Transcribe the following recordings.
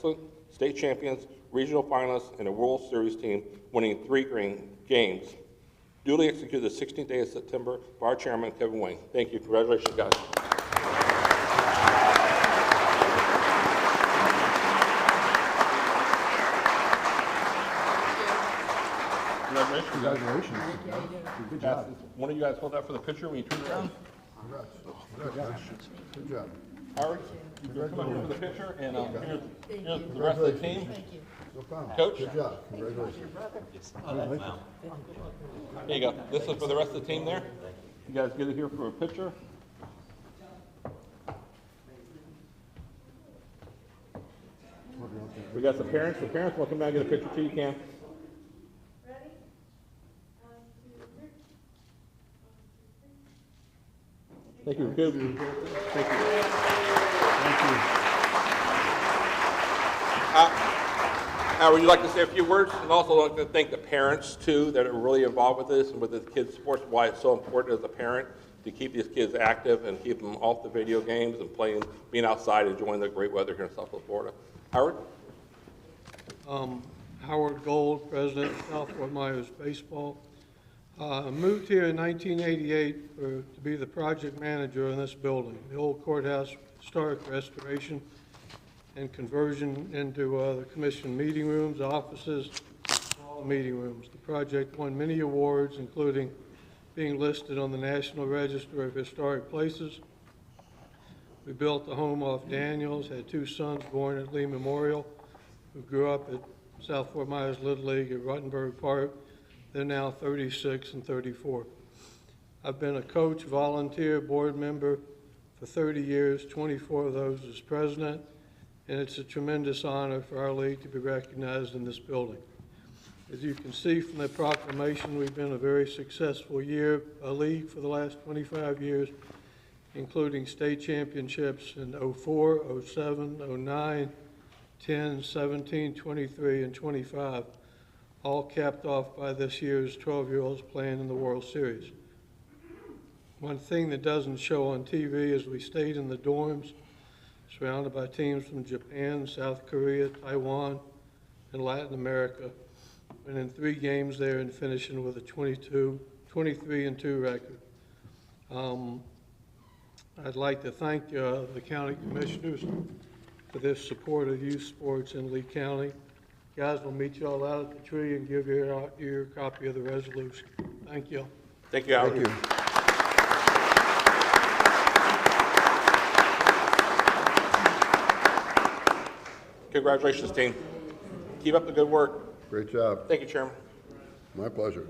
excellent, state champions, regional finalists, and a World Series team winning 3 games. Duly executed the 16th day of September by our chairman, Kevin Wayne. Thank you. Congratulations, guys. Congratulations. Congratulations. Good job. One of you guys hold that for the picture when you turn it around. Good job. Howard, you can come up here for the picture, and here's the rest of the team. No problem. Coach? Good job. Congratulations. There you go. This is for the rest of the team there. You guys get it here for a picture. We got some parents. The parents will come down and get a picture too. You can. Thank you. Good. Thank you. Thank you. Howard, would you like to say a few words? And also I'd like to thank the parents, too, that are really involved with this and with the kids' sports, why it's so important as a parent to keep these kids active and keep them off the video games and playing, being outside, enjoying the great weather here in Southwest Florida. Howard? Howard Gold, president of South Fort Myers Baseball. Moved here in 1988 to be the project manager in this building, the old courthouse historic restoration and conversion into the commission meeting rooms, offices, all the meeting rooms. The project won many awards, including being listed on the National Register of Historic Places. We built the home off Daniels, had 2 sons born at Lee Memorial, who grew up at South Fort Myers Little League at Ruttenberg Park. They're now 36 and 34. I've been a coach, volunteer, board member for 30 years, 24 of those as president, and it's a tremendous honor for our league to be recognized in this building. As you can see from the proclamation, we've been a very successful league for the last 25 years, including state championships in 04, 07, 09, 10, 17, 23, and 25. All capped off by this year's 12-year-olds playing in the World Series. One thing that doesn't show on TV is we stayed in the dorms, surrounded by teams from Japan, South Korea, Taiwan, and Latin America, winning 3 games there and finishing with a 23-2 record. I'd like to thank the county commissioners for their support of youth sports in Lee County. Guys, we'll meet you all out at the tree and give you your copy of the resolution. Thank you. Thank you, Howard. Thank you. Congratulations, team. Keep up the good work. Great job. Thank you, Chairman. My pleasure.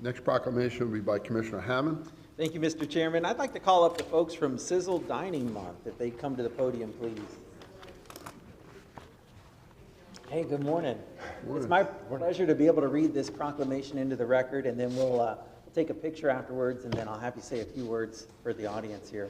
Next proclamation will be by Commissioner Hammond. Thank you, Mr. Chairman. I'd like to call up the folks from Sizzle Dining Month, if they come to the podium, please. Hey, good morning. It's my pleasure to be able to read this proclamation into the record, and then we'll take a picture afterwards, and then I'll have you say a few words for the audience here.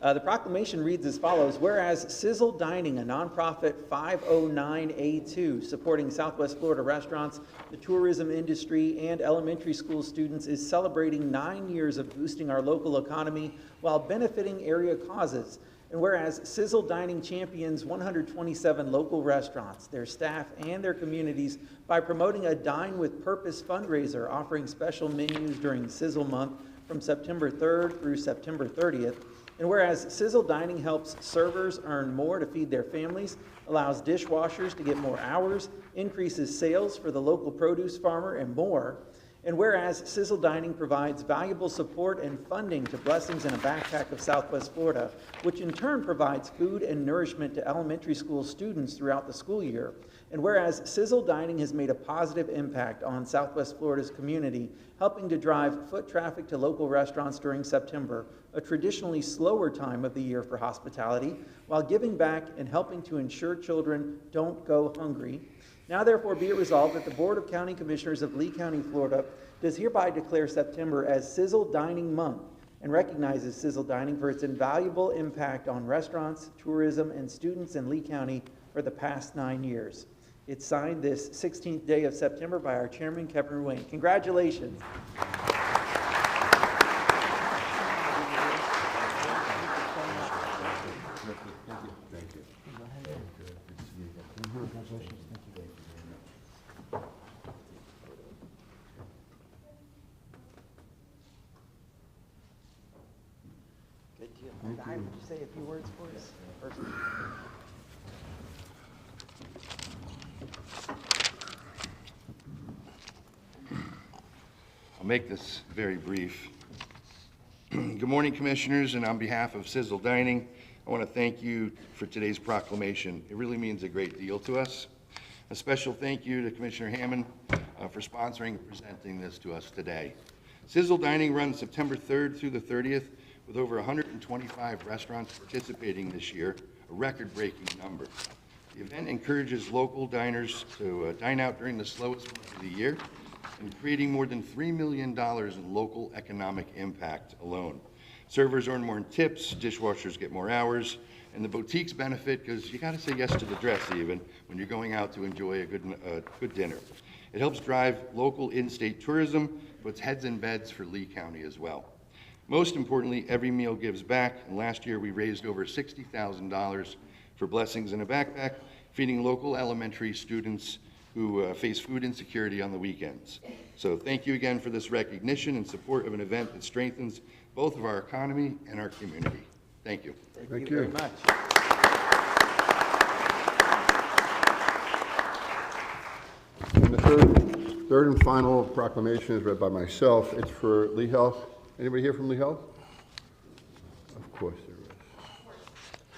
The proclamation reads as follows: whereas Sizzle Dining, a nonprofit 509A2 supporting Southwest Florida restaurants, the tourism industry, and elementary school students, is celebrating 9 years of boosting our local economy while benefiting area causes. And whereas Sizzle Dining champions 127 local restaurants, their staff, and their communities by promoting a Dine with Purpose fundraiser offering special menus during Sizzle Month from September 3rd through September 30th. And whereas Sizzle Dining helps servers earn more to feed their families, allows dishwashers to get more hours, increases sales for the local produce farmer, and more. And whereas Sizzle Dining provides valuable support and funding to Blessings in a Backpack of Southwest Florida, which in turn provides food and nourishment to elementary school students throughout the school year. And whereas Sizzle Dining has made a positive impact on Southwest Florida's community, helping to drive foot traffic to local restaurants during September, a traditionally slower time of the year for hospitality, while giving back and helping to ensure children don't go hungry. Now therefore be it resolved that the Board of County Commissioners of Lee County, Florida does hereby declare September as Sizzle Dining Month and recognizes Sizzle Dining for its invaluable impact on restaurants, tourism, and students in Lee County for the past 9 years. It's signed this 16th day of September by our chairman, Kevin Wayne. Congratulations. Thank you. Guy, would you say a few words for us? First. I'll make this very brief. Good morning, Commissioners, and on behalf of Sizzle Dining, I want to thank you for today's proclamation. It really means a great deal to us. A special thank you to Commissioner Hammond for sponsoring and presenting this to us today. Sizzle Dining runs September 3rd through the 30th with over 125 restaurants participating this year, a record-breaking number. The event encourages local diners to dine out during the slowest month of the year and creating more than $3 million in local economic impact alone. Servers earn more in tips, dishwashers get more hours, and the boutiques benefit because you got to say yes to the dress even when you're going out to enjoy a good dinner. It helps drive local in-state tourism, puts heads in beds for Lee County as well. Most importantly, every meal gives back, and last year we raised over $60,000 for Blessings in a Backpack, feeding local elementary students who face food insecurity on the weekends. So thank you again for this recognition and support of an event that strengthens both of our economy and our community. Thank you. Thank you very much. And the third and final proclamation is read by myself. It's for Lee Health. Anybody here from Lee Health? Of course there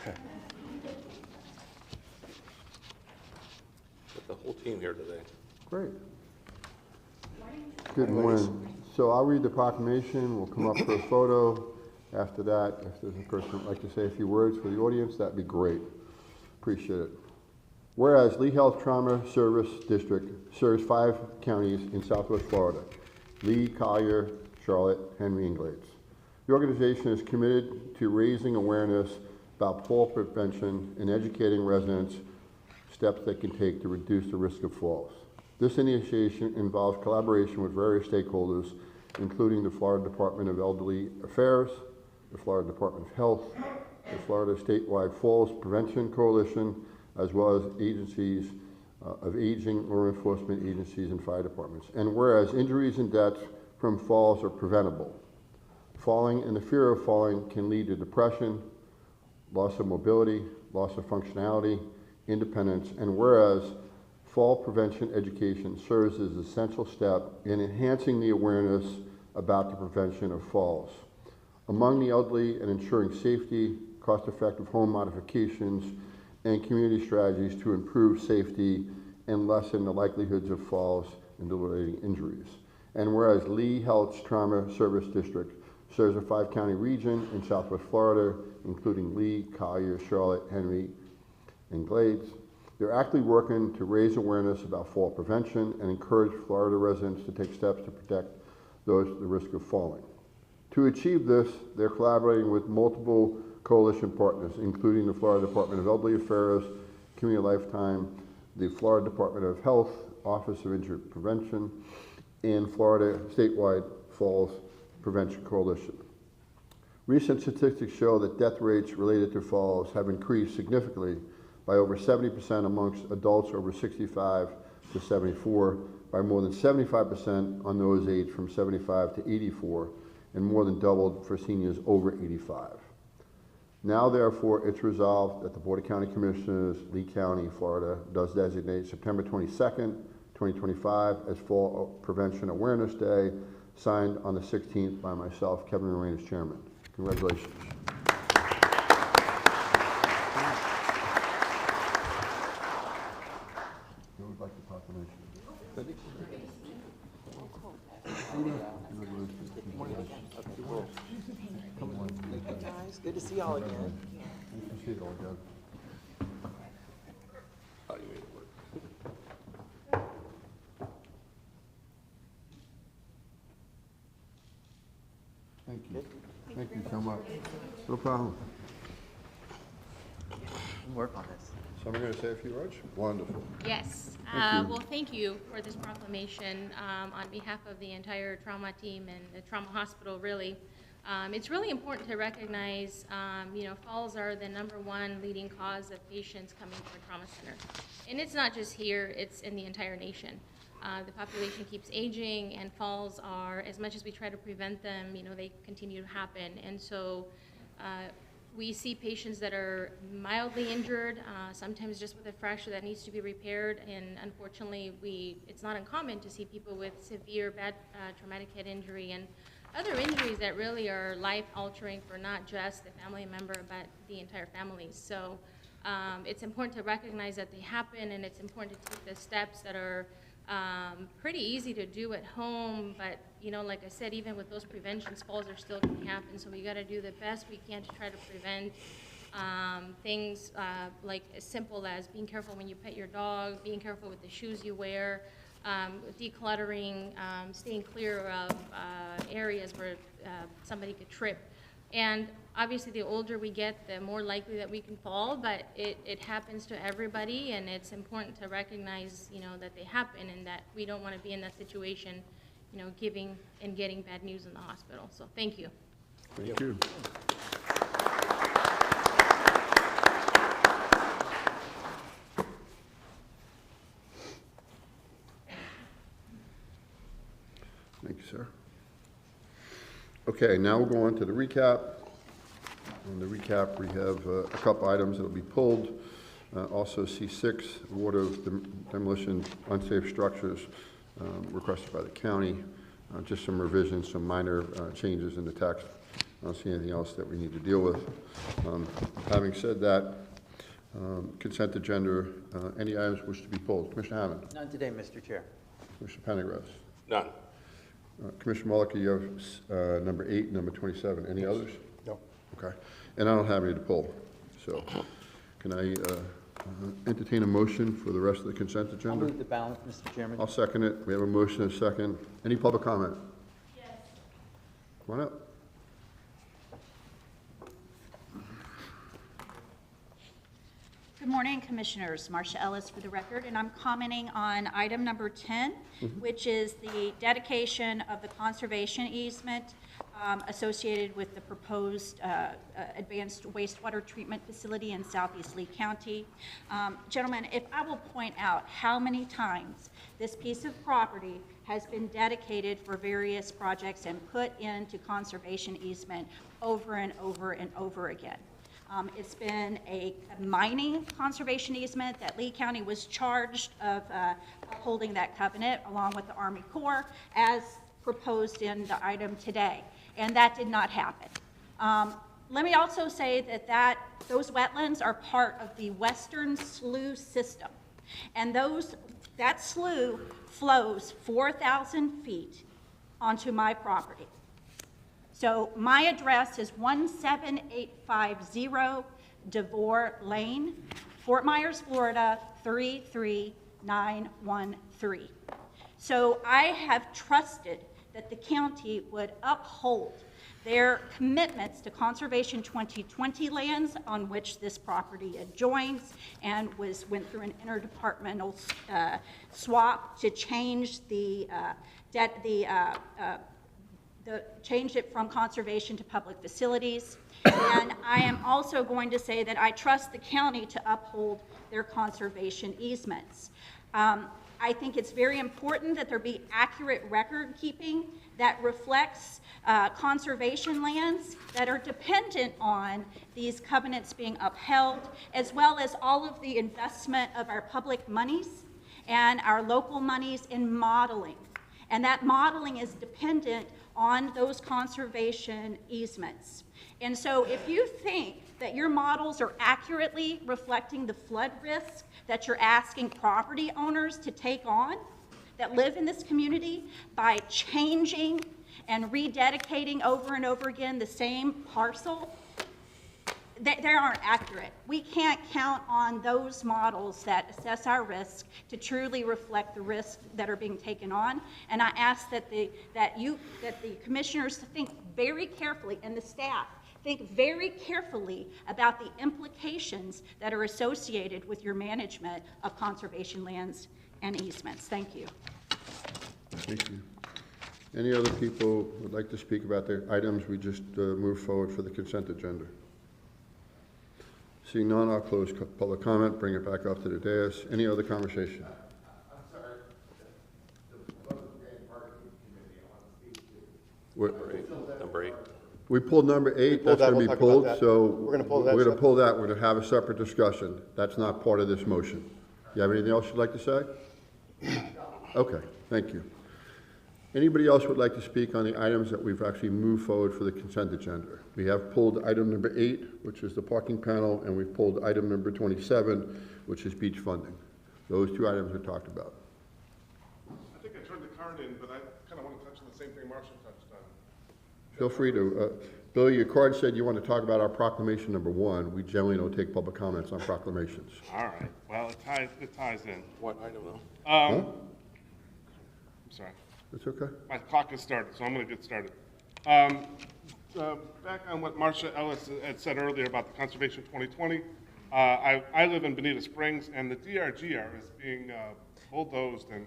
is. Got the whole team here today. Great. Good morning. So I'll read the proclamation. We'll come up for a photo. After that, if there's a person who'd like to say a few words for the audience, that'd be great. Appreciate it. Whereas Lee Health Trauma Service District serves 5 counties in Southwest Florida: Lee, Collier, Charlotte, Henry, and Glades. The organization is committed to raising awareness about fall prevention and educating residents steps they can take to reduce the risk of falls. This initiation involves collaboration with various stakeholders, including the Florida Department of Elderly Affairs, the Florida Department of Health, the Florida Statewide Falls Prevention Coalition, as well as agencies of aging, law enforcement agencies, and fire departments. And whereas injuries and deaths from falls are preventable, falling and the fear of falling can lead to depression, loss of mobility, loss of functionality, independence, and whereas fall prevention education serves as an essential step in enhancing the awareness about the prevention of falls among the elderly and ensuring safety, cost-effective home modifications, and community strategies to improve safety and lessen the likelihoods of falls and debilitating injuries. And whereas Lee Health's Trauma Service District serves a 5-county region in Southwest Florida, including Lee, Collier, Charlotte, Henry, and Glades, they're actively working to raise awareness about fall prevention and encourage Florida residents to take steps to protect those at the risk of falling. To achieve this, they're collaborating with multiple coalition partners, including the Florida Department of Elderly Affairs, Community Lifetime, the Florida Department of Health, Office of Injury Prevention, and Florida Statewide Falls Prevention Coalition. Recent statistics show that death rates related to falls have increased significantly by over 70% amongst adults over 65 to 74, by more than 75% on those aged from 75 to 84, and more than doubled for seniors over 85. Now, therefore, it's resolved that the Board of County Commissioners, Lee County, Florida, does designate September 22nd, 2025 as Fall Prevention Awareness Day, signed on the 16th by myself, Kevin Moraine, as chairman. Congratulations. Who would like the proclamation? Guys, good to see y'all again. You can see it all again. Oh, you made it work. Thank you. Thank you so much. No problem. We'll work on this. Someone going to say a few words? Wonderful. Yes. Thank you. Well, thank you for this proclamation on behalf of the entire trauma team and the trauma hospital, really. It's really important to recognize, falls are the #1 leading cause of patients coming to a trauma center. And it's not just here, it's in the entire nation. The population keeps aging, and falls are, as much as we try to prevent them, they continue to happen. And so We see patients that are mildly injured, sometimes just with a fracture that needs to be repaired, and unfortunately, it's not uncommon to see people with severe bad traumatic head injury and other injuries that really are life-altering for not just the family member, but the entire family. So it's important to recognize that they happen, and it's important to take the steps that are pretty easy to do at home, but like I said, even with those preventions, falls are still going to happen, so we got to do the best we can to try to prevent things like as simple as being careful when you pet your dog, being careful with the shoes you wear, decluttering, staying clear of areas where somebody could trip. And obviously, the older we get, the more likely that we can fall, but it happens to everybody, and it's important to recognize, that they happen and that we don't want to be in that situation, giving and getting bad news in the hospital. So thank you. Thank you. Thank you, sir. Okay, now we'll go on to the recap. On the recap, we have a couple items that will be pulled. Also C6, award of demolition unsafe structures requested by the county. Just some revisions, some minor changes in the text. I don't see anything else that we need to deal with. Having said that, consent agenda, any items wish to be pulled? Commissioner Hammond? None today, Mr. Chair. Commissioner Pendergrass? None. Commissioner Mullica, you have number 8, number 27. Any others? No. Okay. And I don't have any to pull. So can I entertain a motion for the rest of the consent I'll agenda? move the balance, Mr. Chairman. I'll second it. We have a motion and a second. Any public comment? Yes. Come on up. Good morning, Commissioners. Marcia Ellis for the record, and I'm commenting on item number 10, which is the dedication of the conservation easement associated with the proposed advanced wastewater treatment facility in southeast Lee County. Gentlemen, if I will point out how many times this piece of property has been dedicated for various projects and put into conservation easement over and over and over again. It's been a mining conservation easement that Lee County was charged of upholding that covenant along with the Army Corps as proposed in the item today, and that did not happen. Let me also say that those wetlands are part of the Western Slough system, and that slough flows 4,000 feet onto my property. So my address is 17850 DeVore Lane, Fort Myers, Florida, 33913. So I have trusted that the county would uphold their commitments to Conservation 2020 lands on which this property adjoins and went through an interdepartmental swap to change changed it from conservation to public facilities. And I am also going to say that I trust the county to uphold their conservation easements. I think it's very important that there be accurate record keeping that reflects conservation lands that are dependent on these covenants being upheld, as well as all of the investment of our public monies and our local monies in modeling. And that modeling is dependent on those conservation easements. And so if you think that your models are accurately reflecting the flood risk that you're asking property owners to take on that live in this community by changing and rededicating over and over again the same parcel, they aren't accurate. We can't count on those models that assess our risk to truly reflect the risks that are being taken on. And I ask that the commissioners think very carefully, and the staff think very carefully about the implications that are associated with your management of conservation lands and easements. Thank you. Thank you. Any other people would like to speak about the items we just moved forward for the consent agenda? Seeing none, I'll close public comment, bring it back up to the dais. Any other conversation? I'm sorry. The Boca Grande Parking Committee, I want to speak to. Number 8. We pulled number 8, pulled that's that, gonna be we'll talk about pulled, that. so. We're gonna pull that We're gonna separate. pull that, we're gonna have a separate discussion. That's not part of this motion. You have anything else you'd like to say? Okay, thank you. Anybody else would like to speak on the items that we've actually moved forward for the consent agenda? We have pulled item number 8, which is the parking panel, and we've pulled item number 27, which is beach funding. Those 2 items are talked about. I think I turned the card in, but I kind of want to touch on the same thing Marcia touched on. Feel free to, Bill, your card said you want to talk about our proclamation number 1. We generally don't take public comments on proclamations. All right, well, it ties in. What item though? I'm sorry, That's okay. my clock has started, so I'm going to get started. Back on what Marcia Ellis had said earlier about the Conservation 2020, I live in Bonita Springs, and the DRGR is being bulldozed and,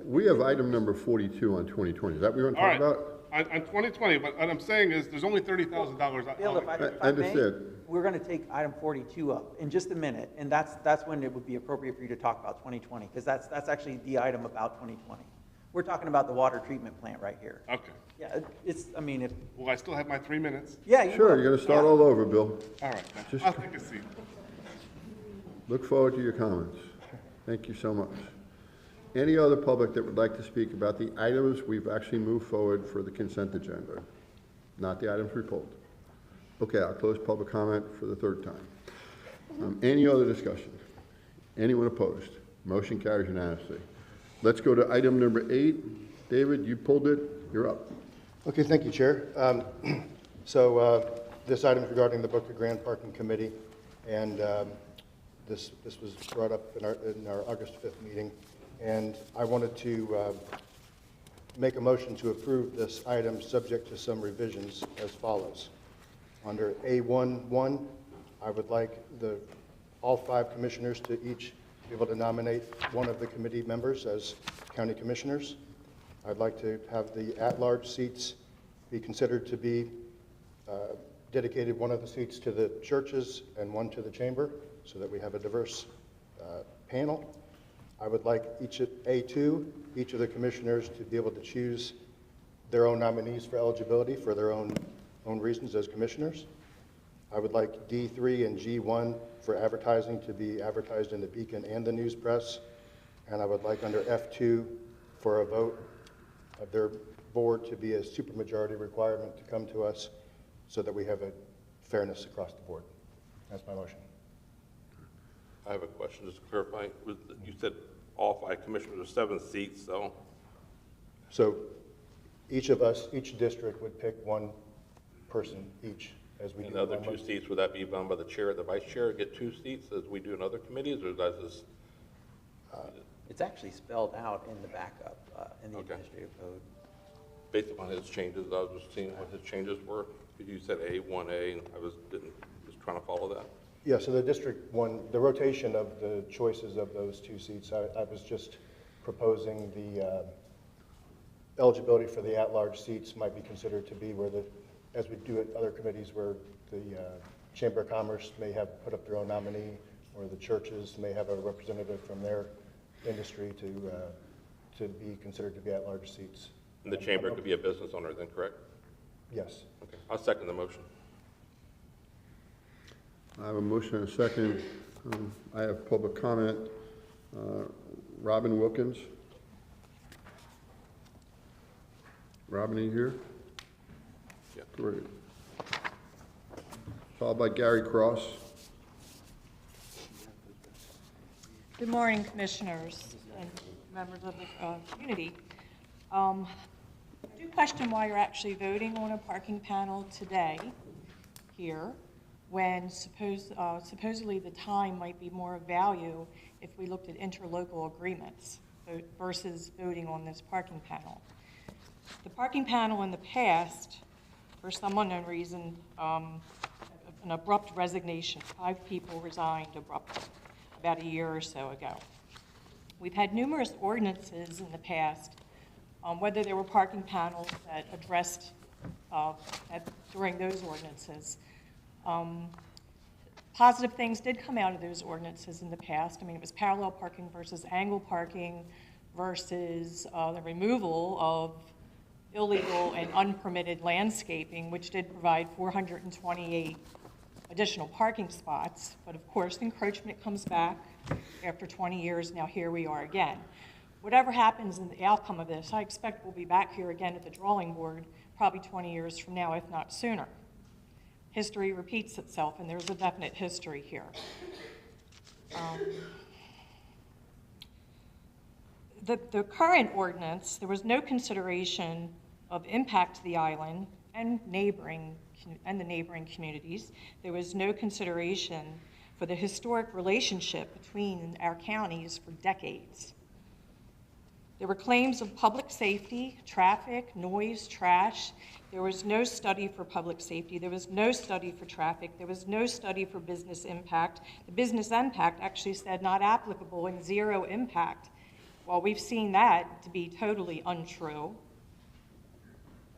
We have item number 42 on 2020. Is that what you want to all talk right, about? on 2020, what I'm saying is, there's only $30,000. Bill, if I may, Understood. we're going to take item 42 up in just a minute, and that's when it would be appropriate for you to talk about 2020, because that's actually the item about 2020. We're talking about the water treatment plant right here. Okay, Yeah, it's, I mean, if, will I still have my 3 minutes? yeah, you Sure, will. you're going to start Yeah. all over, Bill. All right, Just- I'll take a seat. Look forward to your comments. Thank you so much. Any other public that would like to speak about the items we've actually moved forward for the consent agenda? Not the items we pulled. Okay, I'll close public comment for the 3rd time. Any other discussion? Anyone opposed? Motion carries unanimously. Let's go to item number 8. David, you pulled it. You're up. Okay, thank you, Chair. So this item is regarding the Boca Grande Parking Committee, and this was brought up in our August 5th meeting, and I wanted to make a motion to approve this item subject to some revisions as follows. Under A11, I would like all 5 commissioners to each be able to nominate one of the committee members as county commissioners. I'd like to have the at-large seats be considered to be dedicated, one of the seats to the churches and one to the chamber, so that we have a diverse panel. I would like each of the commissioners to be able to choose their own nominees for eligibility for their own reasons as commissioners. I would like D3 and G1 for advertising to be advertised in the Beacon and the News Press. And I would like under F2 for a vote of their board to be a supermajority requirement to come to us so that we have a fairness across the board. That's my motion. I have a question, just to clarify. You said all 5 commissioners are 7 seats, so So each of us, each district would pick one person each as we do. and the other one 2 month. seats, would that be done by the chair or the vice chair, get 2 seats as we do in other committees, or does this? It's actually spelled out in the backup, in the Okay. administrative code. Based upon his changes, I was just seeing what his changes were. You said A1A, and I was trying to follow that. Yeah, so the District 1, the rotation of the choices of those 2 seats, I was just proposing the eligibility for the at-large seats might be considered to be where as we do at other committees, where the Chamber of Commerce may have put up their own nominee, or the churches may have a representative from their industry to be considered to be at-large seats. And the chamber could be a business owner then, correct? Yes. Okay, I'll second the motion. I have a motion and a second. I have public comment. Robin Wilkins. Robin, are you here? Yeah. Great. Followed by Gary Cross. Good morning, Commissioners and members of the community. I do question why you're actually voting on a parking panel today here, when supposedly the time might be more of value if we looked at interlocal agreements versus voting on this parking panel. The parking panel in the past, for some unknown reason, an abrupt resignation. 5 people resigned abruptly about a year or so ago. We've had numerous ordinances in the past, whether there were parking panels that addressed during those ordinances. Positive things did come out of those ordinances in the past. I mean, it was parallel parking versus angle parking versus the removal of illegal and unpermitted landscaping, which did provide 428 additional parking spots. But of course, encroachment comes back after 20 years. Now here we are again. Whatever happens in the outcome of this, I expect we'll be back here again at the drawing board probably 20 years from now, if not sooner. History repeats itself, and there's a definite history here. The current ordinance, there was no consideration of impact to the island and the neighboring communities. There was no consideration for the historic relationship between our counties for decades. There were claims of public safety, traffic, noise, trash. There was no study for public safety. There was no study for traffic. There was no study for business impact. The business impact actually said not applicable and zero impact. Well, we've seen that to be totally untrue.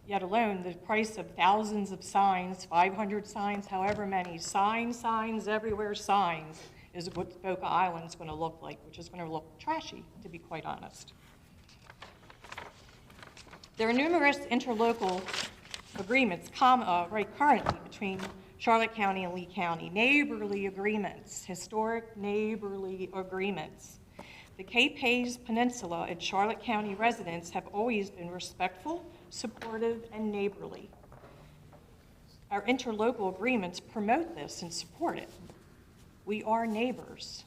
Yet alone, the price of thousands of signs, 500 signs, however many, signs everywhere, signs, is what Boca Island's going to look like, which is going to look trashy, to be quite honest. There are numerous interlocal agreements currently between Charlotte County and Lee County, neighborly agreements, historic neighborly agreements. The Cape Hayes Peninsula and Charlotte County residents have always been respectful, supportive, and neighborly. Our interlocal agreements promote this and support it. We are neighbors.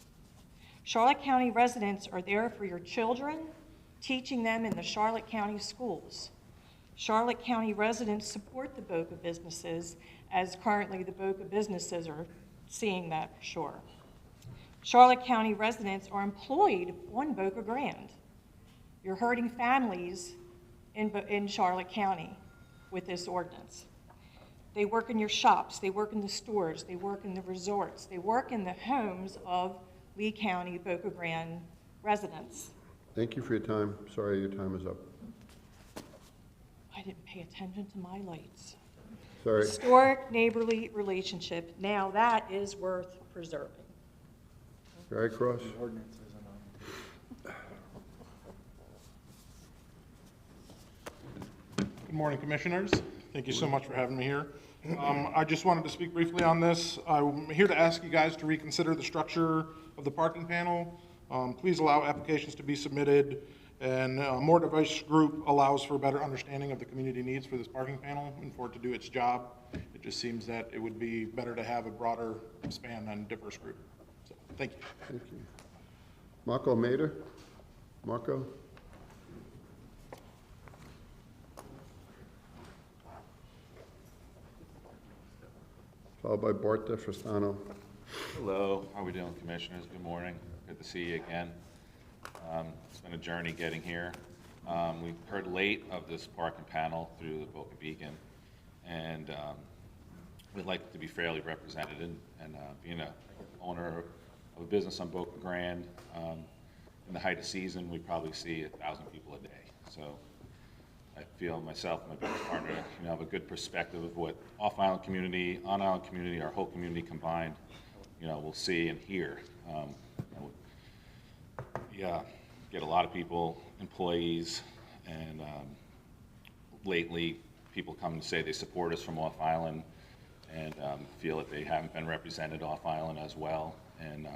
Charlotte County residents are there for your children, teaching them in the Charlotte County schools. Charlotte County residents support the Boca businesses, as currently the Boca businesses are seeing that for sure. Charlotte County residents are employed on Boca Grande. You're hurting families in Charlotte County with this ordinance. They work in your shops, they work in the stores, they work in the resorts, they work in the homes of Lee County, Boca Grande residents. Thank you for your time. Sorry your time is up. I didn't pay attention to my lights. Sorry. Historic neighborly relationship, now that is worth preserving. Gary Cross? Good morning, Commissioners. Thank you so much for having me here. I just wanted to speak briefly on this. I'm here to ask you guys to reconsider the structure of the parking panel. Please allow applications to be submitted, and a more diverse group allows for a better understanding of the community needs for this parking panel and for it to do its job. It just seems that it would be better to have a broader span and diverse group. So, thank you. Thank you. Marco Mader? Marco? Followed by Bart DeFristano. Hello, how are we doing, Commissioners? Good morning. Good to see you again. It's been a journey getting here. We heard late of this parking panel through the Boca Beacon, and we'd like it to be fairly represented. And being a owner of a business on Boca Grande, in the height of season, we probably see 1,000 people a day. So I feel myself and my business partner, have a good perspective of what off-island community, on-island community, our whole community combined, we'll see and hear. Get a lot of people, employees, and lately people come to say they support us from off-island and feel that they haven't been represented off-island as well. And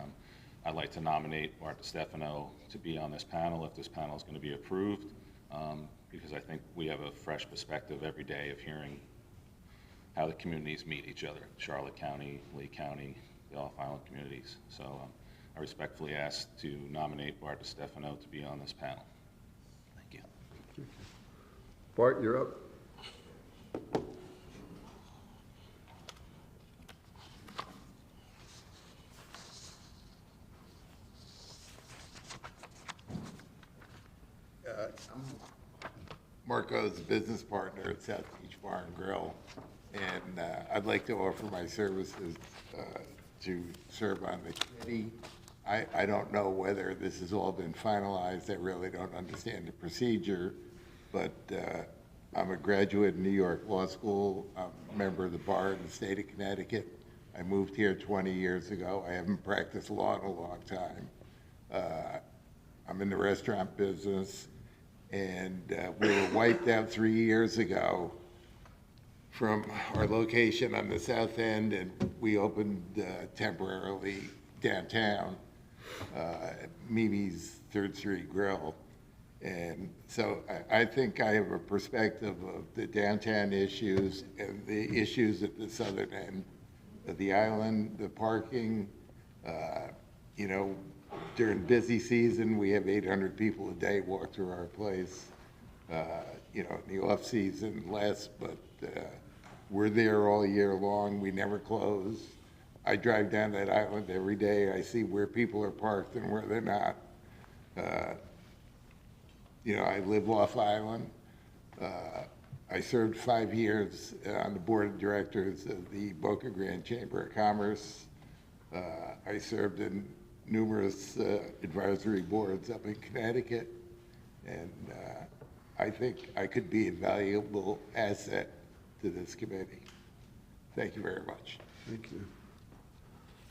I'd like to nominate Bart DiStefano to be on this panel if this panel is going to be approved, because I think we have a fresh perspective every day of hearing how the communities meet each other, Charlotte County, Lee County, the off-island communities. So I respectfully ask to nominate Bart DiStefano to be on this panel. Thank you. Bart, you're up. I'm Marco's business partner at South Beach Bar and Grill, and I'd like to offer my services to serve on the committee. I don't know whether this has all been finalized. I really don't understand the procedure, but I'm a graduate of New York Law School. I'm a member of the bar in the state of Connecticut. I moved here 20 years ago. I haven't practiced law in a long time. I'm in the restaurant business, And we were wiped out 3 years ago from our location on the south end, and we opened temporarily downtown, Mimi's Third Street Grill. And so I think I have a perspective of the downtown issues and the issues at the southern end of the island, the parking. You know, during busy season, we have 800 people a day walk through our place. You know, in the off season, less, but we're there all year long. We never close. I drive down that island every day. I see where people are parked and where they're not. You know, I live off island. I served 5 years on the board of directors of the Boca Grande Chamber of Commerce. I served in numerous advisory boards up in Connecticut, and I think I could be a valuable asset to this committee. Thank you very much. Thank you.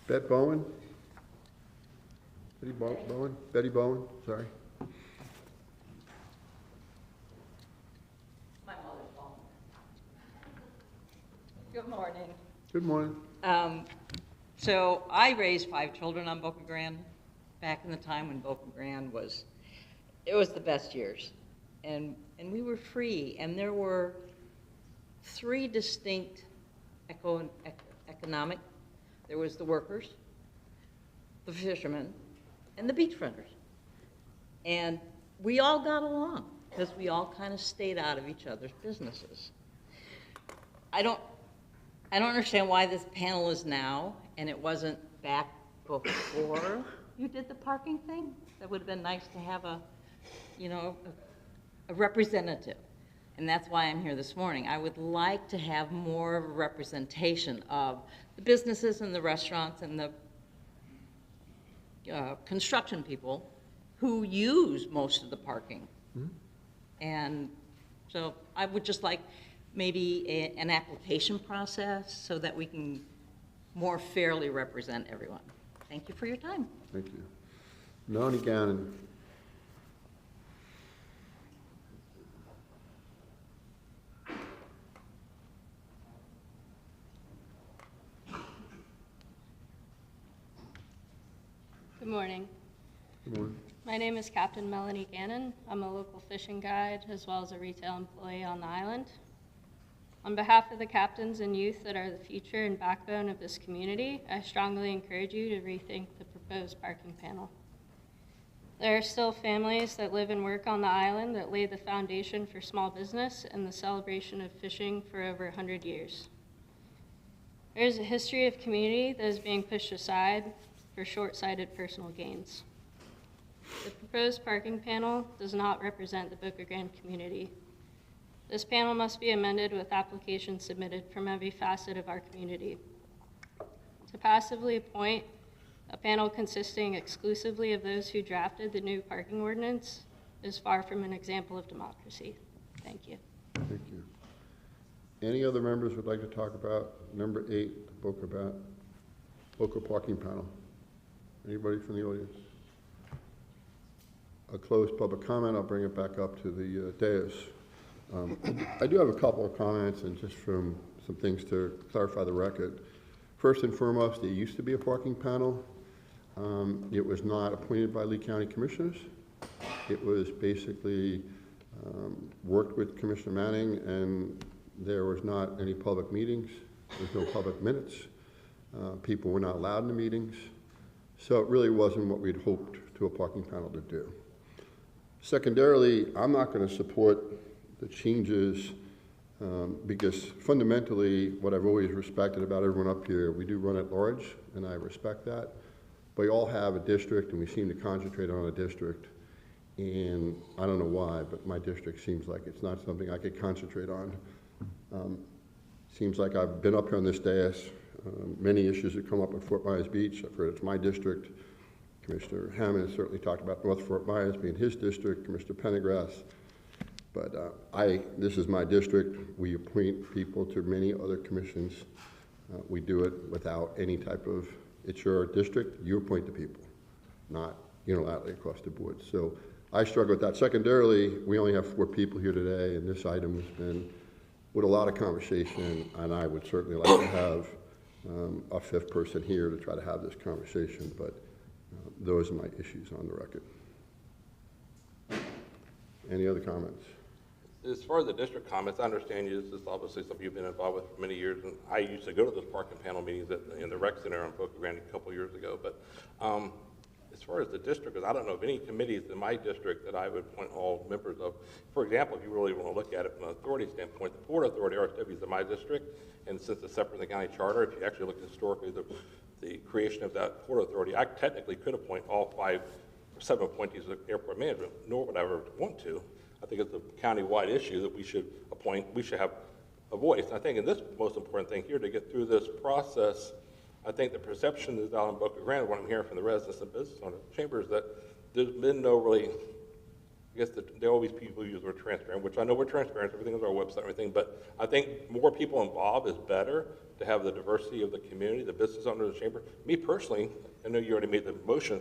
Betty Bowen? Betty Bowen, sorry. My mother's phone. Good morning. Good morning. So I raised 5 children on Boca Grande back in the time when Boca Grande was the best years. And we were free, and there were 3 distinct economic. There was the workers, the fishermen, and the beachfronters. And we all got along because we all kind of stayed out of each other's businesses. I don't understand why this panel is now, and it wasn't back before you did the parking thing. That would have been nice to have a representative. And that's why I'm here this morning. I would like to have more of a representation of the businesses and the restaurants and the construction people who use most of the parking. Mm-hmm. And so I would just like maybe an application process so that we can more fairly represent everyone. Thank you for your time. Thank you. Melanie Gannon. Good morning. Good morning. My name is Captain Melanie Gannon. I'm a local fishing guide as well as a retail employee on the island. On behalf of the captains and youth that are the future and backbone of this community, I strongly encourage you to rethink the proposed parking panel. There are still families that live and work on the island that laid the foundation for small business and the celebration of fishing for over 100 years. There is a history of community that is being pushed aside for short-sighted personal gains. The proposed parking panel does not represent the Boca Grande community. This panel must be amended with applications submitted from every facet of our community. To passively appoint a panel consisting exclusively of those who drafted the new parking ordinance is far from an example of democracy. Thank you. Thank you. Any other members would like to talk about number 8, the Boca parking panel? Anybody from the audience? A closed public comment. I'll bring it back up to the dais. I do have a couple of comments and just from some things to clarify the record. First and foremost, there used to be a parking panel. It was not appointed by Lee County Commissioners. It was basically worked with Commissioner Manning, and there was not any public meetings. There's no public minutes. People were not allowed in the meetings. So it really wasn't what we'd hoped to a parking panel to do. Secondarily, I'm not going to support the changes because fundamentally what I've always respected about everyone up here, we do run at large, and I respect that. But we all have a district, and we seem to concentrate on a district. And I don't know why, but my district seems like it's not something I could concentrate on. Seems like I've been up here on this dais. Many issues that come up at Fort Myers Beach. I've heard it's my district. Commissioner Hammond has certainly talked about North Fort Myers being his district, Commissioner Pendergrass. But this is my district. We appoint people to many other commissions. We do it without any type of, it's your district, you appoint the people, not unilaterally across the board. So I struggle with that. Secondarily, we only have 4 people here today, and this item has been with a lot of conversation, and I would certainly like to have a 5th person here to try to have this conversation, but those are my issues on the record. Any other comments? As far as the district comments, I understand you, this is obviously something you've been involved with for many years, and I used to go to those parking panel meetings in the rec center on Boca Grande a couple of years ago, but as far as the district goes, I don't know of any committees in my district that I would appoint all members of. For example, if you really want to look at it from an authority standpoint, the Port Authority, RSW, is in my district, and since it's separate from the county charter, if you actually look historically, the creation of that Port Authority, I technically could appoint all 5 or 7 appointees of airport management, nor would I ever want to. I think it's a county-wide issue that we should have a voice. And I think in this most important thing here, to get through this process, I think the perception is out in Boca Grande, what I'm hearing from the residents and business owner chambers, that there's been no really, I guess there are always people who use the word transparent, which I know we're transparent, everything is on our website and everything, but I think more people involved is better to have the diversity of the community, the business owner of the chamber. Me personally, I know you already made the motion,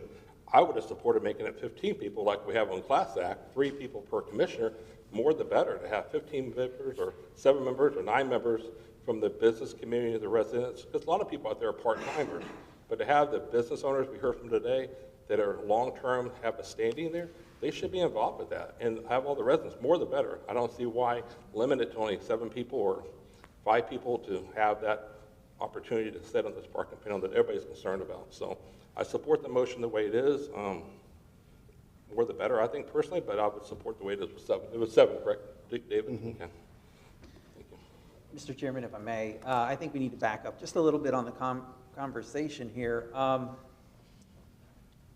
I would have supported making it 15 people like we have on Class Act, 3 people per commissioner, more the better, to have 15 members or 7 members or 9 members from the business community, the residents, because a lot of people out there are part-timers, but to have the business owners we heard from today that are long-term, have a standing there, they should be involved with that, and have all the residents, more the better. I don't see why limit it to only 7 people or 5 people to have that opportunity to sit on this parking panel that everybody's concerned about. So I support the motion the way it is. More the better, I think, personally, but I would support the way it is with 7. It was 7, correct, David? Mm-hmm. Okay. Mr. Chairman, if I may, I think we need to back up just a little bit on the conversation here.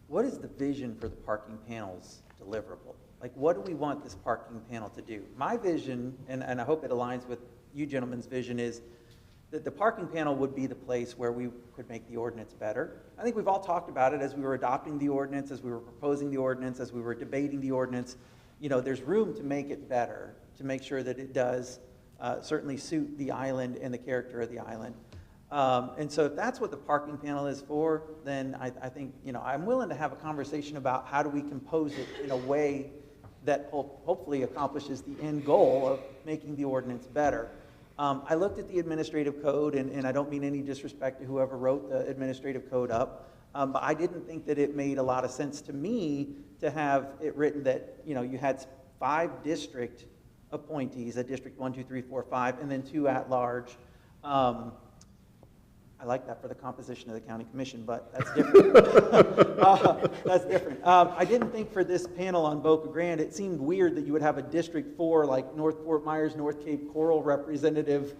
What is the vision for the parking panel's deliverable? Like, what do we want this parking panel to do? My vision, and I hope it aligns with you gentlemen's vision, is that the parking panel would be the place where we could make the ordinance better. I think we've all talked about it as we were adopting the ordinance, as we were proposing the ordinance, as we were debating the ordinance. You know, there's room to make it better, to make sure that it does certainly suit the island and the character of the island. And so if that's what the parking panel is for, then I think, you know, I'm willing to have a conversation about how do we compose it in a way that hopefully accomplishes the end goal of making the ordinance better. I looked at the administrative code, and I don't mean any disrespect to whoever wrote the administrative code up, but I didn't think that it made a lot of sense to me to have it written that, you know, you had 5 district appointees, a district 1, 2, 3, 4, 5, and then 2 at large. I like that for the composition of the county commission, but that's different. That's different. I didn't think for this panel on Boca Grande, it seemed weird that you would have a District 4, like North Fort Myers, North Cape Coral representative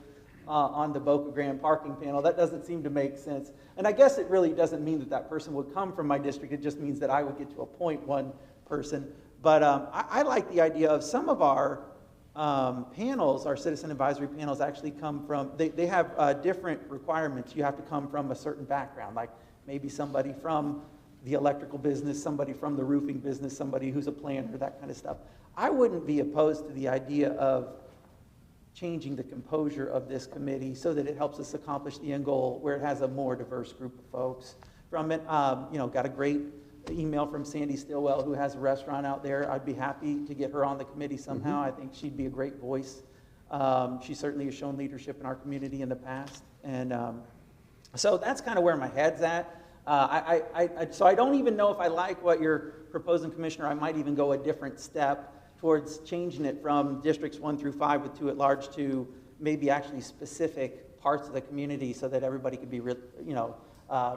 on the Boca Grande parking panel. That doesn't seem to make sense. And I guess it really doesn't mean that that person would come from my district. It just means that I would get to appoint one person. But I like the idea of some of our panels, our citizen advisory panels, actually come from, they have different requirements. You have to come from a certain background, like maybe somebody from the electrical business, somebody from the roofing business, somebody who's a planner, that kind of stuff. I wouldn't be opposed to the idea of changing the composure of this committee so that it helps us accomplish the end goal where it has a more diverse group of folks from it. You know, got a great email from Sandy Stillwell, who has a restaurant out there. I'd be happy to get her on the committee somehow. I think she'd be a great voice. She certainly has shown leadership in our community in the past. And so that's kind of where my head's at. So I don't even know if I like what you're proposing, Commissioner. I might even go a different step towards changing it from districts 1 through 5 with 2 at large to maybe actually specific parts of the community so that everybody could be,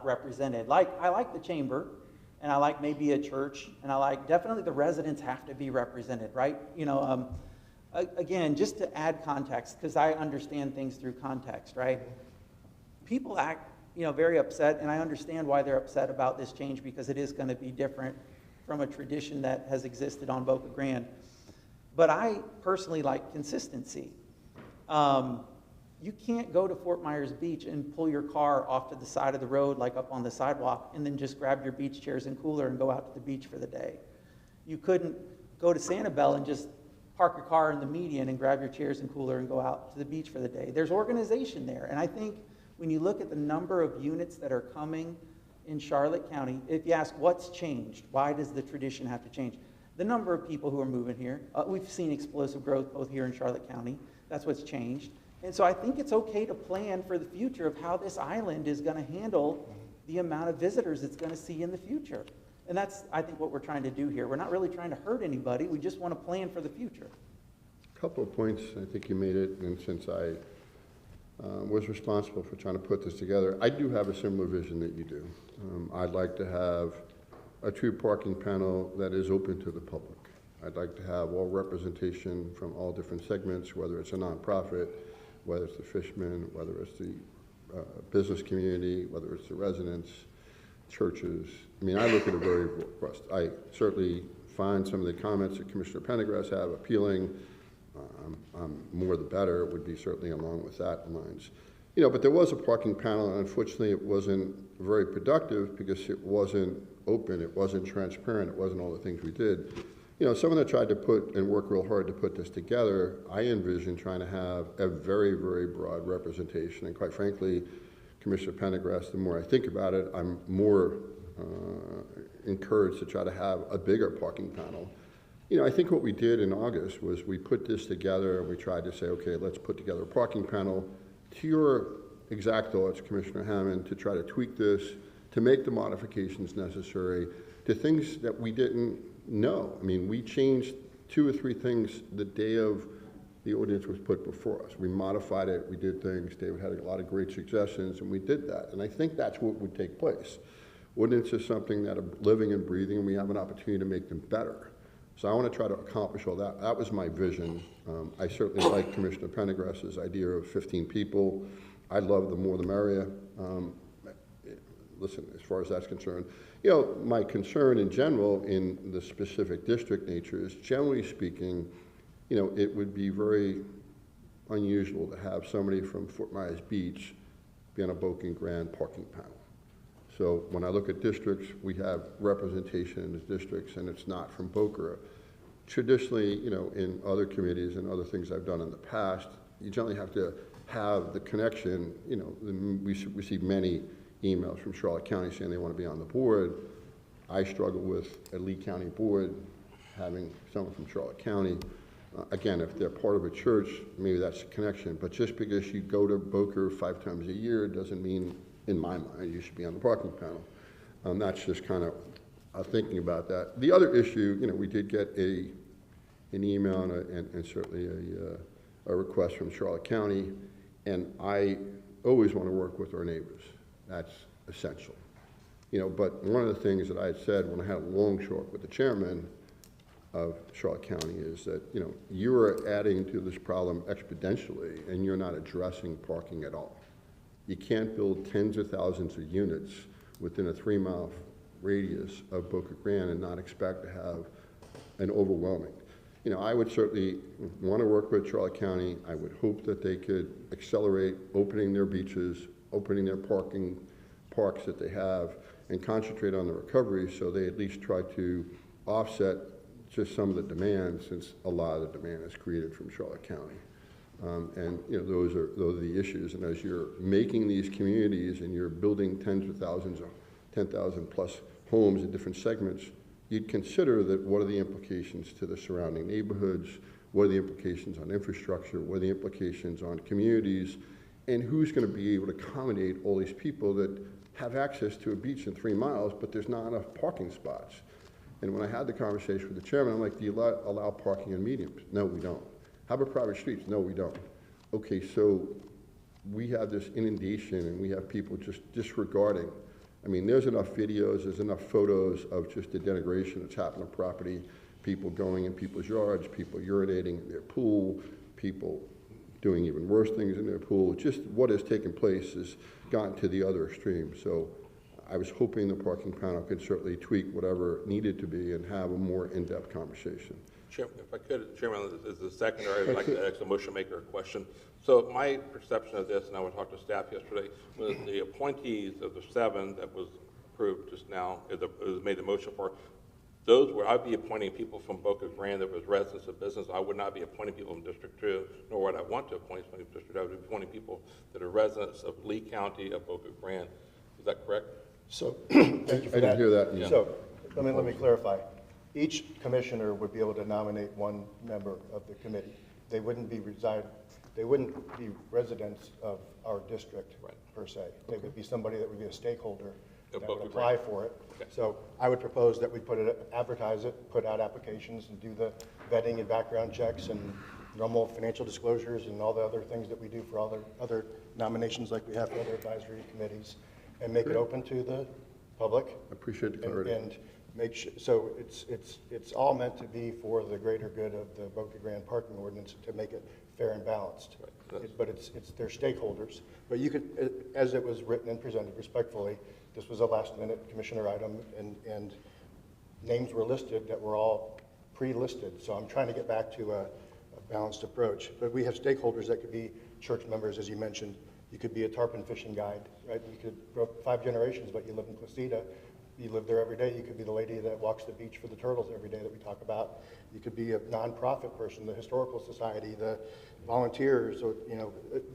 represented. Like, I like the chamber, and I like maybe a church, and I like definitely the residents have to be represented, right? You know, again, just to add context, because I understand things through context, right? People act, very upset, and I understand why they're upset about this change because it is going to be different from a tradition that has existed on Boca Grande. But I personally like consistency. You can't go to Fort Myers Beach and pull your car off to the side of the road, like up on the sidewalk, and then just grab your beach chairs and cooler and go out to the beach for the day. You couldn't go to Sanibel and just park your car in the median and grab your chairs and cooler and go out to the beach for the day. There's organization there. And I think when you look at the number of units that are coming in Charlotte County, if you ask what's changed, why does the tradition have to change? the number of people who are moving here. We've seen explosive growth both here in Charlotte County. That's what's changed. And so I think it's okay to plan for the future of how this island is going to handle the amount of visitors it's going to see in the future. And that's, I think, what we're trying to do here. We're not really trying to hurt anybody. We just want to plan for the future. A couple of points, I think you made it, and since I was responsible for trying to put this together, I do have a similar vision that you do. I'd like to have a true parking panel that is open to the public. I'd like to have all representation from all different segments, whether it's a nonprofit, whether it's the fishermen, whether it's the business community, whether it's the residents, churches. I mean, I look at it very robust. I certainly find some of the comments that Commissioner Pendergrass have appealing. More the better would be certainly along with that lines. You know, but there was a parking panel, and unfortunately it wasn't very productive because it wasn't open, it wasn't transparent, it wasn't all the things we did. You know, someone that tried to put and work real hard to put this together, I envision trying to have a very, very broad representation. And quite frankly, Commissioner Pendergrass, the more I think about it, I'm more encouraged to try to have a bigger parking panel. You know, I think what we did in August was we put this together and we tried to say, okay, let's put together a parking panel. To your exact thoughts, Commissioner Hammond, to try to tweak this, to make the modifications necessary, to things that we didn't know. I mean, we changed 2 or 3 things the day of the ordinance was put before us. We modified it, we did things. David had a lot of great suggestions, and we did that. And I think that's what would take place. Ordinance is something that are living and breathing, and we have an opportunity to make them better. So I want to try to accomplish all that. That was my vision. I certainly like Commissioner Pendergrass's idea of 15 people. I love the more the merrier. Listen, as far as that's concerned, you know, my concern in general in the specific district nature is, generally speaking, you know, it would be very unusual to have somebody from Fort Myers Beach be on a Boca Grande parking panel. So when I look at districts, we have representation in the districts, and it's not from Boca. Traditionally, you know, in other committees and other things I've done in the past, you generally have to have the connection. You know, we receive many emails from Charlotte County saying they want to be on the board. I struggle with a Lee County board having someone from Charlotte County. Again, if they're part of a church, maybe that's a connection. But just because you go to Boca 5 times a year doesn't mean, in my mind, you should be on the parking panel. That's just kind of thinking about that. The other issue, you know, we did get an email and certainly a request from Charlotte County, and I always want to work with our neighbors. That's essential. You know, but one of the things that I had said when I had a long talk with the chairman of Charlotte County is that, you know, you are adding to this problem exponentially, and you're not addressing parking at all. You can't build tens of thousands of units within a 3-mile radius of Boca Grande and not expect to have an overwhelming. You know, I would certainly want to work with Charlotte County. I would hope that they could accelerate opening their beaches, opening their parks that they have, and concentrate on the recovery so they at least try to offset just some of the demand, since a lot of the demand is created from Charlotte County. And you know, those are the issues. And as you're making these communities and you're building tens of thousands of 10,000 plus homes in different segments, you'd consider that what are the implications to the surrounding neighborhoods, what are the implications on infrastructure, what are the implications on communities, and who's going to be able to accommodate all these people that have access to a beach in 3 miles, but there's not enough parking spots. And when I had the conversation with the chairman, I'm like, do you allow parking in mediums? No, we don't. How about private streets? No, we don't. Okay, so we have this inundation and we have people just disregarding. I mean, there's enough videos, there's enough photos of just the denigration that's happened on property, people going in people's yards, people urinating in their pool, people doing even worse things in their pool. Just what has taken place has gotten to the other extreme. So I was hoping the parking panel could certainly tweak whatever needed to be and have a more in-depth conversation. Chairman, if I could, Chairman, as the seconder, I would like to ask the motion maker a question. So my perception of this, and I talked to staff yesterday, was the appointees of the 7 that was approved just now, it was made a motion for, those where I'd be appointing people from Boca Grande that was residents of business. I would not be appointing people from District 2, nor would I want to appoint from District 2. I would be appointing people that are residents of Lee County of Boca Grande. Is that correct? So, thank you for that. I didn't hear that. So, let me clarify. each commissioner would be able to nominate one member of the committee. They wouldn't be residents of our district per se. They would be somebody that would be a stakeholder that would apply for it. So I would propose that we advertise it, put out applications and do the vetting and background checks and normal financial disclosures and all the other things that we do for all the other nominations like we have for other advisory committees, and make it open to the public. I appreciate the clarity. And make sure, so it's all meant to be for the greater good of the Boca Grande parking ordinance, to make it fair and balanced. But it's their stakeholders. But you could, as it was written and presented respectfully, this was a last-minute commissioner item, and names were listed that were all pre-listed. So I'm trying to get back to a balanced approach. But we have stakeholders that could be church members, as you mentioned. You could be a tarpon fishing guide, right? You could grow 5 generations, but you live in Placida. You live there every day. You could be the lady that walks the beach for the turtles every day that we talk about. You could be a nonprofit person, the historical society, the volunteers, or, you know,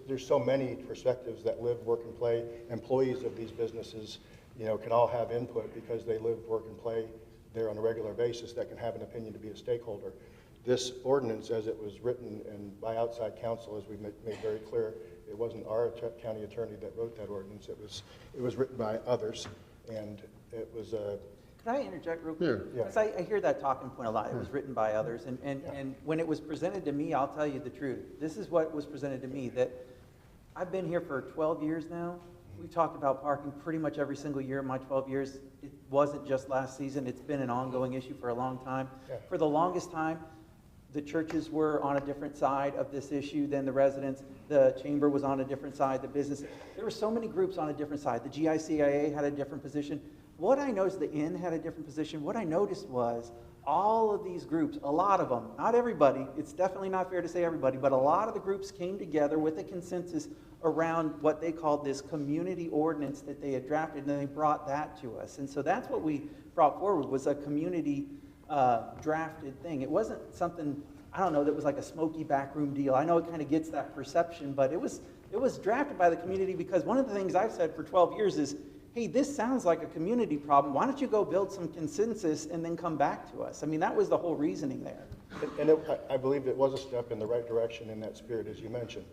there's so many perspectives that live, work, and play. Employees of these businesses, you know, can all have input because they live, work, and play there on a regular basis, that can have an opinion to be a stakeholder. This ordinance, as it was written and by outside counsel, as we made very clear, it wasn't our county attorney that wrote that ordinance. It was written by others, and it was a. Could I interject real quick? Yeah. Because I hear that talking point a lot. It was written by others, and when it was presented to me, I'll tell you the truth. This is what was presented to me, that I've been here for 12 years now. We've talked about parking pretty much every single year in my 12 years. It wasn't just last season. It's been an ongoing issue for a long time. Yeah. For the longest time, the churches were on a different side of this issue than the residents. The chamber was on a different side, the business. There were so many groups on a different side. The GICIA had a different position. What I noticed, the Inn had a different position. What I noticed was all of these groups, a lot of them, not everybody, it's definitely not fair to say everybody, but a lot of the groups came together with a consensus around what they called this community ordinance that they had drafted, and they brought that to us. And so that's what we brought forward, was a community drafted thing. It wasn't something, I don't know, that was like a smoky backroom deal. I know it kind of gets that perception, but it was drafted by the community, because one of the things I've said for 12 years is, hey, this sounds like a community problem. Why don't you go build some consensus and then come back to us? I mean, that was the whole reasoning there. And I believe it was a step in the right direction in that spirit, as you mentioned.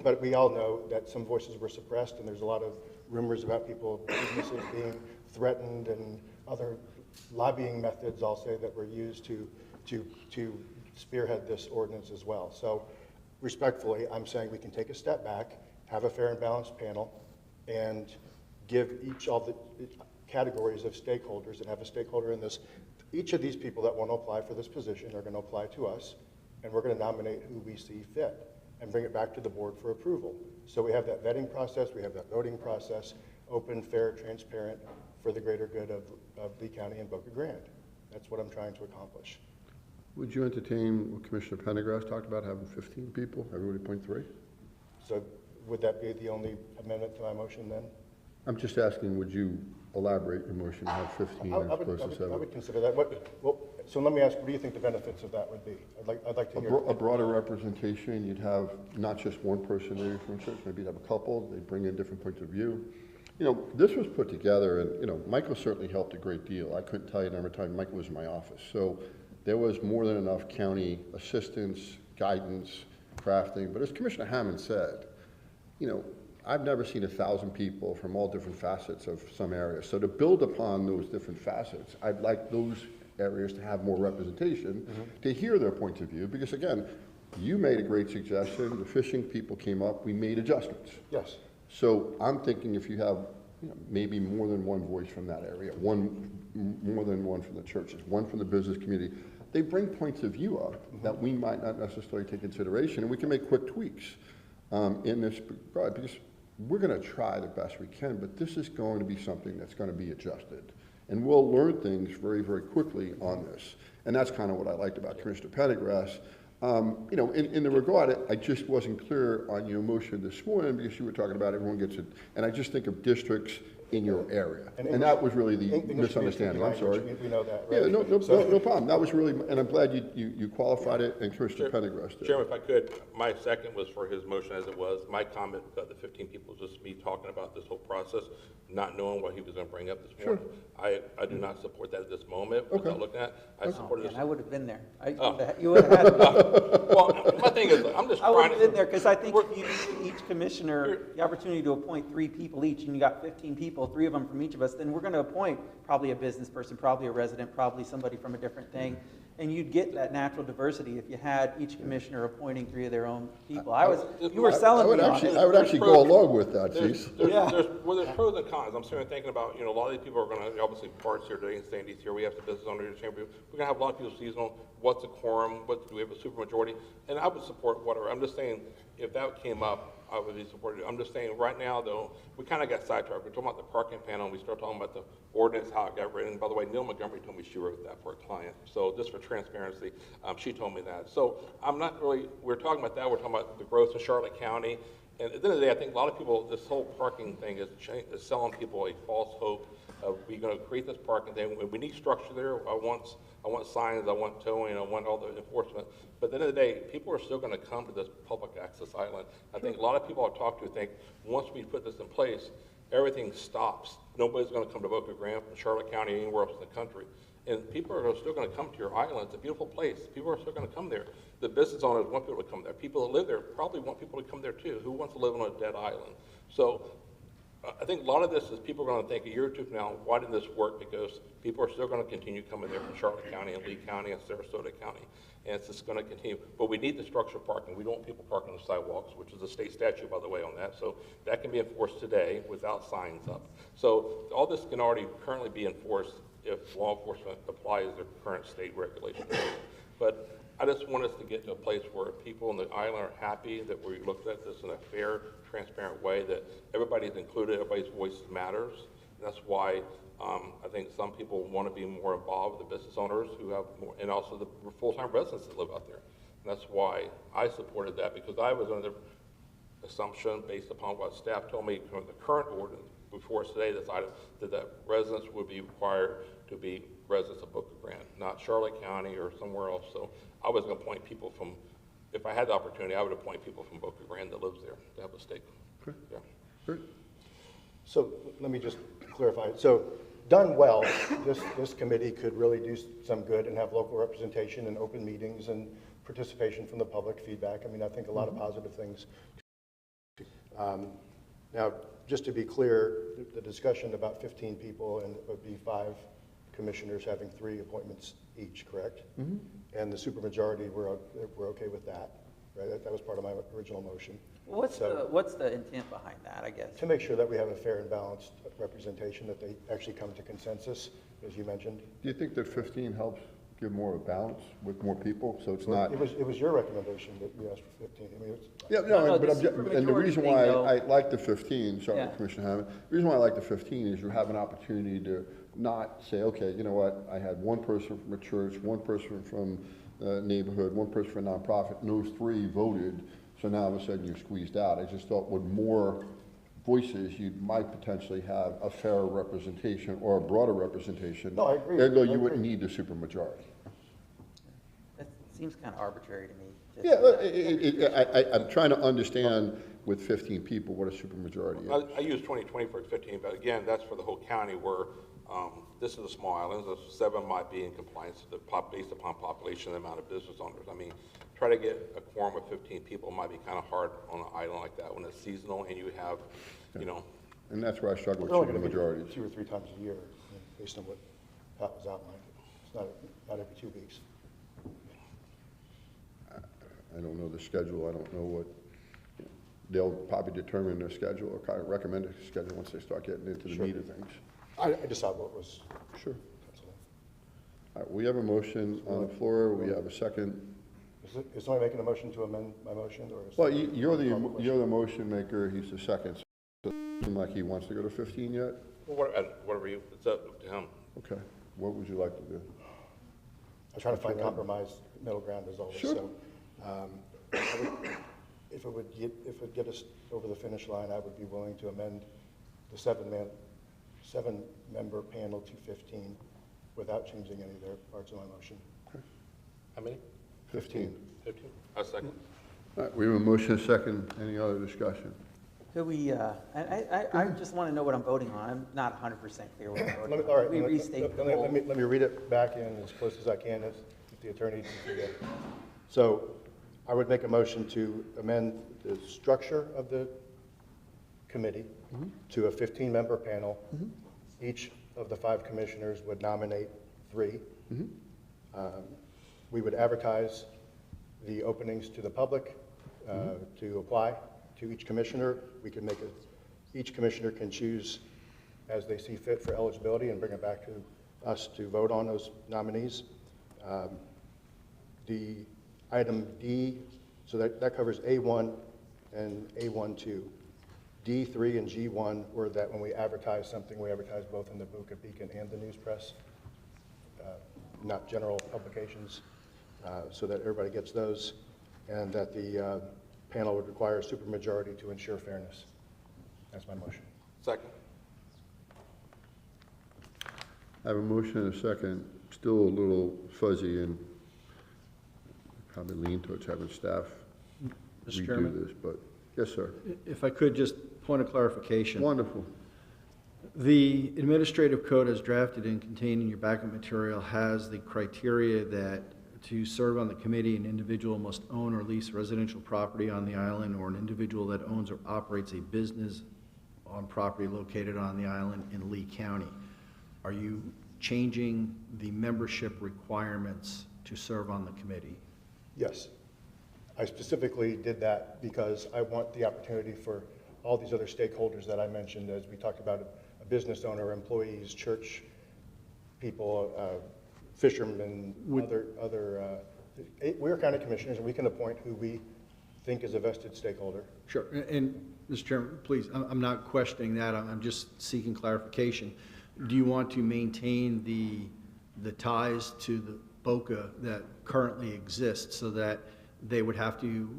But we all know that some voices were suppressed, and there's a lot of rumors about businesses being threatened, and other lobbying methods, I'll say, that were used to spearhead this ordinance as well. So respectfully, I'm saying we can take a step back, have a fair and balanced panel, and give all the categories of stakeholders, and have a stakeholder in this. Each of these people that want to apply for this position are going to apply to us, and we're going to nominate who we see fit and bring it back to the board for approval. So we have that vetting process, we have that voting process, open, fair, transparent, for the greater good of Lee County and Boca Grande. That's what I'm trying to accomplish. Would you entertain what Commissioner Pendergrass talked about, having 15 people, everybody point 3? So would that be the only amendment to my motion then? I'm just asking, would you elaborate your motion to have 15 as opposed to 7? I would consider that. Well, so let me ask, what do you think the benefits of that would be? I'd like to hear. A broader representation. You'd have not just one person there from church, maybe you'd have a couple. They bring in different points of view. You know, this was put together, and, you know, Michael certainly helped a great deal. I couldn't tell you the number of times Michael was in my office. So there was more than enough county assistance, guidance, crafting. But as Commissioner Hammond said, you know, I've never seen 1,000 people from all different facets of some areas. So to build upon those different facets, I'd like those areas to have more representation, to hear their points of view, because again, you made a great suggestion, the fishing people came up, we made adjustments. Yes. So I'm thinking if you have, you know, maybe more than one voice from that area, more than one from the churches, one from the business community, they bring points of view up that we might not necessarily take consideration, and we can make quick tweaks in this regard, because we're going to try the best we can, but this is going to be something that's going to be adjusted. And we'll learn things very, very quickly on this. And that's kind of what I liked about Commissioner Pendergrass. You know, in the regard, I just wasn't clear on your motion this morning, because you were talking about everyone gets it. And I just think of districts in your area. And And that was really the English being a misunderstanding, I'm language, sorry. we know that, Yeah, right? no problem. That was really, and I'm glad you qualified it, and Commissioner Pendergrass did. Chairman, if I could, my second was for his motion as it was. My comment about the 15 people was just me talking about this whole process, not knowing what he was going to bring up this morning. I do not support that at this moment, without looking at. I supported this. I would have been there. Oh. You would have had me. Well, my thing is, I'm just I would trying have to. been there, because I think if you give each commissioner the opportunity to appoint 3 people each, and you got 15 people, 3 of them from each of us, then we're going to appoint probably a business person, probably a resident, probably somebody from a different thing. And you'd get that natural diversity if you had each commissioner appointing 3 of their own people. You were selling me on it. I would actually go along with that, There's, Chief. there's pros and cons. I'm sitting here thinking about, a lot of these people are going to, obviously, parts here today and staying here. We have the business owner in the chamber. We're going to have a lot of people seasonal. What's a quorum? Do we have a supermajority? And I would support whatever. I'm just saying, if that came up, I would be supportive. I'm just saying, right now, though, we kind of got sidetracked. We're talking about the parking panel, and we started talking about the ordinance, how it got written. By the way, Neil Montgomery told me she wrote that for a client. So just for transparency, she told me that. So I'm not really, we're talking about that. We're talking about the growth in Charlotte County. And at the end of the day, I think a lot of people, this whole parking thing is selling people a false hope of we're going to create this parking thing. We need structure there. I want signs, I want towing, I want all the enforcement. But at the end of the day, people are still going to come to this public access island. I think a lot of people I've talked to think once we put this in place, everything stops. Nobody's going to come to Boca Grande from Charlotte County, anywhere else in the country. And people are still going to come to your island. It's a beautiful place. People are still going to come there. The business owners want people to come there. People that live there probably want people to come there too. Who wants to live on a dead island? So I think a lot of this is people are going to think a year or two from now, why didn't this work? Because people are still going to continue coming there from Charlotte County and Lee County and Sarasota County. And it's just going to continue. But we need the structured parking. We don't want people parking on the sidewalks, which is a state statute, by the way, on that. So that can be enforced today without signs up. So all this can already currently be enforced if law enforcement applies their current state regulations. But I just want us to get to a place where people on the island are happy that we looked at this in a fair, transparent way, that everybody's included, everybody's voice matters. And that's why I think some people want to be more involved with the business owners who have more, and also the full-time residents that live out there. And that's why I supported that, because I was under assumption based upon what staff told me from the current ordinance before us today, that residents would be required to be residents of Boca Grande, not Charlotte County or somewhere else. So I was going to appoint people from, if I had the opportunity, I would appoint people from Boca Grande that lives there to have a stake. Okay. Yeah. Great. So let me just clarify. So done well, this committee could really do some good and have local representation and open meetings and participation from the public, feedback. I mean, I think a lot of positive things. Now, just to be clear, the discussion about 15 people, and it would be 5 commissioners having 3 appointments each, correct? Mm-hmm. And the supermajority, we're okay with that, right? That was part of my original motion. What's the intent behind that, I guess? To make sure that we have a fair and balanced representation, that they actually come to consensus, as you mentioned. Do you think that 15 helps give more of a balance with more people, so it's not? It was your recommendation that you asked for 15. I mean, it's, Yeah, No, but and the reason why I like the 15, sorry, Yeah. Commissioner Hammond, the reason why I like the 15 is you have an opportunity to not say, okay, you know what, I had one person from a church, one person from a neighborhood, one person from a nonprofit, and those 3 voted, so now all of a sudden you're squeezed out. I just thought with more voices, you might potentially have a fairer representation or a broader representation. No, I agree. Ergo, I you wouldn't agree. need the supermajority. That seems kind of arbitrary to me. Yeah, I'm trying to understand with 15 people what a supermajority is. I use 2020 for 15, but again, that's for the whole county where this is a small island. The 7 might be in compliance based upon population and amount of business owners. I mean, try to get a quorum of 15 people might be kind of hard on an island like that when it's seasonal and you have, And that's where I struggle with We're only going to supermajorities. meet 2 or 3 times a year, based on what Pat was outlining. It's not every 2 weeks. I don't know the schedule, I don't know what, they'll probably determine their schedule or kind of recommend a schedule once they start getting into the Sure. meat of things. I just saw what was. Sure. All right, we have a motion on the floor, we have a second. Is somebody making a motion to amend my motion, or is? Well, you're the motion maker, he's the second. So it doesn't seem like he wants to go to 15 yet? Well, whatever it's up to him. Okay, what would you like to do? I'm trying to find compromise, middle ground as always. Sure. So, if it would get us over the finish line, I would be willing to amend the 7-man 7-member panel to 15 without changing any of their parts of my motion. How many? 15. 15? A second. All right, we have a motion, a second. Any other discussion? Could we, I just want to know what I'm voting on. I'm not 100% clear what I'm voting on. All right, Could we restate the whole? let me read it back in as close as I can, as the attorney can see it. So I would make a motion to amend the structure of the committee to a 15-member panel. Each of the 5 commissioners would nominate 3. We would advertise the openings to the public to apply to each commissioner. We can make each commissioner can choose as they see fit for eligibility and bring it back to us to vote on those nominees. The item D, so that covers A1 and A12. D3 and G1 were that when we advertise something, we advertise both in the Boca Beacon and the News Press, not general publications, so that everybody gets those, and that the panel would require a supermajority to ensure fairness. That's my motion. Second. I have a motion and a second, still a little fuzzy, and probably lean towards having staff Mr. redo Chairman? this, but, yes, sir. If I could, just point of clarification. Wonderful. The administrative code as drafted and contained in your backup material has the criteria that to serve on the committee, an individual must own or lease residential property on the island, or an individual that owns or operates a business on property located on the island in Lee County. Are you changing the membership requirements to serve on the committee? Yes. I specifically did that because I want the opportunity for all these other stakeholders that I mentioned, as we talked about, a business owner, employees, church people, fishermen, we're county commissioners, and we can appoint who we think is a vested stakeholder. Sure, and Mr. Chairman, please, I'm not questioning that, I'm just seeking clarification. Do you want to maintain the ties to the Boca that currently exist, so that they would have to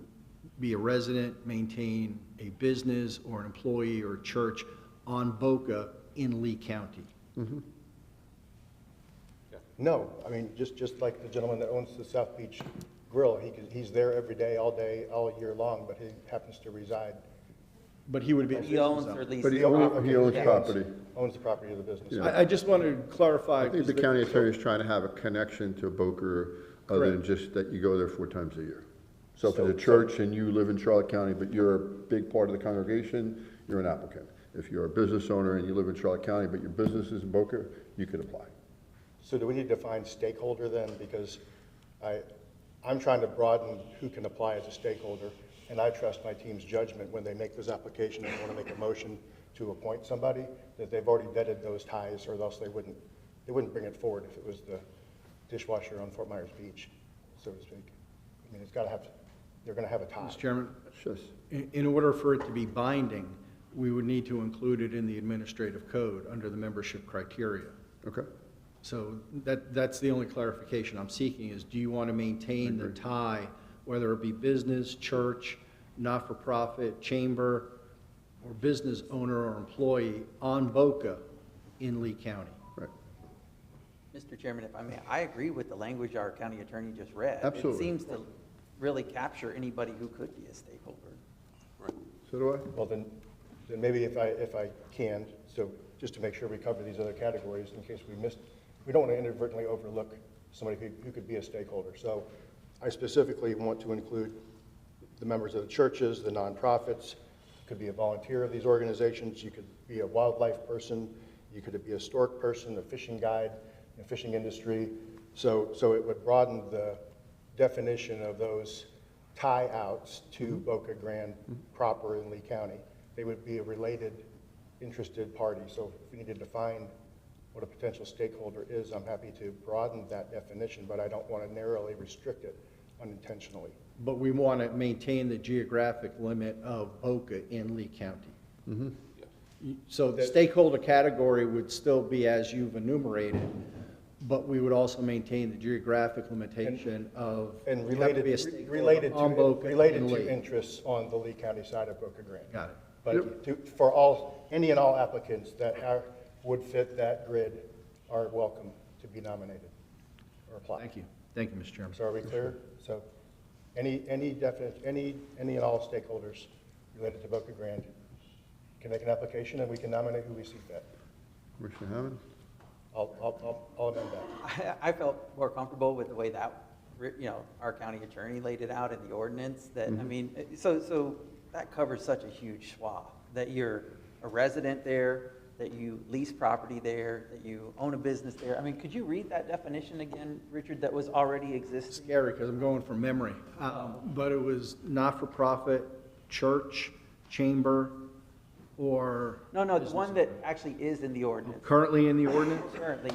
be a resident, maintain a business or an employee or a church on Boca in Lee County? No, I mean, just like the gentleman that owns the South Beach Grill, he's there every day, all year long, but he happens to reside. But he would be. He owns or leases. But he owns property. Owns the property of the business. Yeah. I just wanted to clarify. I think the county attorney is trying to have a connection to Boca, other than just that you go there 4 times a year. So if it's a church and you live in Charlotte County, but you're a big part of the congregation, you're an applicant. If you're a business owner and you live in Charlotte County, but your business is in Boca, you could apply. So do we need to define stakeholder then? Because I'm trying to broaden who can apply as a stakeholder, and I trust my team's judgment when they make those applications and want to make a motion to appoint somebody, that they've already vetted those ties, or else they wouldn't bring it forward if it was the dishwasher on Fort Myers Beach, so to speak. I mean, they're going to have a tie. Mr. Chairman, Yes. in order for it to be binding, we would need to include it in the administrative code under the membership criteria. Okay. So that's the only clarification I'm seeking is, do you want to maintain the tie, whether it be business, church, not-for-profit, chamber, or business owner or employee on Boca in Lee County? Right. Mr. Chairman, if I may, I agree with the language our county attorney just read. Absolutely. It seems to really capture anybody who could be a stakeholder. So do I. Well, then maybe if I can, so just to make sure we cover these other categories in case we missed, we don't want to inadvertently overlook somebody who could be a stakeholder. So I specifically want to include the members of the churches, the nonprofits, could be a volunteer of these organizations, you could be a wildlife person, you could be a stork person, a fishing guide, a fishing industry. So it would broaden the definition of those tie-outs to Boca Grande proper in Lee County. They would be a related, interested party. So if we need to define what a potential stakeholder is, I'm happy to broaden that definition, but I don't want to narrowly restrict it unintentionally. But we want to maintain the geographic limit of Boca in Lee County. So the stakeholder category would still be as you've enumerated, but we would also maintain the geographic limitation of. And you have to be a stakeholder on Boca in Lee. to interests on the Lee County side of Boca Grande. Got it. But for any and all applicants that would fit that grid are welcome to be nominated or apply. Thank you. Thank you, Mr. Chairman. So are we clear? So any and all stakeholders related to Boca Grande can make an application, and we can nominate who we see fit. Commissioner Hammond? I'll amend that. I felt more comfortable with the way that, our county attorney laid it out in the ordinance, that, I mean, so that covers such a huge swath, that you're a resident there, that you lease property there, that you own a business there. I mean, could you read that definition again, Richard, that was already existing? Scary, because I'm going from memory. But it was not-for-profit, church, chamber, or... No, the one that actually is in the ordinance. Currently in the ordinance? Currently,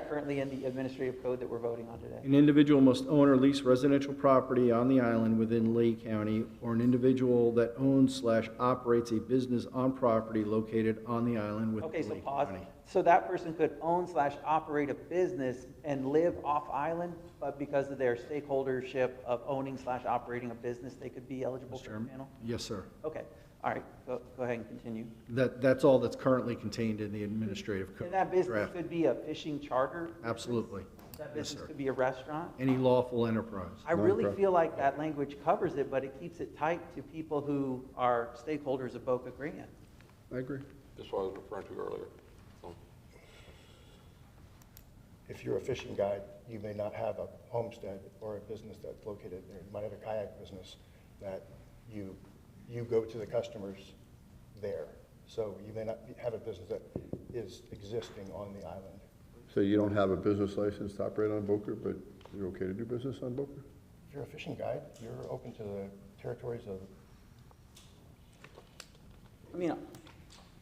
currently in the administrative code that we're voting on today. An individual must own or lease residential property on the island within Lake County, or an individual that owns/operates a business on property located on the island within Okay, so Lake pause. County. So that person could own/operate a business and live off island, but because of their stakeholdership of owning/operating a business, they could be eligible Mr. for the Chairman? panel? Yes, sir. Okay, all right, go ahead and continue. That's all that's currently contained in the administrative code. And that business draft. could be a fishing charter? Absolutely. That Yes, business sir. could be a restaurant? Any lawful enterprise. I really feel like that language covers it, but it keeps it tight to people who are stakeholders of Boca Grande. I agree. That's what I was referring to earlier. So, If you're a fishing guide, you may not have a homestead or a business that's located there. You might have a kayak business that you go to the customers there. So you may not have a business that is existing on the island. So you don't have a business license to operate on Boca, but you're okay to do business on Boca? If you're a fishing guide, you're open to the territories of... I mean,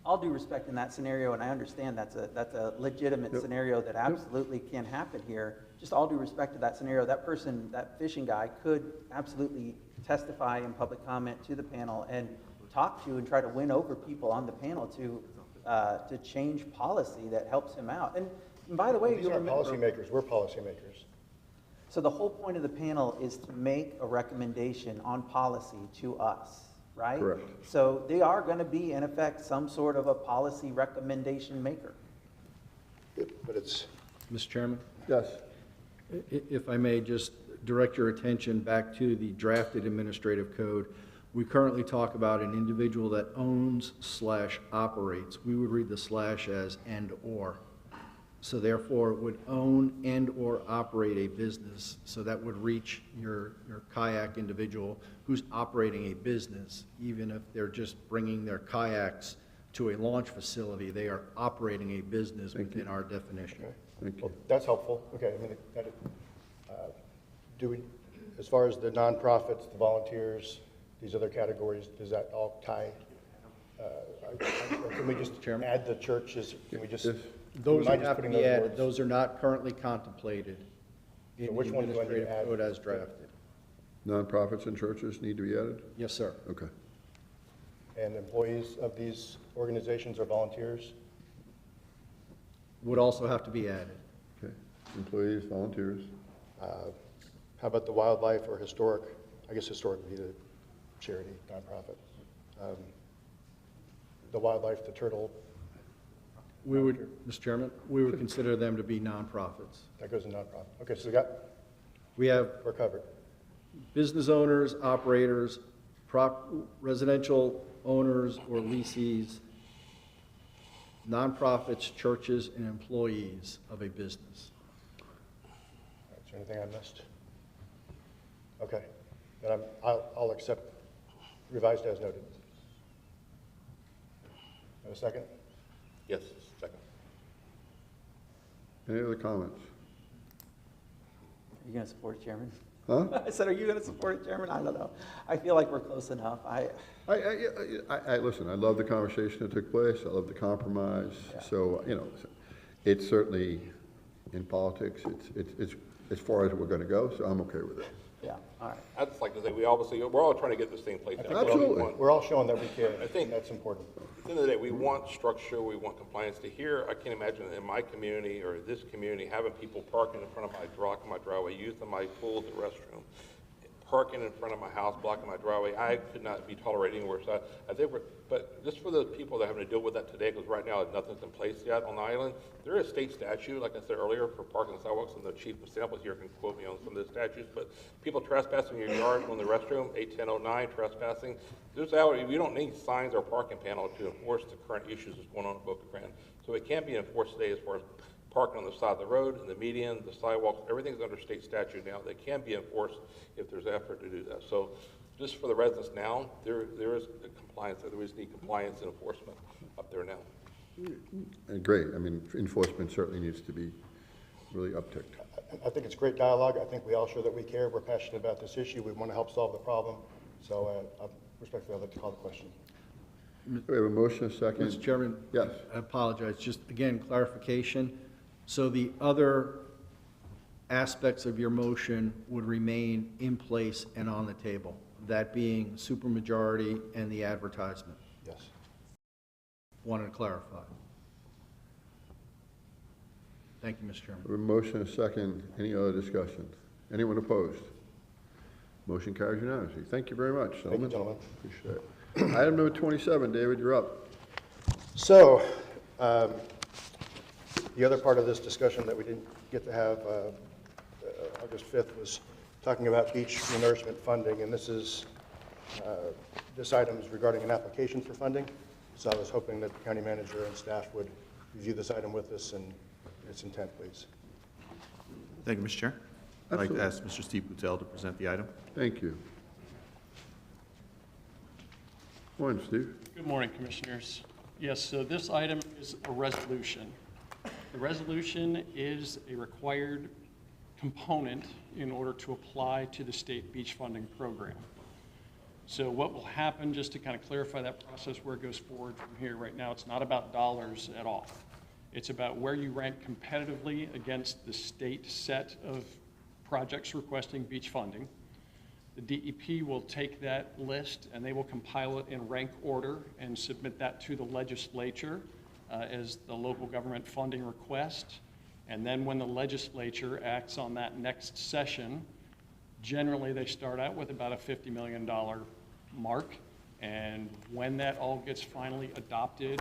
all due respect in that scenario, and I understand that's a legitimate scenario that absolutely can happen here. Just all due respect to that scenario, that person, that fishing guy could absolutely testify in public comment to the panel and talk to and try to win over people on the panel to change policy that helps him out. And by the way, These you'll aren't remember, policymakers, we're policymakers. so the whole point of the panel is to make a recommendation on policy to us, right? Correct. So they are going to be, in effect, some sort of a policy recommendation maker. But it's... Mr. Chairman? Yes. If I may just direct your attention back to the drafted administrative code. We currently talk about an individual that owns/operates. We would read the slash as and/or. So therefore, it would own and/or operate a business. So that would reach your kayak individual who's operating a business. Even if they're just bringing their kayaks to a launch facility, they are operating a business within our definition. Okay. Thank you. Well, that's helpful. Okay, I mean, do we, as far as the nonprofits, the volunteers, these other categories, does that all tie? Or can we just add the churches? Can we just? Those mind just have to putting be those added. words? Those are not currently contemplated in So the which one do I need to administrative add? code as drafted. Nonprofits and churches need to be added? Yes, sir. Okay. And employees of these organizations or volunteers? Would also have to be added. Okay. Employees, volunteers. How about the wildlife or historic? I guess historic would be the charity, nonprofit. The wildlife, the turtle. We would, Mr. Chairman, we would consider them to be nonprofits. That goes in nonprofit. Okay, so we're covered. Business owners, operators, residential owners or leasees, nonprofits, churches, and employees of a business. Is there anything I missed? Okay, then I'll accept revised as noted. Have a second? yes, second. Any other comments? Are you going to support it, Chairman? Huh? I said, are you going to support it, Chairman? I don't know. I feel like we're close enough. Listen, I love the conversation that took place. I love the compromise. Yeah. So, it's certainly, in politics, it's as far as we're going to go, so I'm okay with it. Yeah, all right. I'd just like to say, we're all trying to get this thing placed. Absolutely. We're all showing that we can. I think that's important. At the end of the day, we want structure, we want compliance. To hear, I can't imagine in my community or this community having people parking in front of my driveway, using my pool as a restroom. parking in front of my house, blocking my driveway. I could not be tolerated anywhere. So I think but just for the people that are having to deal with that today, because right now nothing's in place yet on the island, there is state statute, like I said earlier, for parking on sidewalks, and the chief of samples here can quote me on some of the statutes, but people trespassing in your yard on the restroom, 81009, trespassing, there's we don't need signs or parking panel to enforce the current issues that's going on in Boca Grande. So it can be enforced today as far as parking on the side of the road, in the median, the sidewalks, everything's under state statute now. They can be enforced if there's effort to do that. So just for the residents now, there is compliance, there is need compliance and enforcement up there now. Great, I mean, enforcement certainly needs to be really upticked. I think it's great dialogue. I think we all show that we care. We're passionate about this issue. We want to help solve the problem. So respectfully, I'd like to call the question. We have a motion, a second. Mr. Chairman? Yes. I apologize, just again, clarification. So the other aspects of your motion would remain in place and on the table, that being supermajority and the advertisement? Yes. Wanted to clarify. Thank you, Mr. Chairman. We have a motion, a second. Any other discussion? Anyone opposed? Motion carries unanimously. Thank you very much, Thank you, gentlemen. gentlemen. Appreciate it. Item number 27, David, you're up. So, the other part of this discussion that we didn't get to have August 5th was talking about beach renourishment funding, and this item is regarding an application for funding. So I was hoping that the county manager and staff would review this item with us and its intent, please. Thank you, Mr. Chair. I'd like to Absolutely. ask Mr. Steve Boutel to present the item. Thank you. Morning, Steve. Good morning, Commissioners. Yes, so this item is a resolution. The resolution is a required component in order to apply to the state beach funding program. So what will happen, just to kind of clarify that process, where it goes forward from here, right now, it's not about dollars at all. It's about where you rank competitively against the state set of projects requesting beach funding. The DEP will take that list and they will compile it in rank order and submit that to the legislature as the local government funding request. And then when the legislature acts on that next session, generally they start out with about a $50 million mark. And when that all gets finally adopted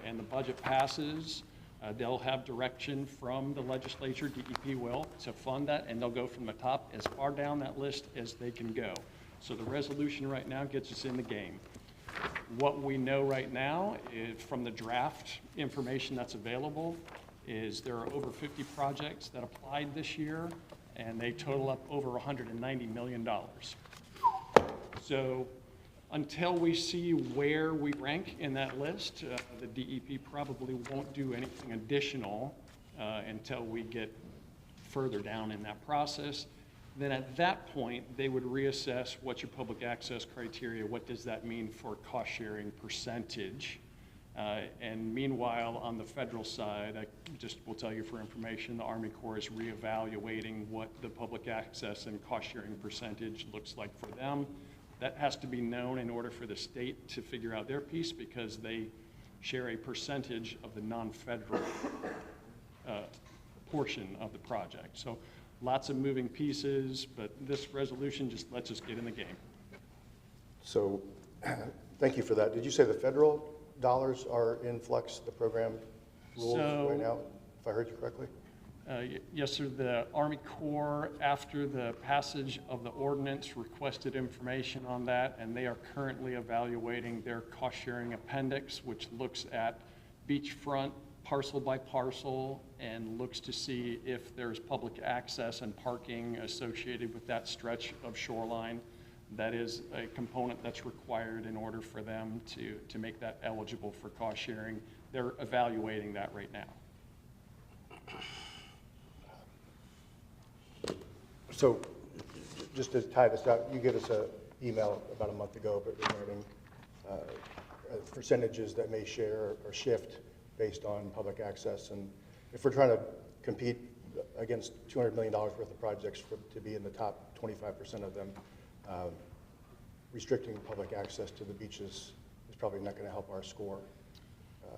and the budget passes, they'll have direction from the legislature, DEP will, to fund that, and they'll go from the top as far down that list as they can go. So the resolution right now gets us in the game. What we know right now is, from the draft information that's available, is there are over 50 projects that applied this year, and they total up over $190 million. So until we see where we rank in that list, the DEP probably won't do anything additional until we get further down in that process. Then at that point, they would reassess what's your public access criteria, what does that mean for cost sharing percentage. And meanwhile, on the federal side, I just will tell you for information, the Army Corps is reevaluating what the public access and cost sharing percentage looks like for them. That has to be known in order for the state to figure out their piece, because they share a percentage of the non-federal portion of the project. So lots of moving pieces, but this resolution just lets us get in the game. So thank you for that. Did you say the federal dollars are in flux, the program rules right now, if I heard you correctly? Yes, sir. The Army Corps, after the passage of the ordinance, requested information on that, and they are currently evaluating their cost-sharing appendix, which looks at beachfront parcel by parcel and looks to see if there's public access and parking associated with that stretch of shoreline. That is a component that's required in order for them to make that eligible for cost sharing. They're evaluating that right now. So just to tie this out, you gave us an email about a month ago regarding percentages that may share or shift based on public access. And if we're trying to compete against $200 million worth of projects to be in the top 25% of them, restricting public access to the beaches is probably not going to help our score.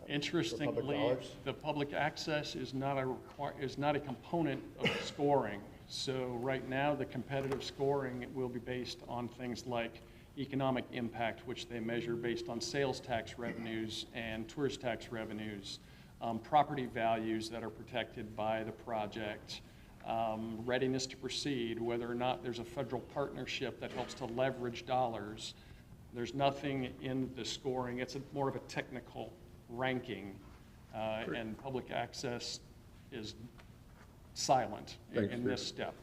Interestingly, the public access is not a component of scoring. So right now, the competitive scoring will be based on things like economic impact, which they measure based on sales tax revenues and tourist tax revenues, property values that are protected by the project, readiness to proceed, whether or not there's a federal partnership that helps to leverage dollars. There's nothing in the scoring. It's more of a technical ranking, and public access is silent in this step.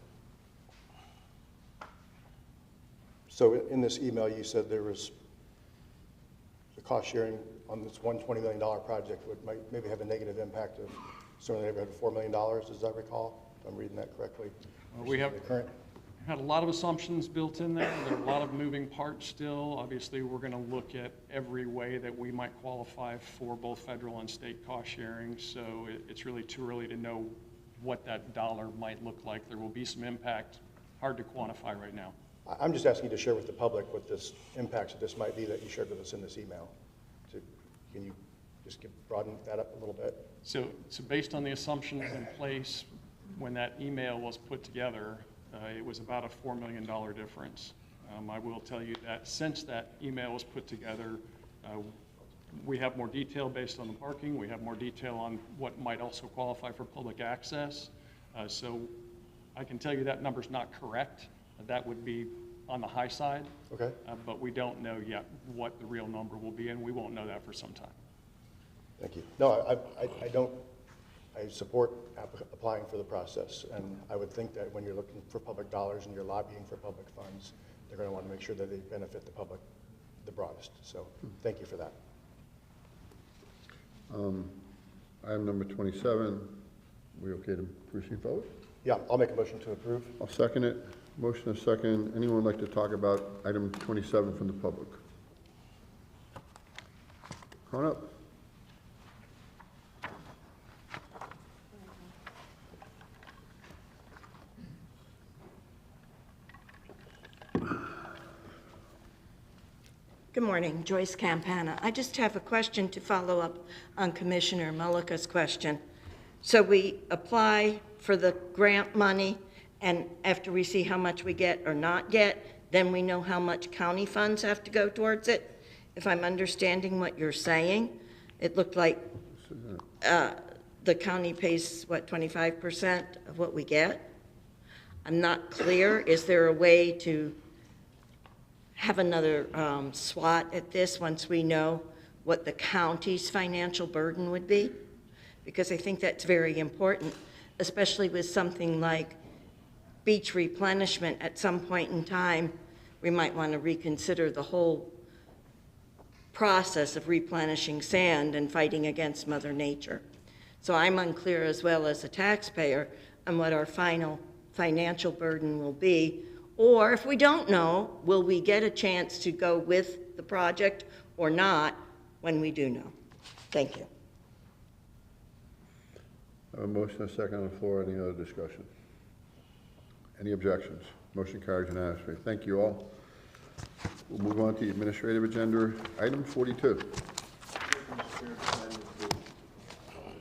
So in this email, you said there was the cost sharing on this $120 million project might maybe have a negative impact of somewhere in the neighborhood of $4 million, as I recall, if I'm reading that correctly. We have had a lot of assumptions built in there. There are a lot of moving parts still. Obviously, we're going to look at every way that we might qualify for both federal and state cost sharing. So it's really too early to know what that dollar might look like. There will be some impact, hard to quantify right now. I'm just asking you to share with the public what this impacts of this might be that you shared with us in this email. Can you just broaden that up a little bit? So based on the assumptions in place, when that email was put together, it was about a $4 million difference. I will tell you that since that email was put together, we have more detail based on the parking. We have more detail on what might also qualify for public access. So I can tell you that number's not correct. That would be on the high side. Okay. But we don't know yet what the real number will be, and we won't know that for some time. Thank you. No, I support applying for the process, and I would think that when you're looking for public dollars and you're lobbying for public funds, they're going to want to make sure that they benefit the public the broadest. So thank you for that. Item number 27, we okay to proceed forward? Yeah, I'll make a motion to approve. I'll second it. Motion is second. Anyone like to talk about item 27 from the public? Come on up. Good morning, Joyce Campana. I just have a question to follow up on Commissioner Mullica's question. So we apply for the grant money, and after we see how much we get or not get, then we know how much county funds have to go towards it? If I'm understanding what you're saying, it looked like the county pays, what, 25% of what we get? I'm not clear. Is there a way to have another SWAT at this once we know what the county's financial burden would be? Because I think that's very important, especially with something like beach replenishment. At some point in time, we might want to reconsider the whole process of replenishing sand and fighting against Mother Nature. So I'm unclear as well as a taxpayer on what our final financial burden will be. Or if we don't know, will we get a chance to go with the project or not when we do know? Thank you. A motion and a second on the floor. Any other discussion? Any objections? Motion carries unanimously. Thank you all. We'll move on to the administrative agenda. Item 42.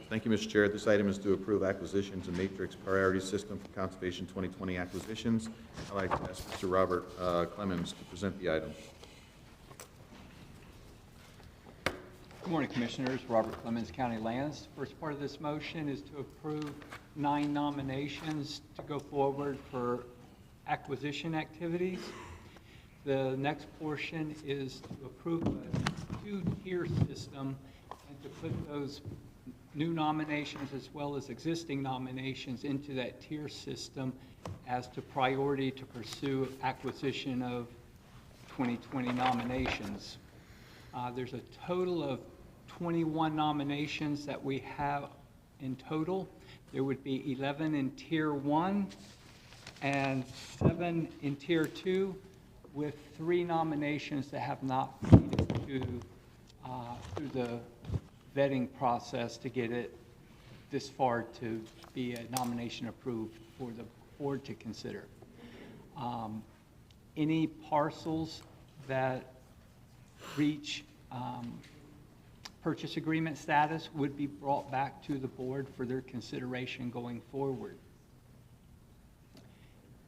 Thank you, Mr. Chair. This item is to approve acquisitions and matrix priority system for Conservation 2020 acquisitions. I'd like to ask Mr. Robert Clemens to present the item. Good morning, Commissioners. Robert Clemens, County Lands. First part of this motion is to approve 9 nominations to go forward for acquisition activities. The next portion is to approve a 2-tier system and to put those new nominations as well as existing nominations into that tier system as to priority to pursue acquisition of 2020 nominations. There's a total of 21 nominations that we have in total. There would be 11 in Tier 1 and 7 in Tier 2, with 3 nominations that have not made it through the vetting process to get it this far to be a nomination approved for the board to consider. Any parcels that reach purchase agreement status would be brought back to the board for their consideration going forward.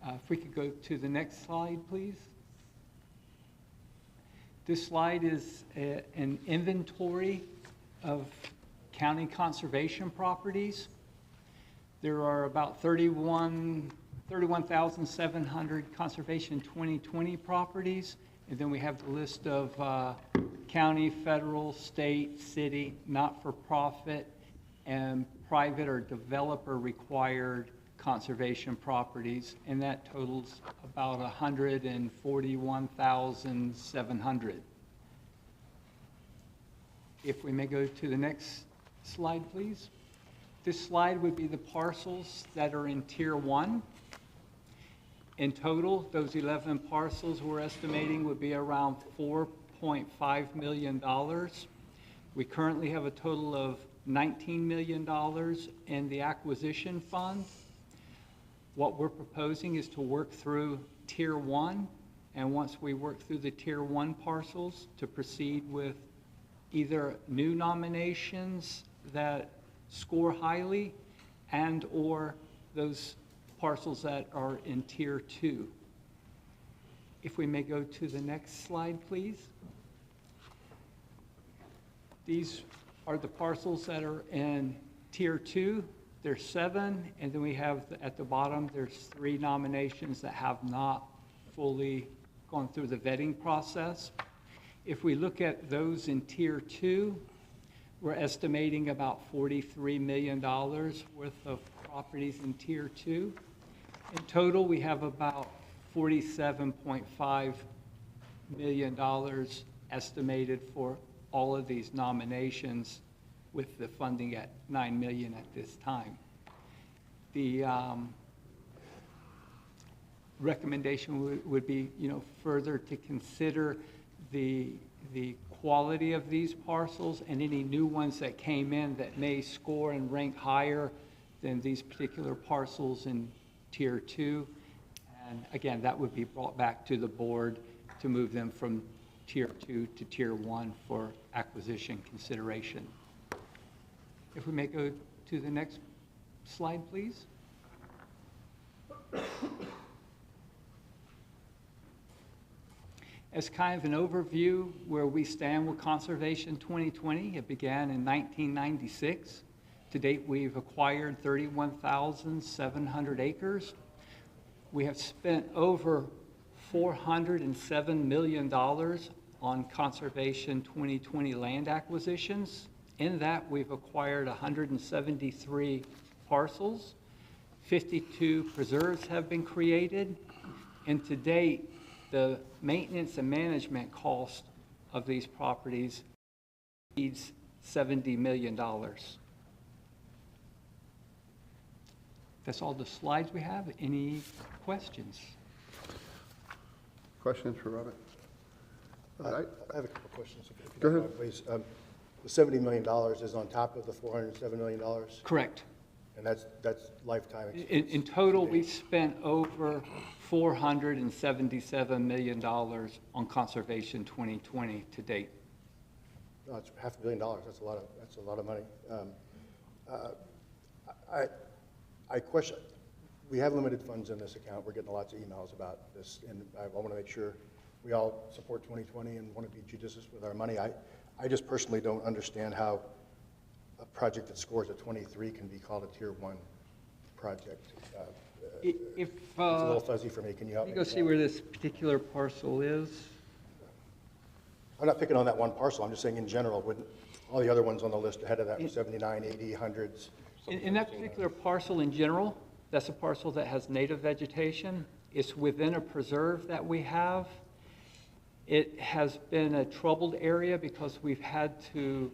If we could go to the next slide, please. This slide is an inventory of county conservation properties. There are about 31,700 Conservation 2020 properties, and then we have the list of county, federal, state, city, not-for-profit, and private or developer-required conservation properties, and that totals about 141,700. If we may go to the next slide, please. This slide would be the parcels that are in Tier 1. In total, those 11 parcels we're estimating would be around $4.5 million. We currently have a total of $19 million in the acquisition fund. What we're proposing is to work through Tier 1, and once we work through the Tier 1 parcels, to proceed with either new nominations that score highly and or those parcels that are in Tier 2. If we may go to the next slide, please. These are the parcels that are in Tier 2. There's 7, and then we have, at the bottom, there's 3 nominations that have not fully gone through the vetting process. If we look at those in Tier 2, we're estimating about $43 million worth of properties in Tier 2. In total, we have about $47.5 million estimated for all of these nominations, with the funding at $9 million at this time. The recommendation would be, further to consider the quality of these parcels and any new ones that came in that may score and rank higher than these particular parcels in Tier 2. And again, that would be brought back to the board to move them from Tier 2 to Tier 1 for acquisition consideration. If we may go to the next slide, please. As kind of an overview where we stand with Conservation 2020, it began in 1996. To date, we've acquired 31,700 acres. We have spent over $407 million on Conservation 2020 land acquisitions. In that, we've acquired 173 parcels, 52 preserves have been created, and to date, the maintenance and management cost of these properties exceeds $70 million. That's all the slides we have. Any questions? Questions for Robert? I have a couple of questions. If you Go don't ahead. mind, please. The $70 million is on top of the $407 million? Correct. And that's lifetime expense? In total, we've spent over $477 million on Conservation 2020 to date. No, it's $500 million. That's a lot of money. I question. We have limited funds in this account. We're getting lots of emails about this, and I want to make sure we all support 2020 and want to be judicious with our money. I just personally don't understand how a project that scores a 23 can be called a Tier 1 project. It's a little fuzzy for me. Can you help me? Let me go see where this particular parcel is. I'm not picking on that one parcel. I'm just saying in general, wouldn't all the other ones on the list ahead of that were 79, 80, 100s? In that particular parcel in general, that's a parcel that has native vegetation. It's within a preserve that we have. It has been a troubled area because we've had to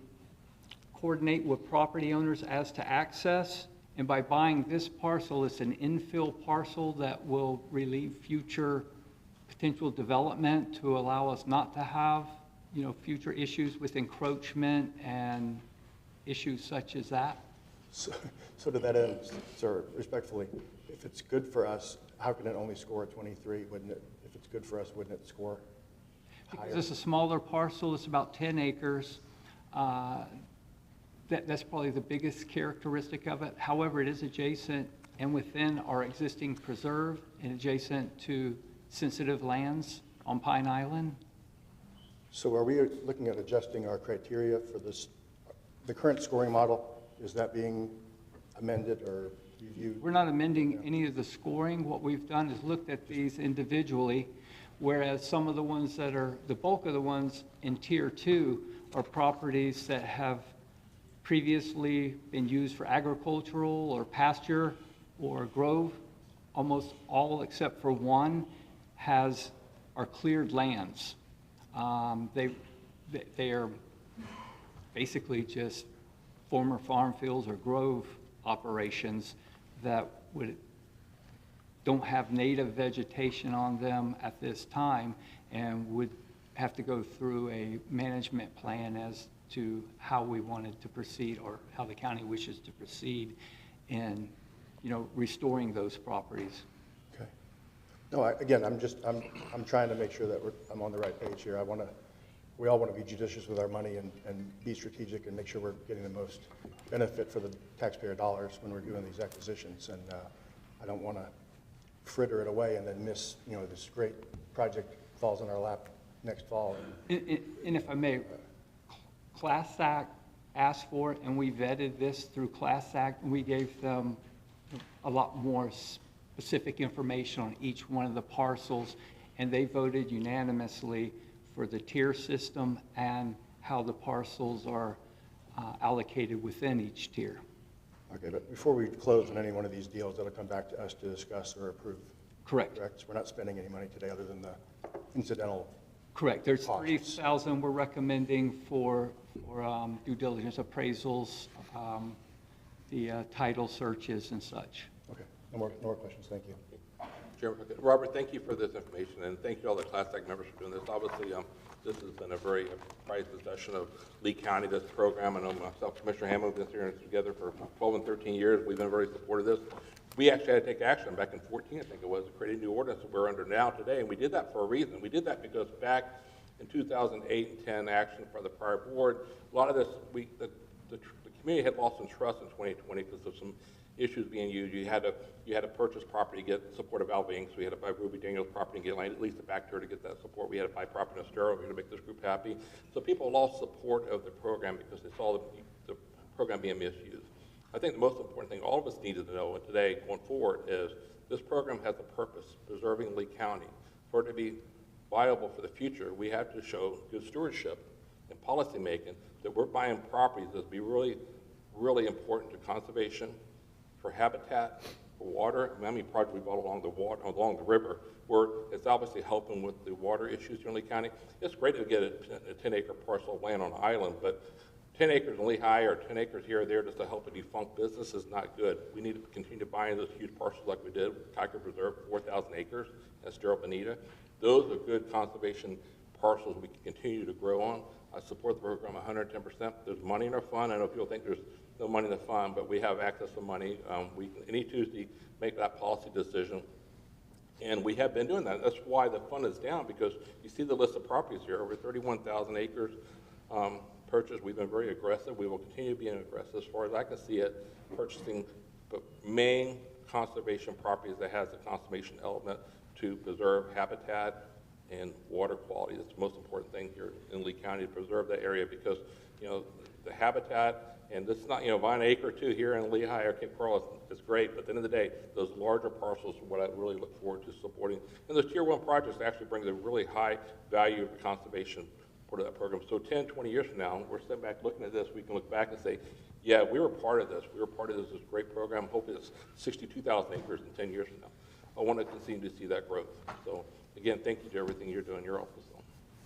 coordinate with property owners as to access. And by buying this parcel, it's an infill parcel that will relieve future potential development to allow us not to have, future issues with encroachment and issues such as that. So to that end, sir, respectfully, if it's good for us, how can it only score a 23? Wouldn't it, if it's good for us, wouldn't it score higher? Because it's a smaller parcel, it's about 10 acres. That's probably the biggest characteristic of it. However, it is adjacent and within our existing preserve and adjacent to sensitive lands on Pine Island. So are we looking at adjusting our criteria for this, the current scoring model? Is that being amended or reviewed? We're not amending any of the scoring. What we've done is looked at these individually, whereas some of the ones that are, the bulk of the ones in Tier 2 are properties that have previously been used for agricultural or pasture or grove. Almost all except for one are cleared lands. They are basically just former farm fields or grove operations that don't have native vegetation on them at this time and would have to go through a management plan as to how we wanted to proceed or how the county wishes to proceed in, restoring those properties. Okay. No, I'm trying to make sure that I'm on the right page here. We all want to be judicious with our money and be strategic and make sure we're getting the most benefit for the taxpayer dollars when we're doing these acquisitions. And I don't want to fritter it away and then miss, this great project falls in our lap next fall. And if I may, Class Act asked for it, and we vetted this through Class Act, and we gave them a lot more specific information on each one of the parcels, and they voted unanimously for the tier system and how the parcels are allocated within each tier. Okay, but before we close on any one of these deals, that'll come back to us to discuss or approve. Correct. Correct? So we're not spending any money today other than the incidental. Correct. There's costs. 3,000 we're recommending for due diligence appraisals, the title searches and such. Okay, no more questions. Thank you. Chairman, Robert, thank you for this information, and thank you to all the Class Act members for doing this. Obviously, this has been a very prized possession of Lee County, this program. I know myself, Commissioner Hammond, we've been here together for 12 and 13 years. We've been very supportive of this. We actually had to take action back in 14, I think it was, to create a new ordinance that we're under now today, and we did that for a reason. We did that because back in 2008 and 10, action for the prior board, a lot of this, the community had lost some trust in 2020 because of some issues being used. You had to purchase property to get support of Alving, so we had to buy Ruby Daniels property and get land, at least the back door to get that support. We had to buy property in Estero to make this group happy. So people lost support of the program because they saw the program being misused. I think the most important thing all of us needed to know today going forward is this program has a purpose, preserving Lee County. For it to be viable for the future, we have to show good stewardship and policy making that we're buying properties that will be really, really important to conservation, for habitat, for water. I mean, how many projects we bought along the river, where it's obviously helping with the water issues here in Lee County. It's great to get a 10-acre parcel of land on an island, but 10 acres in Lehigh or 10 acres here or there just to help a defunct business is not good. We need to continue to buy those huge parcels like we did with Tiger Preserve, 4,000 acres, and Estero Bonita. Those are good conservation parcels we can continue to grow on. I support the program 110%. There's money in our fund. I know people think there's no money in the fund, but we have access to money. We can, any Tuesday, make that policy decision. And we have been doing that. That's why the fund is down, because you see the list of properties here, over 31,000 acres purchased. We've been very aggressive. We will continue being aggressive as far as I can see it, purchasing the main conservation properties that has a conservation element to preserve habitat and water quality. That's the most important thing here in Lee County, to preserve that area, because, the habitat, and this is not, buying an acre or two here in Lehigh or Cape Coral is great, but at the end of the day, those larger parcels are what I really look forward to supporting. And those Tier 1 projects actually bring a really high value of conservation part of that program. So 10, 20 years from now, we're sitting back looking at this, we can look back and say, yeah, we were part of this. We were part of this great program. Hopefully it's 62,000 acres in 10 years from now. I want to continue to see that growth. So again, thank you to everything you're doing in your office.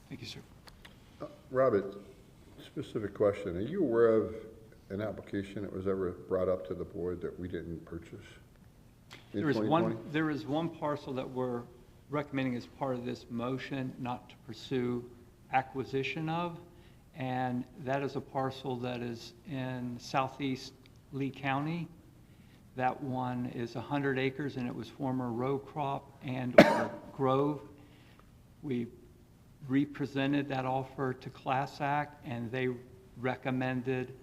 Thank you, sir. Robert, specific question. Are you aware of an application that was ever brought up to the board that we didn't purchase in 2020? There is one parcel that we're recommending as part of this motion not to pursue acquisition of, and that is a parcel that is in southeast Lee County. That one is 100 acres, and it was former row crop and grove. We represented that offer to Class Act, and they recommended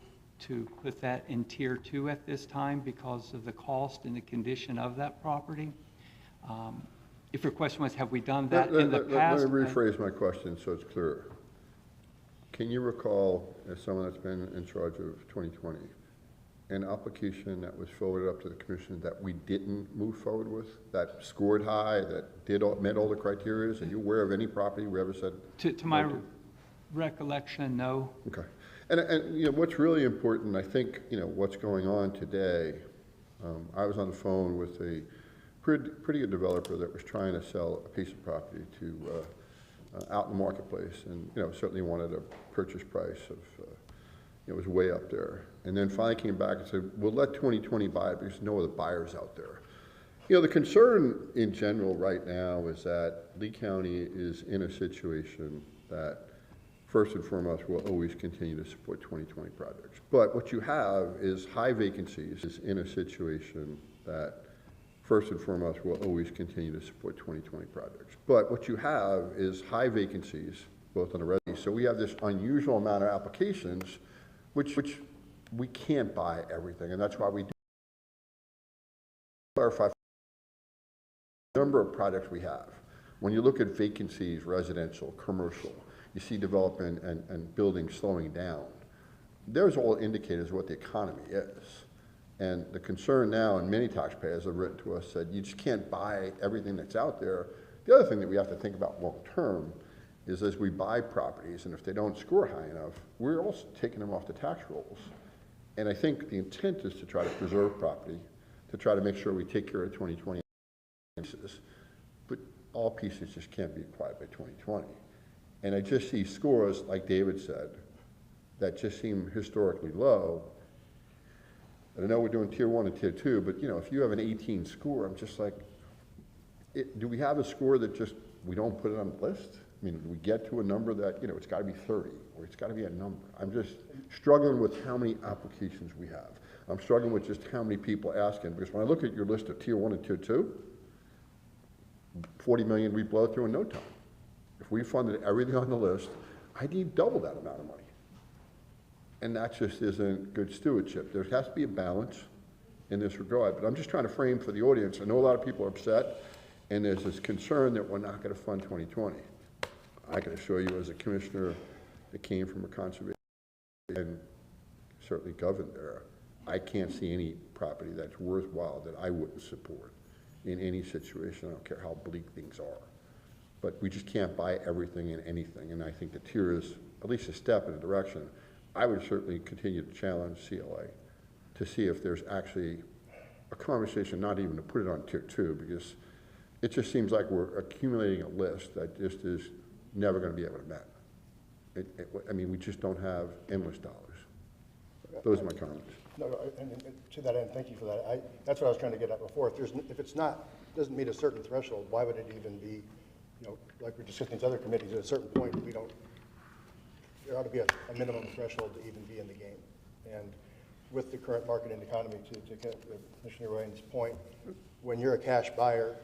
to put that in Tier 2 at this time because of the cost and the condition of that property. If your question was, have we done that in the past? Let me rephrase my question so it's clearer. Can you recall, as someone that's been in charge of 2020, an application that was forwarded up to the commission that we didn't move forward with, that scored high, that met all the criteria? Are you aware of any property we ever said? To my recollection, no. Okay. And you know, what's really important, I think, you know, what's going on today, I was on the phone with a pretty good developer that was trying to sell a piece of property to out in the marketplace, and you know, certainly wanted a purchase price of it was way up there, and then finally came back and said, we'll let 2020 buy it because there's no other buyers out there. You know, the concern in general right now is that Lee County is in a situation that first and foremost will always continue to support 2020 projects, but what you have is high vacancies. Is in a situation that first and foremost will always continue to support 2020 projects. But what you have is high vacancies, both on the residence. So we have this unusual amount of applications, which we can't buy everything, and that's why we do clarify the number of projects we have. When you look at vacancies, residential, commercial, you see development and building slowing down. There's all indicators of what the economy is. And the concern now, and many taxpayers have written to us, said you just can't buy everything that's out there. The other thing that we have to think about long term is as we buy properties, and if they don't score high enough, we're also taking them off the tax rolls. And I think the intent is to try to preserve property, to try to make sure we take care of 2020 pieces, but all pieces just can't be applied by 2020. And I just see scores, like David said, that just seem historically low. And I know we're doing Tier 1 and Tier 2, but you know, if you have an 18 score, I'm just like, do we have a score that just, we don't put it on the list? I mean, do we get to a number that, you know, it's got to be 30, or it's got to be a number? I'm just struggling with how many applications we have. I'm struggling with just how many people asking, because when I look at your list of Tier 1 and Tier 2, 40 million we blow through in no time. If we funded everything on the list, I need double that amount of money. And that just isn't good stewardship. There has to be a balance in this regard, but I'm just trying to frame for the audience. I know a lot of people are upset, and there's this concern that we're not going to fund 2020. I can assure you, as a commissioner that came from a conservation and certainly governed there, I can't see any property that's worthwhile that I wouldn't support in any situation. I don't care how bleak things are. But we just can't buy everything and anything, and I think the tier is at least a step in a direction. I would certainly continue to challenge CLA to see if there's actually a conversation, not even to put it on Tier 2, because it just seems like we're accumulating a list that just is never going to be able to met. I mean, we just don't have endless dollars. Those are my comments. No, and to that end, thank you for that. That's what I was trying to get at before. If it's not, doesn't meet a certain threshold, why would it even be, you know, like we're discussing these other committees, at a certain point, there ought to be a minimum threshold to even be in the game. And with the current market and economy, to Commissioner Ryan's point, when you're a cash buyer,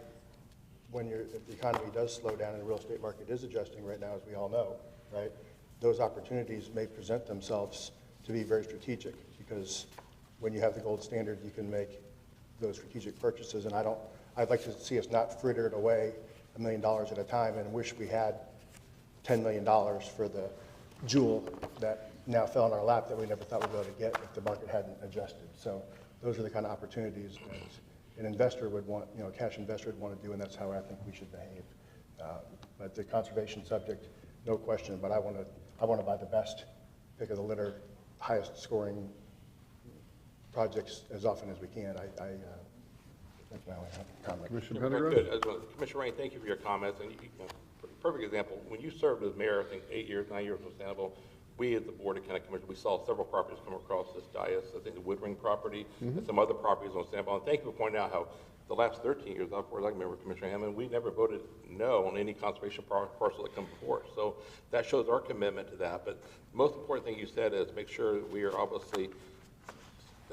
if the economy does slow down and the real estate market is adjusting right now, as we all know, right, those opportunities may present themselves to be very strategic, because when you have the gold standard, you can make those strategic purchases. And I'd like to see us not fritter it away $1 million at a time and wish we had $10 million for the jewel that now fell in our lap that we never thought we'd be able to get if the market hadn't adjusted. So those are the kind of opportunities that an investor would want, you know, a cash investor would want to do, and that's how I think we should behave. But the conservation subject, no question, but I want to buy the best pick of the litter, highest scoring projects as often as we can. That's my only comment. Commissioner Very Pendergrass? good. Commissioner Rain, thank you for your comments. And perfect example, when you served as mayor, I think 8 years, 9 years with Sanibel, we at the Board of County Commissioners, we saw several properties come across this dais. I think the Woodring property and some other properties on Sanibel. And thank you for pointing out how the last 13 years, of course, I remember Commissioner Hammond, we never voted no on any conservation parcel that come before us. So that shows our commitment to that. But the most important thing you said is make sure that we are obviously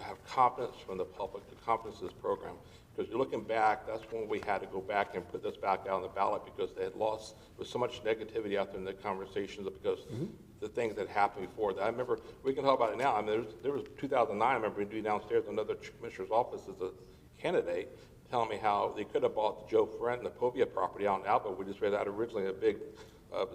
have confidence from the public, the confidence in this program. Because you're looking back, that's when we had to go back and put this back out on the ballot because they had lost, there was so much negativity out there in the conversations because the things that happened before that. I remember, we can talk about it now, I mean, there was 2009, I remember being downstairs in another commissioner's office as a candidate, telling me how they could have bought the Joe Friend and the Povia property out in Alba, we just read that originally a big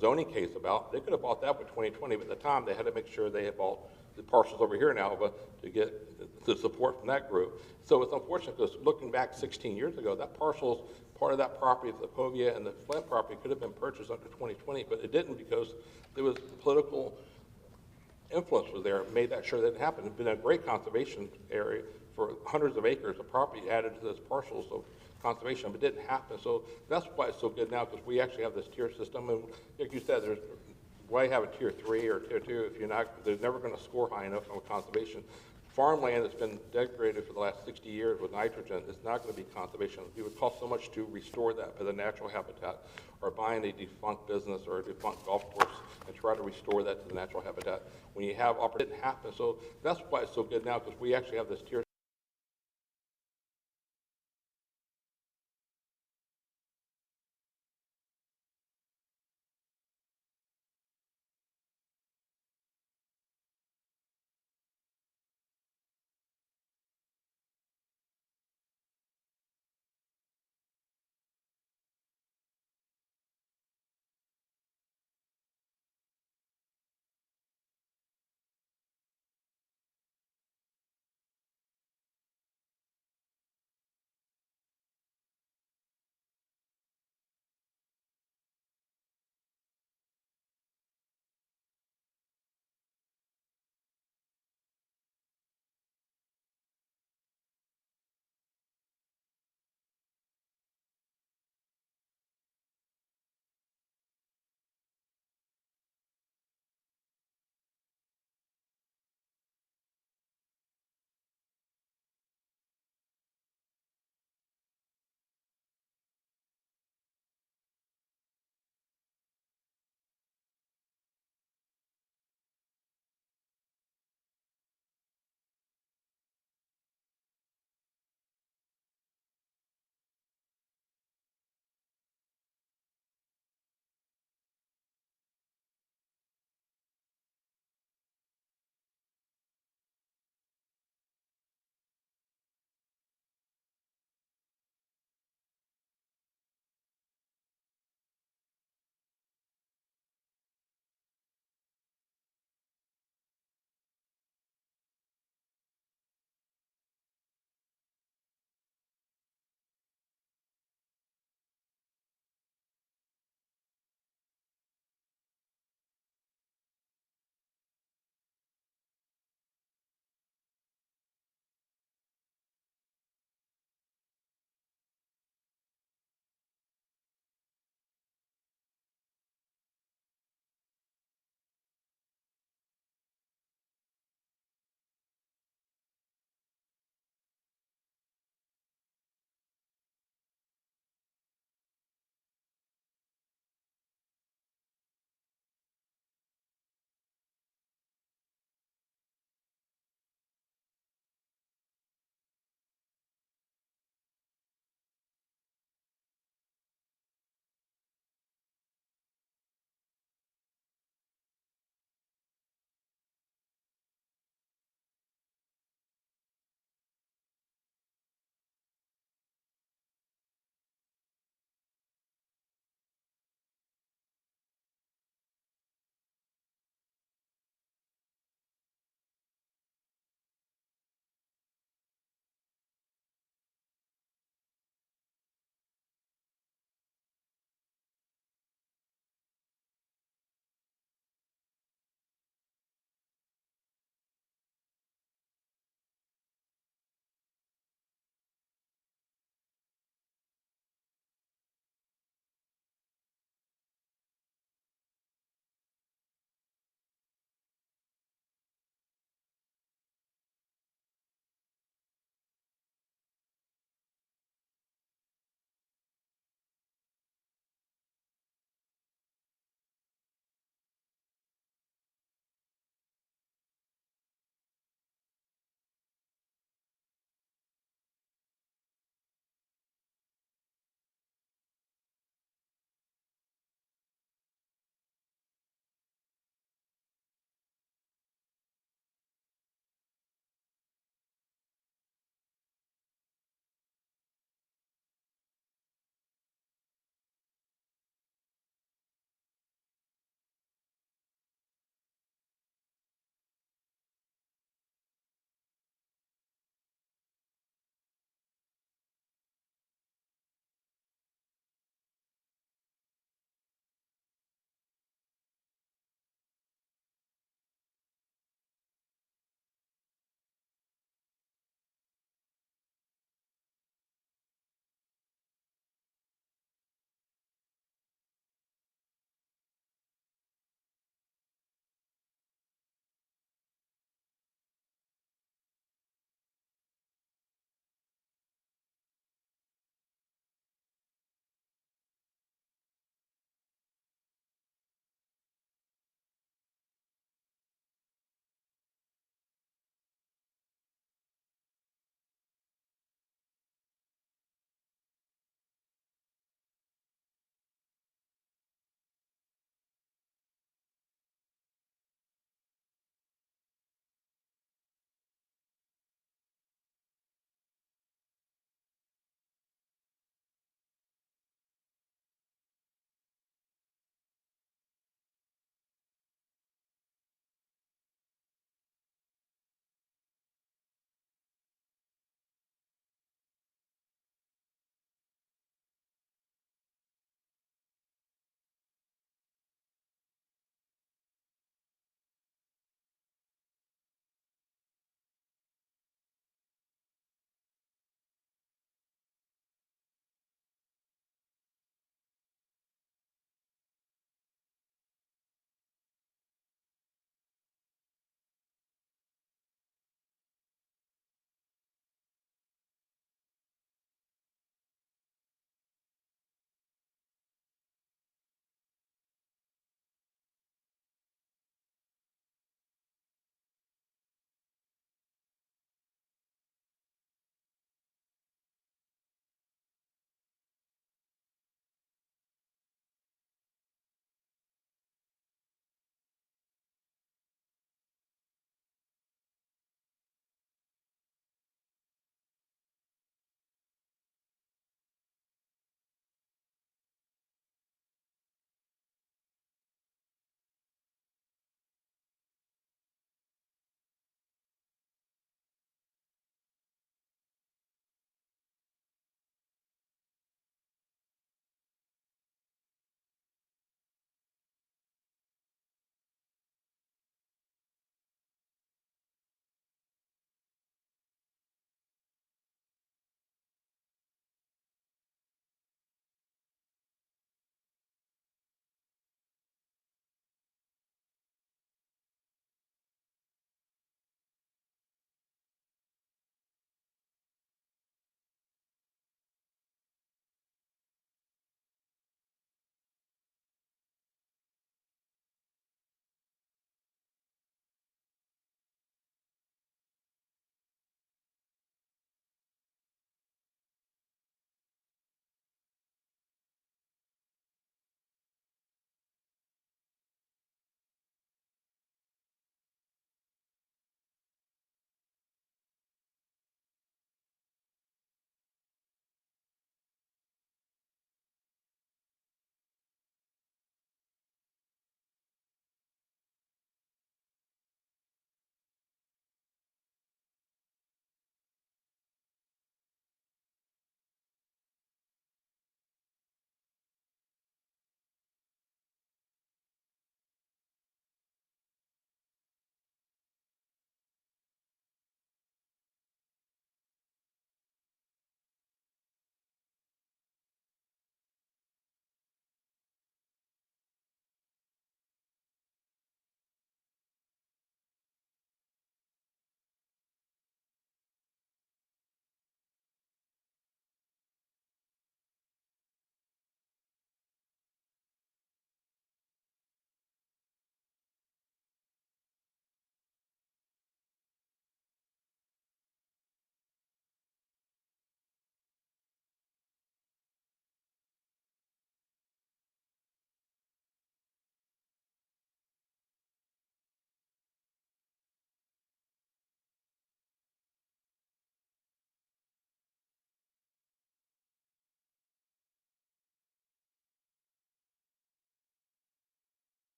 zoning case about. They could have bought that for 2020, but at the time, they had to make sure they had bought the parcels over here in Alva to get the support from that group. So it's unfortunate because looking back 16 years ago, that parcel's part of that property, the Povia and the Flint property could have been purchased under 2020, but it didn't because there was political influence was there, made that sure that didn't happen. It's been a great conservation area for hundreds of acres of property added to this parcels of conservation, but it didn't happen. So that's why it's so good now because we actually have this tier system. And like you said, there's why have a tier 3 or tier 2 if you're not, they're never going to score high enough on conservation. Farmland that's been degraded for the last 60 years with nitrogen is not going to be conservation. It would cost so much to restore that for the natural habitat or buying a defunct business or a defunct golf course and try to restore that to the natural habitat. When you have opportunity, it didn't happen. So that's why it's so good now because we actually have this tier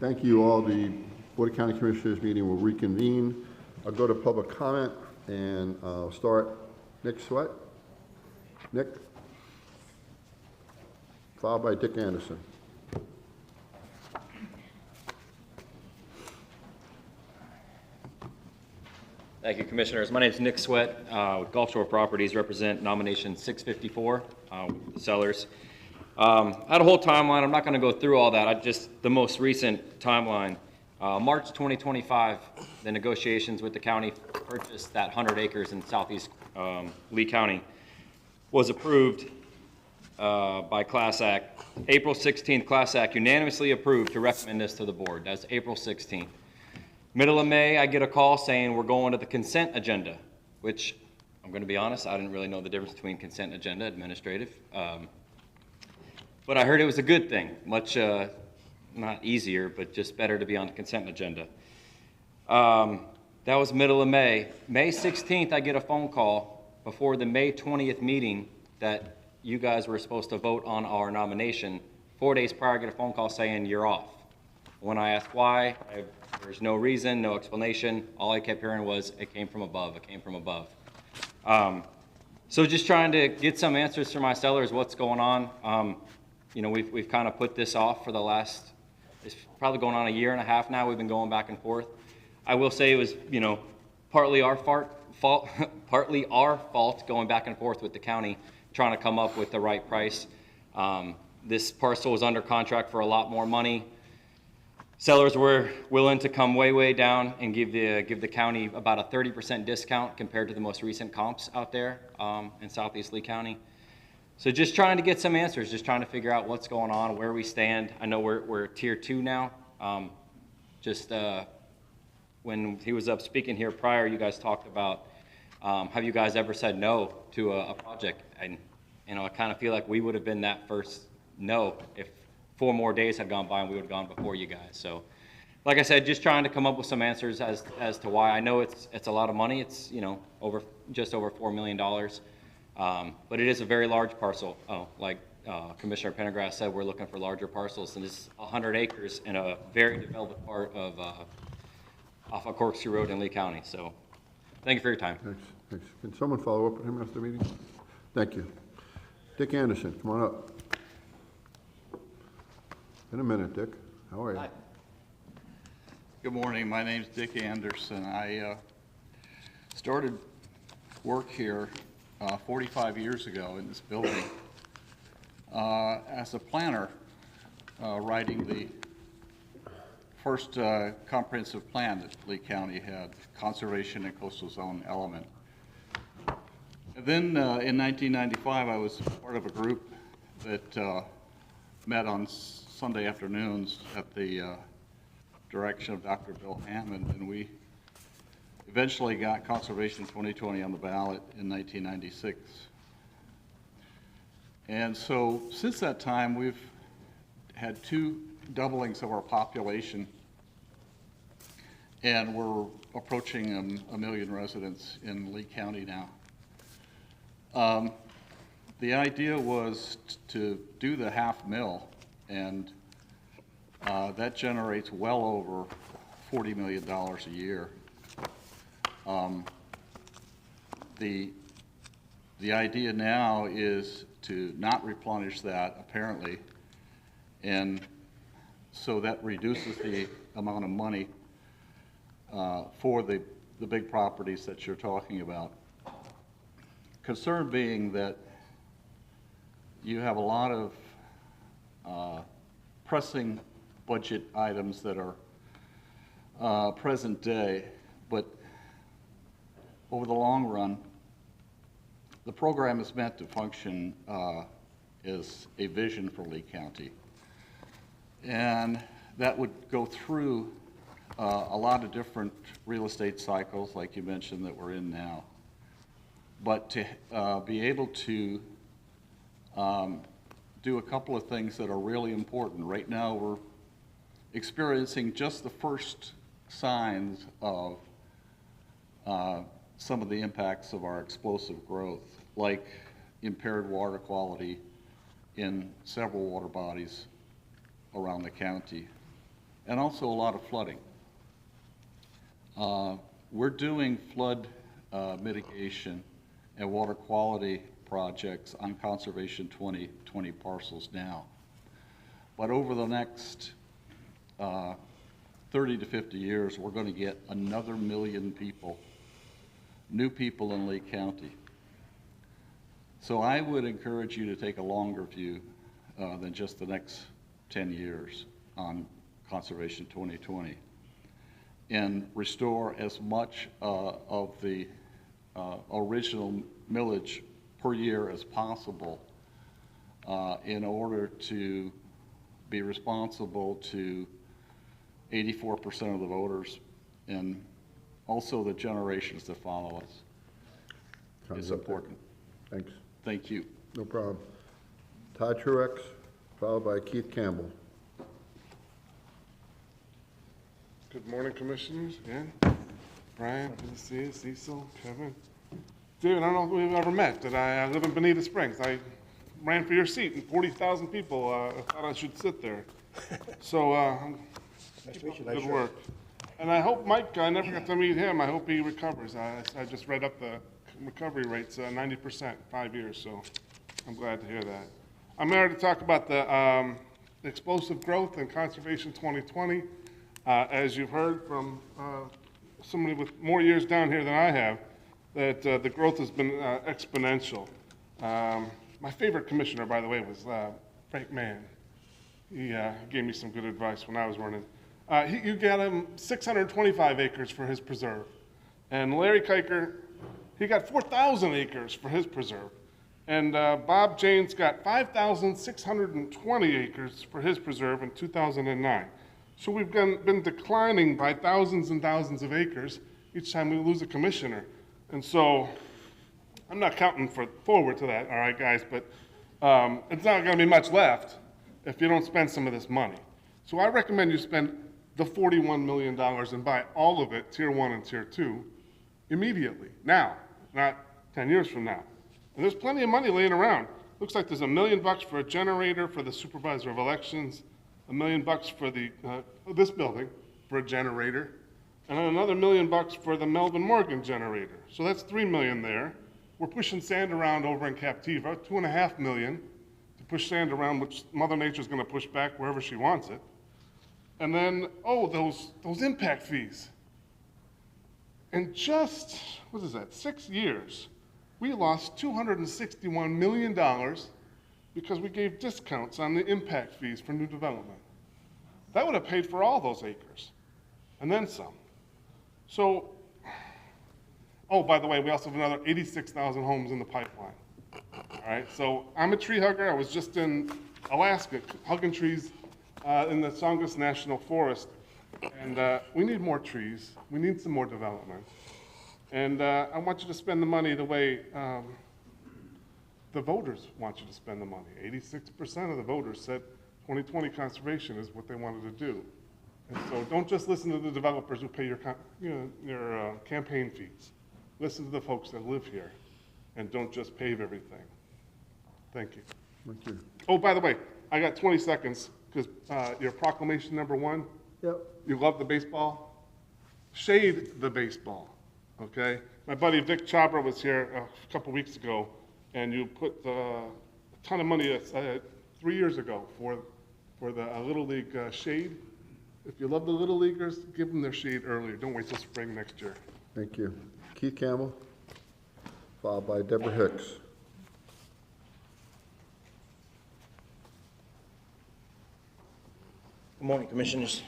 Thank you all. The Board of County Commissioners meeting will reconvene. I'll go to public comment, and I'll start. Nick Sweat? Nick? Followed by Dick Anderson. Thank you, Commissioners. My name is Nick Sweat with Gulf Shore Properties, represent nomination 654, with the sellers. I had a whole timeline. I'm not going to go through all that. The most recent timeline. March 2025, the negotiations with the county purchased that 100 acres in southeast Lee County was approved by Class Act. April 16th, Class Act unanimously approved to recommend this to the board. That's April 16th. Middle of May, I get a call saying we're going to the consent agenda, which I'm going to be honest, I didn't really know the difference between consent agenda, administrative. But I heard it was a good thing, much not easier, but just better to be on the consent agenda. That was middle of May. May 16th, I get a phone call before the May 20th meeting that you guys were supposed to vote on our nomination. 4 days prior, I get a phone call saying you're off. When I asked why, there's no reason, no explanation. All I kept hearing was, it came from above, it came from above. So just trying to get some answers from my sellers, what's going on. You know, we've kind of put this off for the last, it's probably going on a year and a half now. We've been going back and forth. I will say it was, you know, partly our fault going back and forth with the county, trying to come up with the right price. This parcel was under contract for a lot more money. Sellers were willing to come way down and give the county about a 30% discount compared to the most recent comps out there in Southeast Lee County. So just trying to get some answers, just trying to figure out what's going on, where we stand. I know we're tier 2 now. When he was up speaking here prior, you guys talked about, have you guys ever said no to a project? And you know, I kind of feel like we would have been that first no if 4 more days had gone by and we would have gone before you guys. So like I said, just trying to come up with some answers as to why. I know it's a lot of money. It's, you know, just over $4 million. But it is a very large parcel. Like Commissioner Pendergrass said, we're looking for larger parcels, and it's 100 acres in a very developed part of off of Corkscrew Road in Lee County. So thank you for your time. Thanks. Can someone follow up with him after the meeting? Thank you. Dick Anderson, come on up. In a minute, Dick. How are you? Hi. Good morning. My name's Dick Anderson. I started work here 45 years ago in this building as a planner, writing the first comprehensive plan that Lee County had, conservation and coastal zone element. And then in 1995, I was part of a group that met on Sunday afternoons at the direction of Dr. Bill Hammond, and we eventually got Conservation 2020 on the ballot in 1996. And so since that time, we've had 2 doublings of our population, and we're approaching 1 million residents in Lee County now. The idea was to do the half mill, and that generates well over $40 million a year. The idea now is to not replenish that, apparently, and so that reduces the amount of money for the big properties that you're talking about. Concern being that you have a lot of pressing budget items that are present day, but over the long run, the program is meant to function as a vision for Lee County. And that would go through a lot of different real estate cycles, like you mentioned, that we're in now. But to be able to do a couple of things that are really important. Right now, we're experiencing just the first signs of some of the impacts of our explosive growth, like impaired water quality in several water bodies around the county. and also a lot of flooding. We're doing flood mitigation and water quality projects on Conservation 2020 parcels now. But over the next 30 to 50 years, we're going to get another million people, new people in Lake County. So I would encourage you to take a longer view than just the next 10 years on Conservation 2020 and restore as much of the original millage per year as possible in order to be responsible to 84% of the voters and also the generations that follow us. Is important. Thanks. Thank you. No problem. Todd Truex, followed by Keith Campbell. Good morning, Commissioners. Again, Brian, good to see you. Cecil, Kevin. David, I don't know if we've ever met. I live in Bonita Springs. I ran for your seat, and 40,000 people thought I should sit there. So, keep up the good work. And I hope Mike, I never got to meet him. I hope he recovers. I just read up the recovery rate's 90% 5 years, so I'm glad to hear that. I'm here to talk about the explosive growth and Conservation 2020. As you've heard from somebody with more years down here than I have, that the growth has been exponential. My favorite commissioner, by the way, was Frank Mann. He gave me some good advice when I was running. You got him 625 acres for his preserve. And Larry Kiker, he got 4,000 acres for his preserve. And Bob Janes got 5,620 acres for his preserve in 2009. So we've been declining by thousands and thousands of acres each time we lose a commissioner. And so I'm not counting forward to that, all right, guys, but it's not going to be much left if you don't spend some of this money. So I recommend you spend the $41 million and buy all of it, Tier 1 and Tier 2, immediately, now, not 10 years from now. And there's plenty of money laying around. Looks like there's $1 million for a generator for the supervisor of elections, $1 million for the this building for a generator, and another $1 million for the Melvin Morgan generator. So that's $3 million there. We're pushing sand around over in Captiva, $2.5 million to push sand around, which Mother Nature's going to push back wherever she wants it. And then, oh, those impact fees. In just, what is that, 6 years, we lost $261 million because we gave discounts on the impact fees for new development. That would have paid for all those acres, and then some. So, oh, by the way, we also have another 86,000 homes in the pipeline. All right, so I'm a tree hugger. I was just in Alaska hugging trees in the Songus National Forest, and we need more trees. We need some more development. And I want you to spend the money the way the voters want you to spend the money. 86% of the voters said 2020 conservation is what they wanted to do. And so don't just listen to the developers who pay your campaign fees. Listen to the folks that live here, and don't just pave everything. Thank you. Thank you. Oh, by the way, I got 20 seconds, because your proclamation #1, Yep. you love the baseball? Shade the baseball, okay? My buddy Vic Chabra was here a couple weeks ago, and you put a ton of money 3 years ago for the Little League shade. If you love the Little Leaguers, give them their shade earlier. Don't wait till spring next year. Thank you. Keith Campbell, followed by Deborah Hicks. Good morning, Commissioners.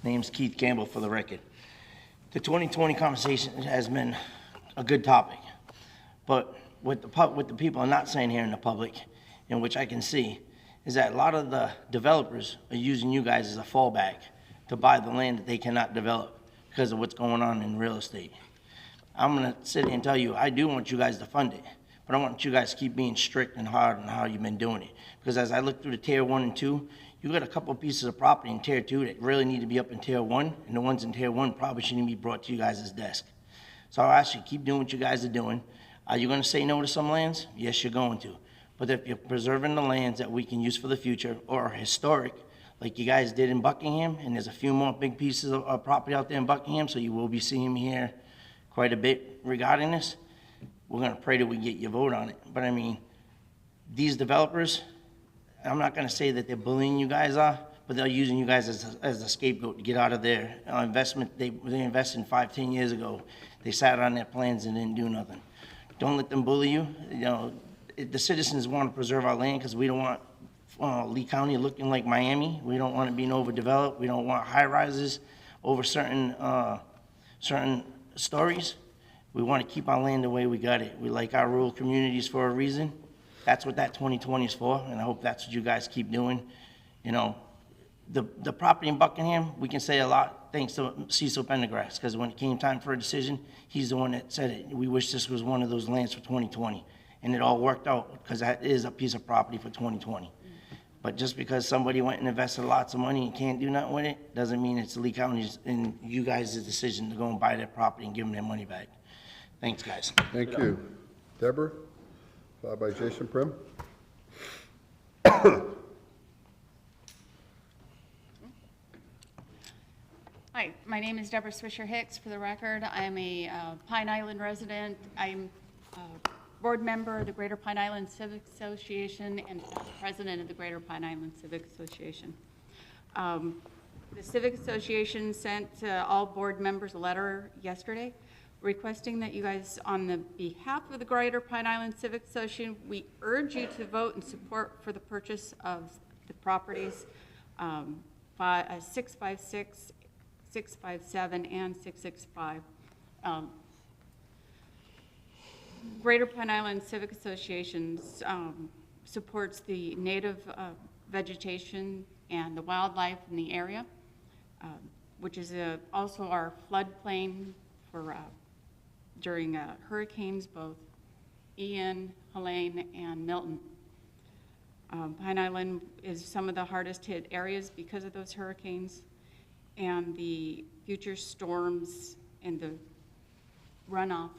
Name's Keith Campbell for the record. The 2020 conversation has been a good topic, but what the people are not saying here in the public, in which I can see, is that a lot of the developers are using you guys as a fallback to buy the land that they cannot develop because of what's going on in real estate. I'm gonna sit here and tell you, I do want you guys to fund it, but I want you guys to keep being strict and hard on how you've been doing it. Because as I look through the Tier 1 and 2, you got a couple of pieces of property in Tier 2 that really need to be up in Tier 1, and the ones in Tier 1 probably shouldn't be brought to you guys' desk. So I'll ask you, keep doing what you guys are doing. Are you gonna say no to some lands? Yes, you're going to. But if you're preserving the lands that we can use for the future or are historic, like you guys did in Buckingham, and there's a few more big pieces of property out there in Buckingham, so you will be seeing me here quite a bit regarding this. We're gonna pray that we get your vote on it. But I mean, these developers, I'm not gonna say that they're bullying you guys are, but they're using you guys as a scapegoat to get out of their investment. They invested 5, 10 years ago. They sat on their plans and didn't do nothing. Don't let them bully you. You know, the citizens want to preserve our land because we don't want Lee County looking like Miami. We don't want it being overdeveloped. We don't want high rises over certain stories. We want to keep our land the way we got it. We like our rural communities for a reason. That's what that 2020 is for, and I hope that's what you guys keep doing. You know, the property in Buckingham, we can say a lot thanks to Cecil Pendergrass, because when it came time for a decision, he's the one that said it. We wish this was one of those lands for 2020, and it all worked out because that is a piece of property for 2020. But just because somebody went and invested lots of money and can't do nothing with it, doesn't mean it's Lee County's and you guys' decision to go and buy their property and give them their money back. Thanks, guys. Thank you. Deborah, followed by Jason Prim. Hi, my name is Deborah Swisher Hicks, for the record. I'm a Pine Island resident. I'm a board member of the Greater Pine Island Civic Association and president of the Greater Pine Island Civic Association. The Civic Association sent all board members a letter yesterday requesting that you guys, on the behalf of the Greater Pine Island Civic Association, we urge you to vote in support for the purchase of the properties 656, 657, and 665. Greater Pine Island Civic Associations supports the native vegetation and the wildlife in the area, which is also our floodplain for during hurricanes, both Ian, Helene, and Milton. Pine Island is some of the hardest hit areas because of those hurricanes, and the future storms and the runoff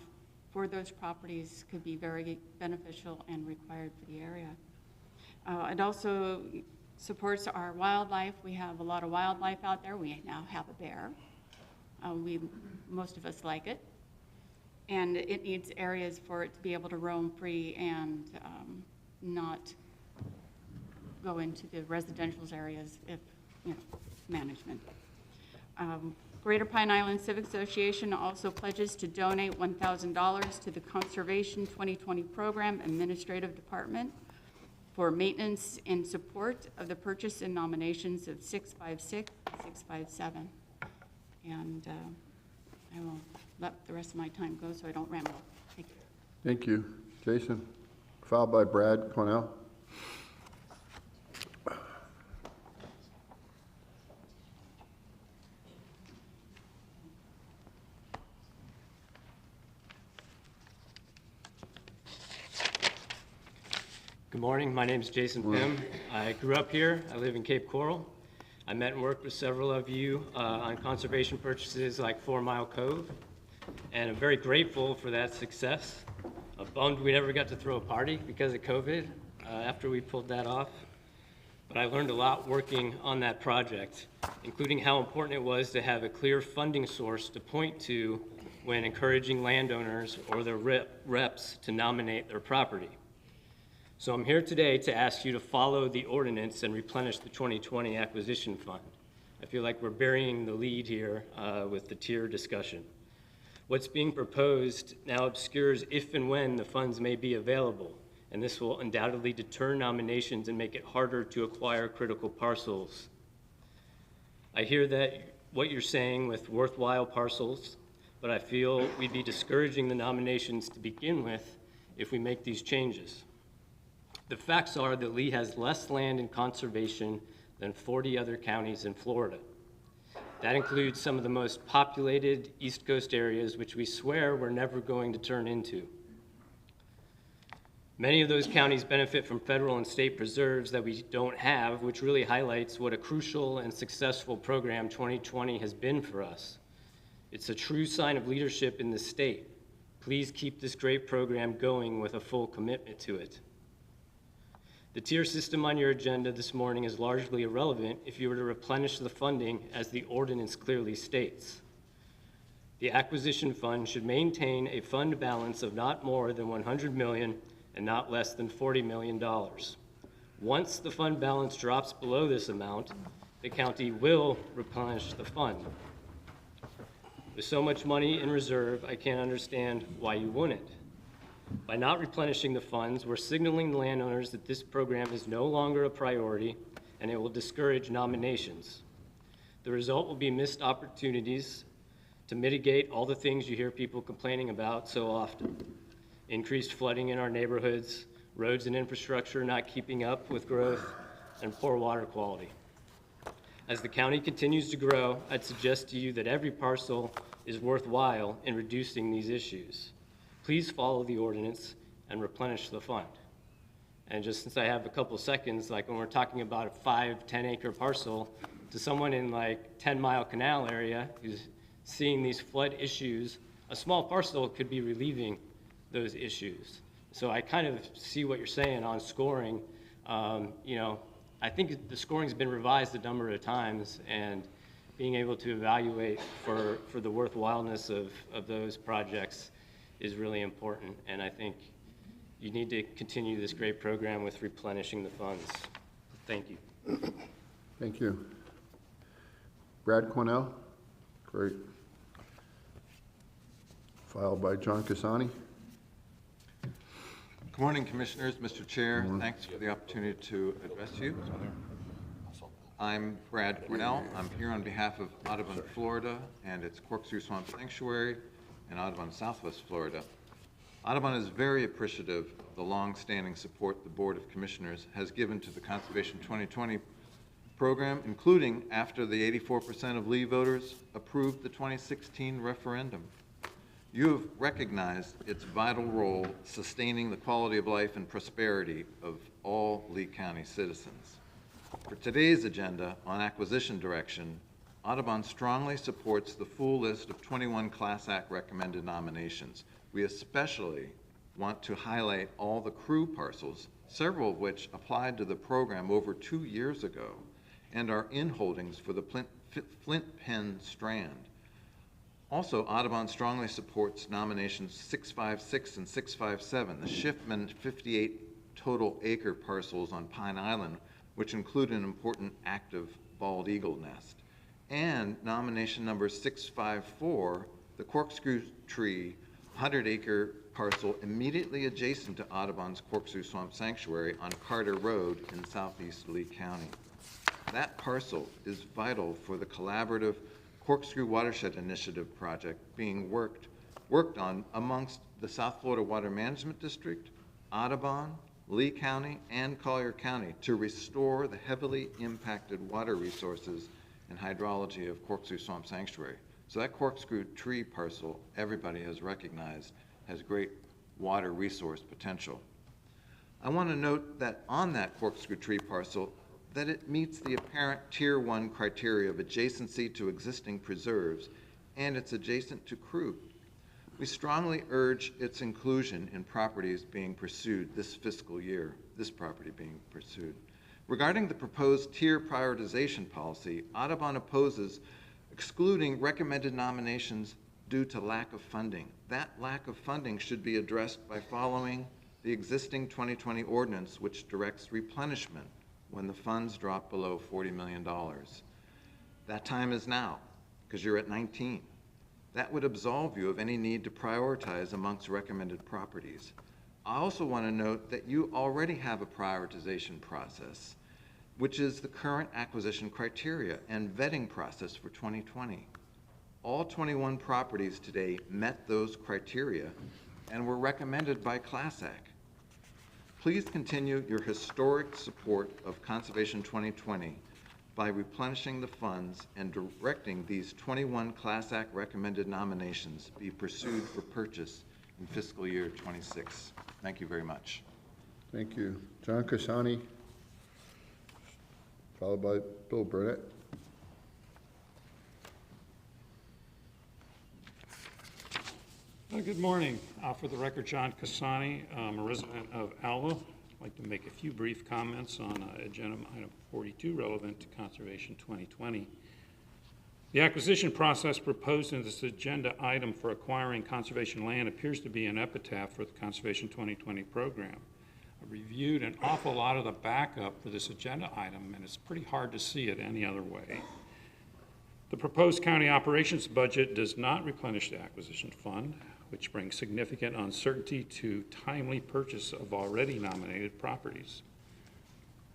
for those properties could be very beneficial and required for the area. It also supports our wildlife. We have a lot of wildlife out there. We now have a bear. Most of us like it. And it needs areas for it to be able to roam free and not go into the residential areas if, you know, management. Greater Pine Island Civic Association also pledges to donate $1,000 to the Conservation 2020 Program Administrative Department for maintenance and support of the purchase and nominations of 656, 657. And I will let the rest of my time go so I don't ramble. Thank you. Thank you. Jason, followed by Brad Cornell. Good morning, my name is Jason Pym. I grew up here, I live in Cape Coral. I met and worked with several of you on conservation purchases like 4 Mile Cove, and I'm very grateful for that success. I'm bummed we never got to throw a party because of COVID after we pulled that off. But I learned a lot working on that project, including how important it was to have a clear funding source to point to when encouraging landowners or their reps to nominate their property. So I'm here today to ask you to follow the ordinance and replenish the 2020 acquisition fund. I feel like we're burying the lead here with the tier discussion. What's being proposed now obscures if and when the funds may be available, and this will undoubtedly deter nominations and make it harder to acquire critical parcels. I hear that what you're saying with worthwhile parcels, but I feel we'd be discouraging the nominations to begin with if we make these changes. The facts are that Lee has less land in conservation than 40 other counties in Florida. That includes some of the most populated East Coast areas, which we swear we're never going to turn into. Many of those counties benefit from federal and state preserves that we don't have, which really highlights what a crucial and successful program 2020 has been for us. It's a true sign of leadership in the state. Please keep this great program going with a full commitment to it. The tier system on your agenda this morning is largely irrelevant if you were to replenish the funding as the ordinance clearly states. The acquisition fund should maintain a fund balance of not more than $100 million and not less than $40 million. Once the fund balance drops below this amount, the county will replenish the fund. With so much money in reserve, I can't understand why you wouldn't. By not replenishing the funds, we're signaling landowners that this program is no longer a priority and it will discourage nominations. The result will be missed opportunities to mitigate all the things you hear people complaining about so often. Increased flooding in our neighborhoods, roads and infrastructure not keeping up with growth, and poor water quality. As the county continues to grow, I'd suggest to you that every parcel is worthwhile in reducing these issues. Please follow the ordinance and replenish the fund. And just since I have a couple seconds, like when we're talking about a 5-10 acre parcel, to someone in like 10 Mile Canal area who's seeing these flood issues, a small parcel could be relieving those issues. So I kind of see what you're saying on scoring. You know, I think the scoring's been revised a number of times, and being able to evaluate for the worthwhileness of those projects is really important. And I think you need to continue this great program with replenishing the funds. Thank you. Thank you. Brad Cornell? Great. Filed by John Casani. Good morning, Commissioners, Mr. Chair. Thanks for the opportunity to address you. I'm Brad Cornell. I'm here on behalf of Audubon, Florida, and its Corkscrew Swamp Sanctuary, and Audubon, Southwest Florida. Audubon is very appreciative of the long-standing support the Board of Commissioners has given to the Conservation 2020 program, including after the 84% of Lee voters approved the 2016 referendum. You have recognized its vital role sustaining the quality of life and prosperity of all Lee County citizens. For today's agenda on acquisition direction, Audubon strongly supports the full list of 21 Class Act recommended nominations. We especially want to highlight all the CREW parcels, several of which applied to the program over 2 years ago and are in holdings for the Flint Penn Strand. Also, Audubon strongly supports nominations 656 and 657, the Schiffman 58 total acre parcels on Pine Island, which include an important active bald eagle nest, and nomination number 654, the Corkscrew Tree 100-acre parcel immediately adjacent to Audubon's Corkscrew Swamp Sanctuary on Carter Road in southeast Lee County. That parcel is vital for the collaborative Corkscrew Watershed Initiative project being worked on amongst the South Florida Water Management District, Audubon, Lee County, and Collier County to restore the heavily impacted water resources and hydrology of Corkscrew Swamp Sanctuary. So that Corkscrew Tree parcel, everybody has recognized, has great water resource potential. I want to note that on that Corkscrew Tree parcel, that it meets the apparent Tier 1 criteria of adjacency to existing preserves, and it's adjacent to CREW. We strongly urge its inclusion in properties being pursued this fiscal year, this property being pursued. Regarding the proposed tier prioritization policy, Audubon opposes excluding recommended nominations due to lack of funding. That lack of funding should be addressed by following the existing 2020 ordinance, which directs replenishment when the funds drop below $40 million. That time is now, because you're at 19. That would absolve you of any need to prioritize amongst recommended properties. I also want to note that you already have a prioritization process, which is the current acquisition criteria and vetting process for 2020. All 21 properties today met those criteria and were recommended by Class Act. Please continue your historic support of Conservation 2020 by replenishing the funds and directing these 21 Class Act recommended nominations be pursued for purchase in fiscal year 26. Thank you very much. Thank you. John Casani, followed by Bill Burnett. Good morning. For the record, John Casani. I'm a resident of Alva. I'd like to make a few brief comments on agenda item 42 relevant to Conservation 2020. The acquisition process proposed in this agenda item for acquiring conservation land appears to be an epitaph for the Conservation 2020 program. I reviewed an awful lot of the backup for this agenda item, and it's pretty hard to see it any other way. The proposed county operations budget does not replenish the acquisition fund, which brings significant uncertainty to timely purchase of already nominated properties.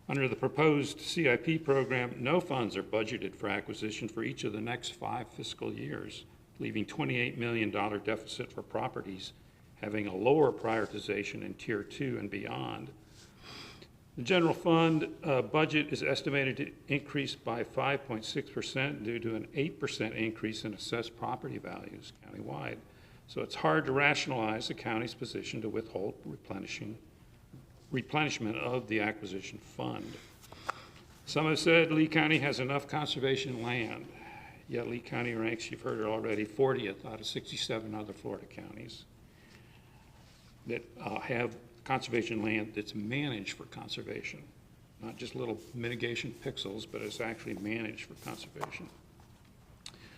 Under the proposed CIP program, no funds are budgeted for acquisition for each of the next 5 fiscal years, leaving $28 million deficit for properties having a lower prioritization in Tier 2 and beyond. The general fund budget is estimated to increase by 5.6% due to an 8% increase in assessed property values countywide. So it's hard to rationalize the county's position to withhold replenishment of the acquisition fund. Some have said Lee County has enough conservation land, yet Lee County ranks, you've heard it already, 40th out of 67 other Florida counties that have conservation land that's managed for conservation, not just little mitigation pixels, but it's actually managed for conservation.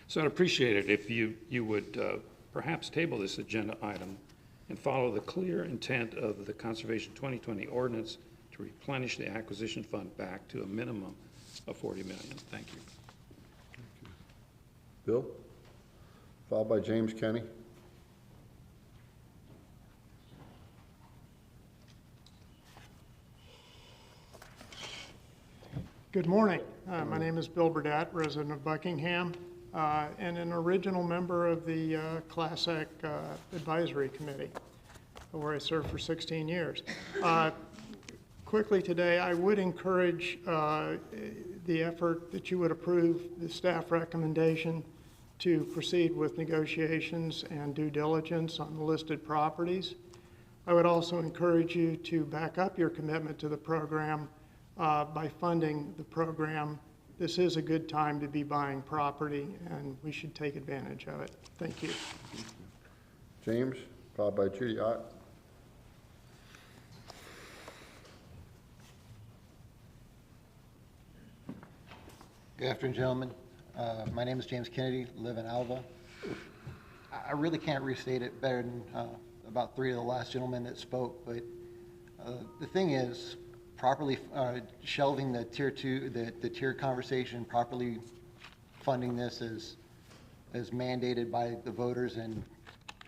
So I'd appreciate it if you would perhaps table this agenda item and follow the clear intent of the Conservation 2020 ordinance to replenish the acquisition fund back to a minimum of $40 million. Thank you. Bill, followed by James Kenny. Good morning. My name is Bill Burdett, resident of Buckingham, and an original member of the Classic Advisory Committee, where I served for 16 years. Quickly today, I would encourage the effort that you would approve the staff recommendation to proceed with negotiations and due diligence on the listed properties. I would also encourage you to back up your commitment to the program by funding the program. This is a good time to be buying property, and we should take advantage of it. Thank you. James, followed by Judy Ott. Good afternoon, gentlemen. My name is James Kennedy, live in Alva. I really can't restate it better than about 3 of the last gentlemen that spoke, but the thing is, properly shelving the tier 2, the tier conversation, properly funding this as mandated by the voters and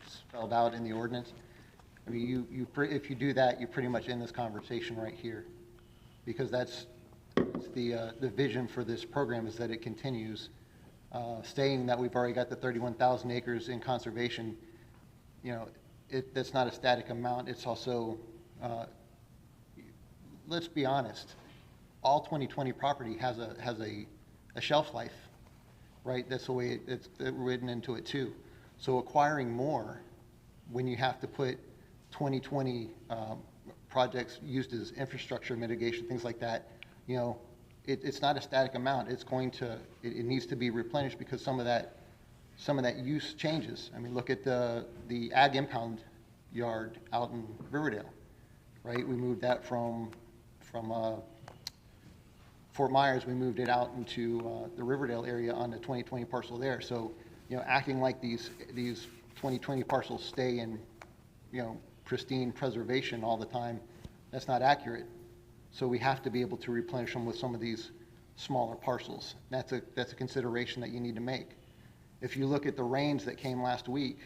spelled out in the ordinance. I mean, if you do that, you pretty much end this conversation right here, because that's the vision for this program, is that it continues. Stating that we've already got the 31,000 acres in conservation, you know, that's not a static amount. It's also let's be honest, all 2020 property has a shelf life, right? That's the way it's written into it too. So acquiring more when you have to put 2020 projects used as infrastructure mitigation, things like that, you know, it's not a static amount. It's going to, it needs to be replenished because some of that use changes. I mean, look at the ag impound yard out in Riverdale, right? We moved that from Fort Myers, we moved it out into the Riverdale area on the 2020 parcel there. So, you know, acting like these 2020 parcels stay in, you know, pristine preservation all the time, that's not accurate. So we have to be able to replenish them with some of these smaller parcels. That's a consideration that you need to make. If you look at the rains that came last week,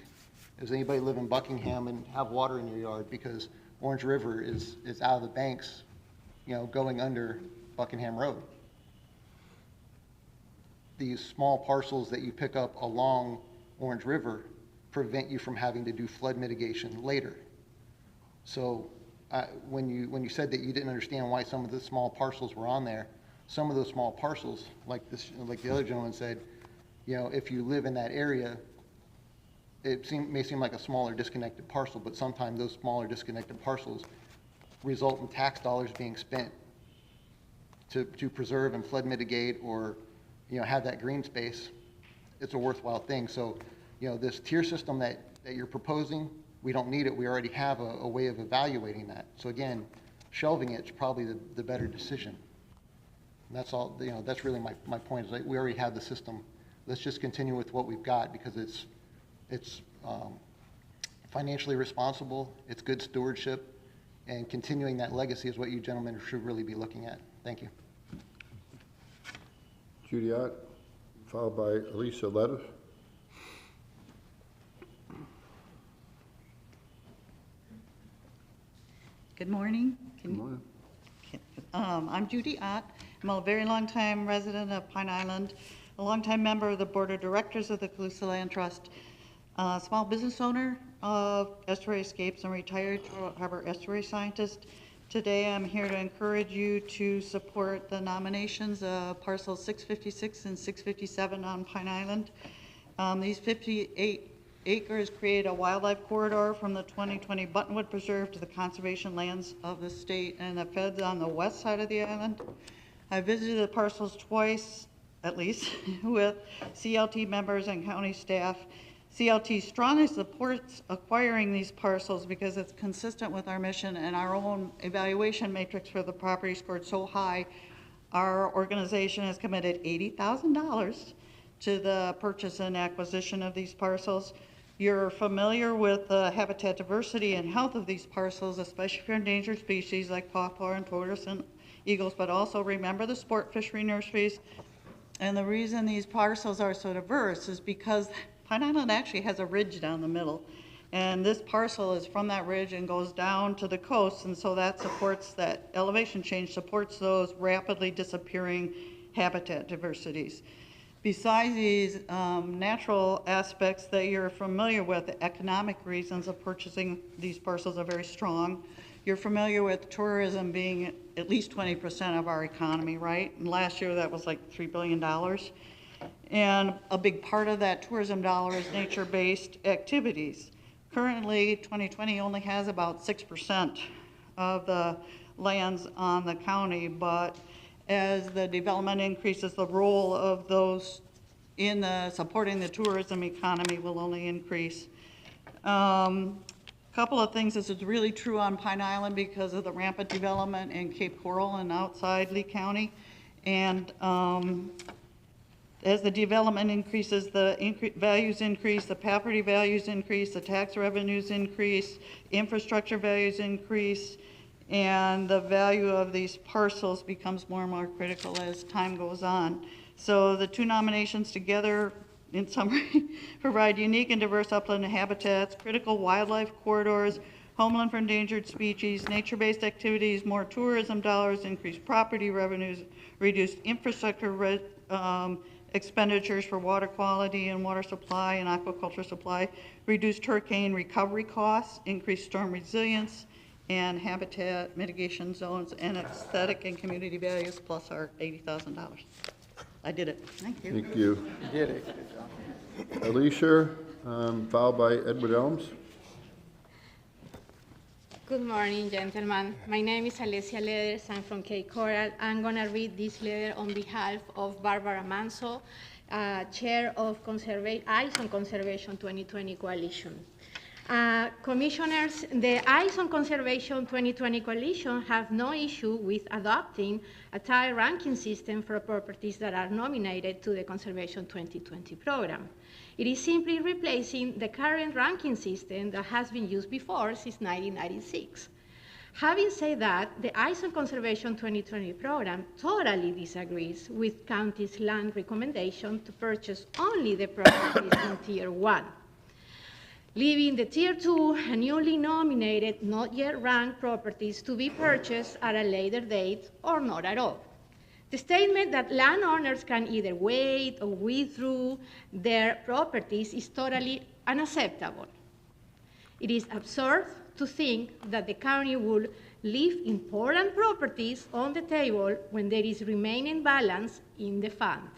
does anybody live in Buckingham and have water in your yard? Because Orange River is out of the banks, you know, going under Buckingham Road. These small parcels that you pick up along Orange River prevent you from having to do flood mitigation later. So when you said that you didn't understand why some of the small parcels were on there, some of those small parcels, like the other gentleman said, you know, if you live in that area, it may seem like a smaller disconnected parcel, but sometimes those smaller disconnected parcels result in tax dollars being spent to preserve and flood mitigate, or, you know, have that green space. It's a worthwhile thing. So, you know, this tier system that you're proposing, we don't need it. We already have a way of evaluating that. So again, shelving it's probably the better decision. And that's all, that's really my point, is like, we already have the system. Let's just continue with what we've got, because it's financially responsible, it's good stewardship, and continuing that legacy is what you gentlemen should really be looking at. Thank you. Judy Ott, followed by Elisa Lettuce. Good morning. Good morning. I'm Judy Ott. I'm a very long-time resident of Pine Island, a long-time member of the Board of Directors of the Calusa Land Trust, small business owner of Estuary Escapes, and retired harbor estuary scientist. Today I'm here to encourage you to support the nominations of parcels 656 and 657 on Pine Island. These 58 acres create a wildlife corridor from the 2020 Buttonwood Preserve to the conservation lands of the state and the feds on the west side of the island. I visited the parcels twice, at least, with CLT members and county staff. CLT strongly supports acquiring these parcels because it's consistent with our mission, and our own evaluation matrix for the property scored so high. Our organization has committed $80,000 to the purchase and acquisition of these parcels. You're familiar with the habitat diversity and health of these parcels, especially for endangered species like pawpaw and tortoise and eagles, but also remember the sport fishery nurseries. And the reason these parcels are so diverse is because Pine Island actually has a ridge down the middle. And this parcel is from that ridge and goes down to the coast, and so that supports, that elevation change supports those rapidly disappearing habitat diversities. Besides these natural aspects that you're familiar with, the economic reasons of purchasing these parcels are very strong. You're familiar with tourism being at least 20% of our economy, right? And last year that was like $3 billion. And a big part of that tourism dollar is nature-based activities. Currently, 2020 only has about 6% of the lands on the county, but as the development increases, the role of those in supporting the tourism economy will only increase. Couple of things, this is really true on Pine Island because of the rampant development in Cape Coral and outside Lee County. And as the development increases, the values increase, the property values increase, the tax revenues increase, infrastructure values increase, and the value of these parcels becomes more and more critical as time goes on. So the two nominations together, in summary, provide unique and diverse upland habitats, critical wildlife corridors, homeland for endangered species, nature-based activities, more tourism dollars, increased property revenues, reduced infrastructure expenditures for water quality and water supply and aquaculture supply, reduced hurricane recovery costs, increased storm resilience, and habitat mitigation zones, and aesthetic and community values, plus our $80,000. I did it. Thank you. Thank you. You did it. Good job. Alicia, followed by Edward Elms. Good morning, gentlemen. My name is Alessia Leathers. I'm from Cape Coral. I'm going to read this letter on behalf of Barbara Manso, Chair of Eyes on Conservation 2020 Coalition. Commissioners, the Eyes on Conservation 2020 Coalition have no issue with adopting a tier ranking system for properties that are nominated to the Conservation 2020 program. It is simply replacing the current ranking system that has been used before since 1996. Having said that, the Eyes on Conservation 2020 program totally disagrees with county's land recommendation to purchase only the properties in Tier 1. Leaving the Tier 2 and newly nominated, not yet ranked properties to be purchased at a later date or not at all. The statement that landowners can either wait or withdraw their properties is totally unacceptable. It is absurd to think that the county will leave important properties on the table when there is remaining balance in the fund.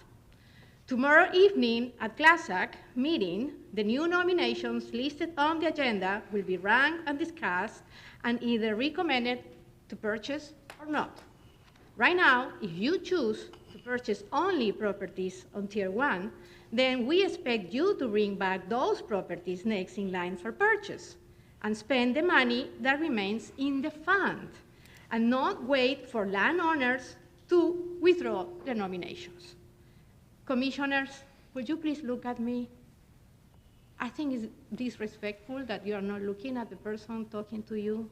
Tomorrow evening at CLASAC meeting, the new nominations listed on the agenda will be ranked and discussed and either recommended to purchase or not. Right now, if you choose to purchase only properties on Tier 1, then we expect you to bring back those properties next in line for purchase and spend the money that remains in the fund. and not wait for landowners to withdraw their nominations. Commissioners, would you please look at me? I think it's disrespectful that you are not looking at the person talking to you.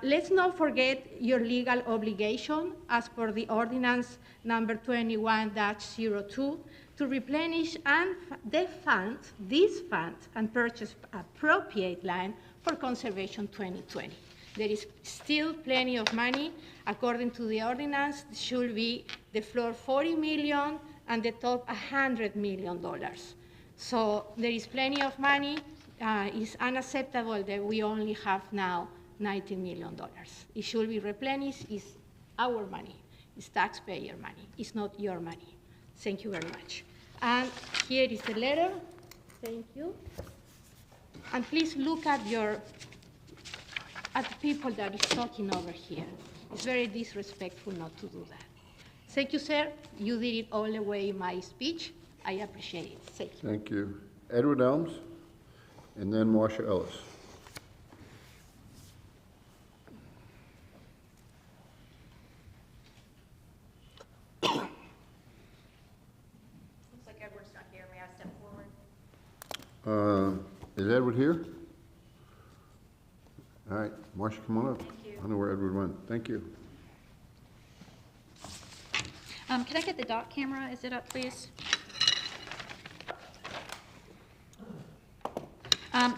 Let's not forget your legal obligation as per the ordinance number 21-02 to replenish and these funds and purchase appropriate land for Conservation 2020. There is still plenty of money. According to the ordinance, it should be the floor $40 million and the top $100 million. So there is plenty of money. It's unacceptable that we only have now $90 million. It should be replenished. It's our money. It's taxpayer money. It's not your money. Thank you very much. And here is the letter. Thank you. And please look at the people that is talking over here. It's very disrespectful not to do that. Thank you, sir. You did it all the way in my speech. I appreciate it. Thank you. Thank you. Edward Elms, and then Marsha Ellis. Looks like Edward's not here. May I step forward? Is Edward here? All right, Marsha, come on up. Thank you. I don't know where Edward went. Thank you. Can I get the dock camera? Is it up, please?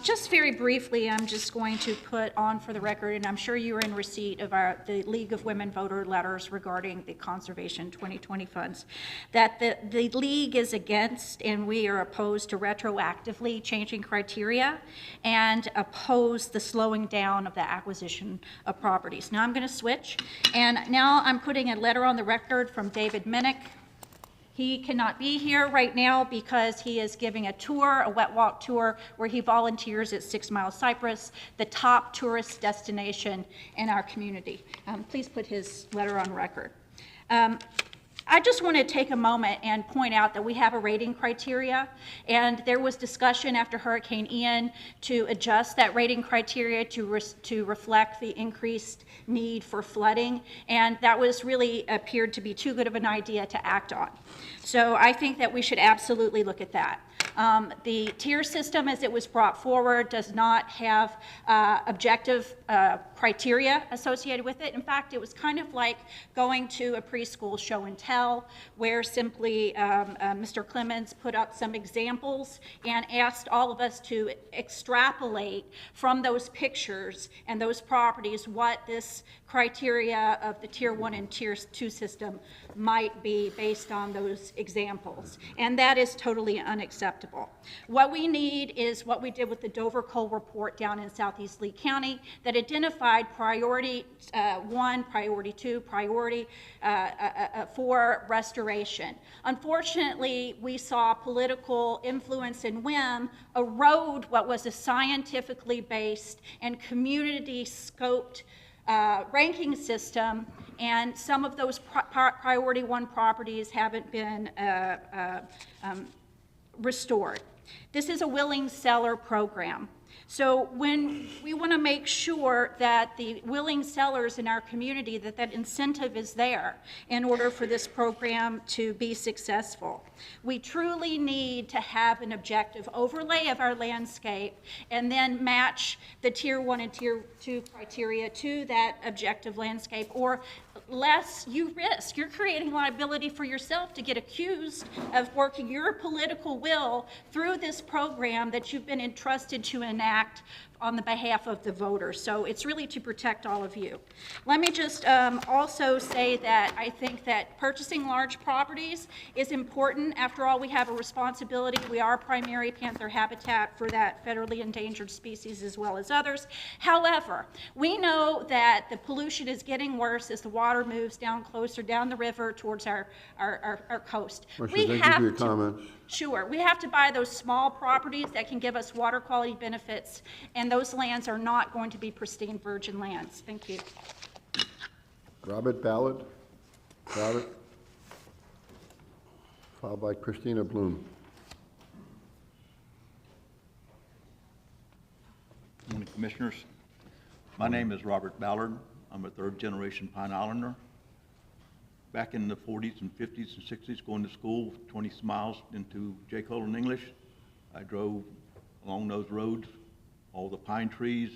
Just very briefly, I'm just going to put on for the record, and I'm sure you are in receipt of the League of Women Voter letters regarding the Conservation 2020 funds, that the League is against and we are opposed to retroactively changing criteria and oppose the slowing down of the acquisition of properties. Now I'm going to switch, and now I'm putting a letter on the record from David Minnick. He cannot be here right now because he is giving a tour, a wet walk tour, where he volunteers at 6 Mile Cypress, the top tourist destination in our community. Please put his letter on record. I just want to take a moment and point out that we have a rating criteria, and there was discussion after Hurricane Ian to adjust that rating criteria to reflect the increased need for flooding, and that was really appeared to be too good of an idea to act on. So I think that we should absolutely look at that. The tier system, as it was brought forward, does not have objective criteria associated with it. In fact, it was kind of like going to a preschool show and tell, where simply Mr. Clemens put up some examples and asked all of us to extrapolate from those pictures and those properties what this criteria of the Tier 1 and Tier 2 system might be based on those examples. And that is totally unacceptable. What we need is what we did with the Dover Coal report down in Southeast Lee County that identified priority 1, priority 2, priority for restoration. Unfortunately, we saw political influence and whim erode what was a scientifically based and community scoped ranking system, and some of those priority 1 properties haven't been restored. This is a willing seller program. So when we want to make sure that the willing sellers in our community, that incentive is there in order for this program to be successful. We truly need to have an objective overlay of our landscape and then match the Tier 1 and Tier 2 criteria to that objective landscape, or less you risk. You're creating liability for yourself to get accused of working your political will through this program that you've been entrusted to enact on the behalf of the voters. So it's really to protect all of you. Let me just also say that I think that purchasing large properties is important. After all, we have a responsibility. We are primary panther habitat for that federally endangered species as well as others. However, we know that the pollution is getting worse as the water moves down closer down the river towards our coast. Marsha, thank you for your comments. Sure, we have to buy those small properties that can give us water quality benefits, and those lands are not going to be pristine virgin lands. Thank you. Robert Ballard. Robert. Followed by Christina Bloom. Good morning, Commissioners. My name is Robert Ballard. I'm a third-generation Pine Islander. Back in the 40s and 50s and 60s, going to school 20 miles into J. Colon English, I drove along those roads, all the pine trees,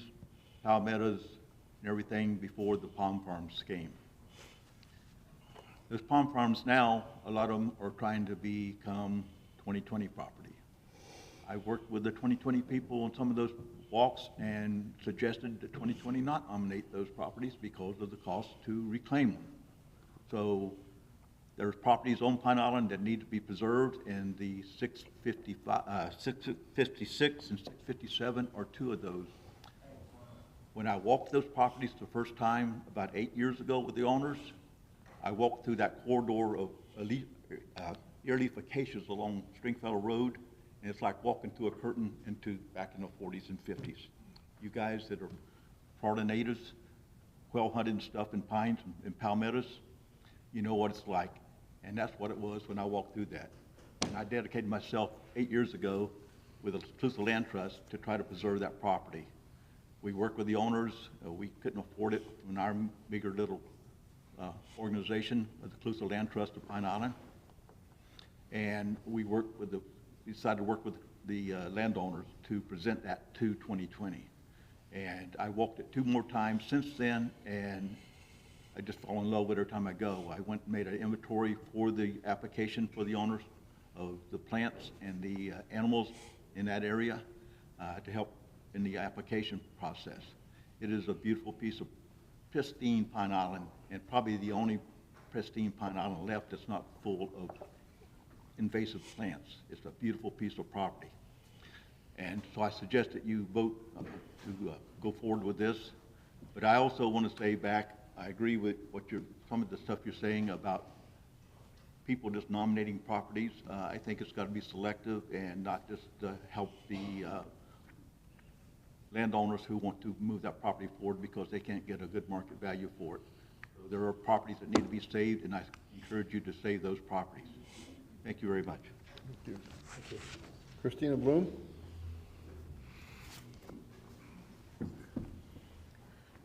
palmettos, and everything before the palm farms came. Those palm farms now, a lot of them are trying to become 2020 property. I worked with the 2020 people on some of those walks and suggested that 2020 not nominate those properties because of the cost to reclaim them. So there's properties on Pine Island that need to be preserved, and the 656 and 657 are two of those. When I walked those properties the first time about 8 years ago with the owners, I walked through that corridor of earleaf acacias along Stringfellow Road, and it's like walking through a curtain into back in the 40s and 50s. You guys that are Florida natives, quail hunted and stuff in pines and palmettos, you know what it's like. And that's what it was when I walked through that. And I dedicated myself 8 years ago with the Exclusive Land Trust to try to preserve that property. We worked with the owners. We couldn't afford it in our bigger little organization of the Exclusive Land Trust of Pine Island. And we decided to work with the landowners to present that to 2020. And I walked it 2 more times since then, and I just fall in love with it every time I go. I went and made an inventory for the application for the owners of the plants and the animals in that area to help in the application process. It is a beautiful piece of pristine Pine Island, and probably the only pristine Pine Island left that's not full of invasive plants. It's a beautiful piece of property. And so I suggest that you vote to go forward with this. But I also want to say back, I agree with some of the stuff you're saying about people just nominating properties. I think it's got to be selective and not just help the landowners who want to move that property forward because they can't get a good market value for it. So there are properties that need to be saved, and I encourage you to save those properties. Thank you very much. Thank you. Thank you. Christina Bloom?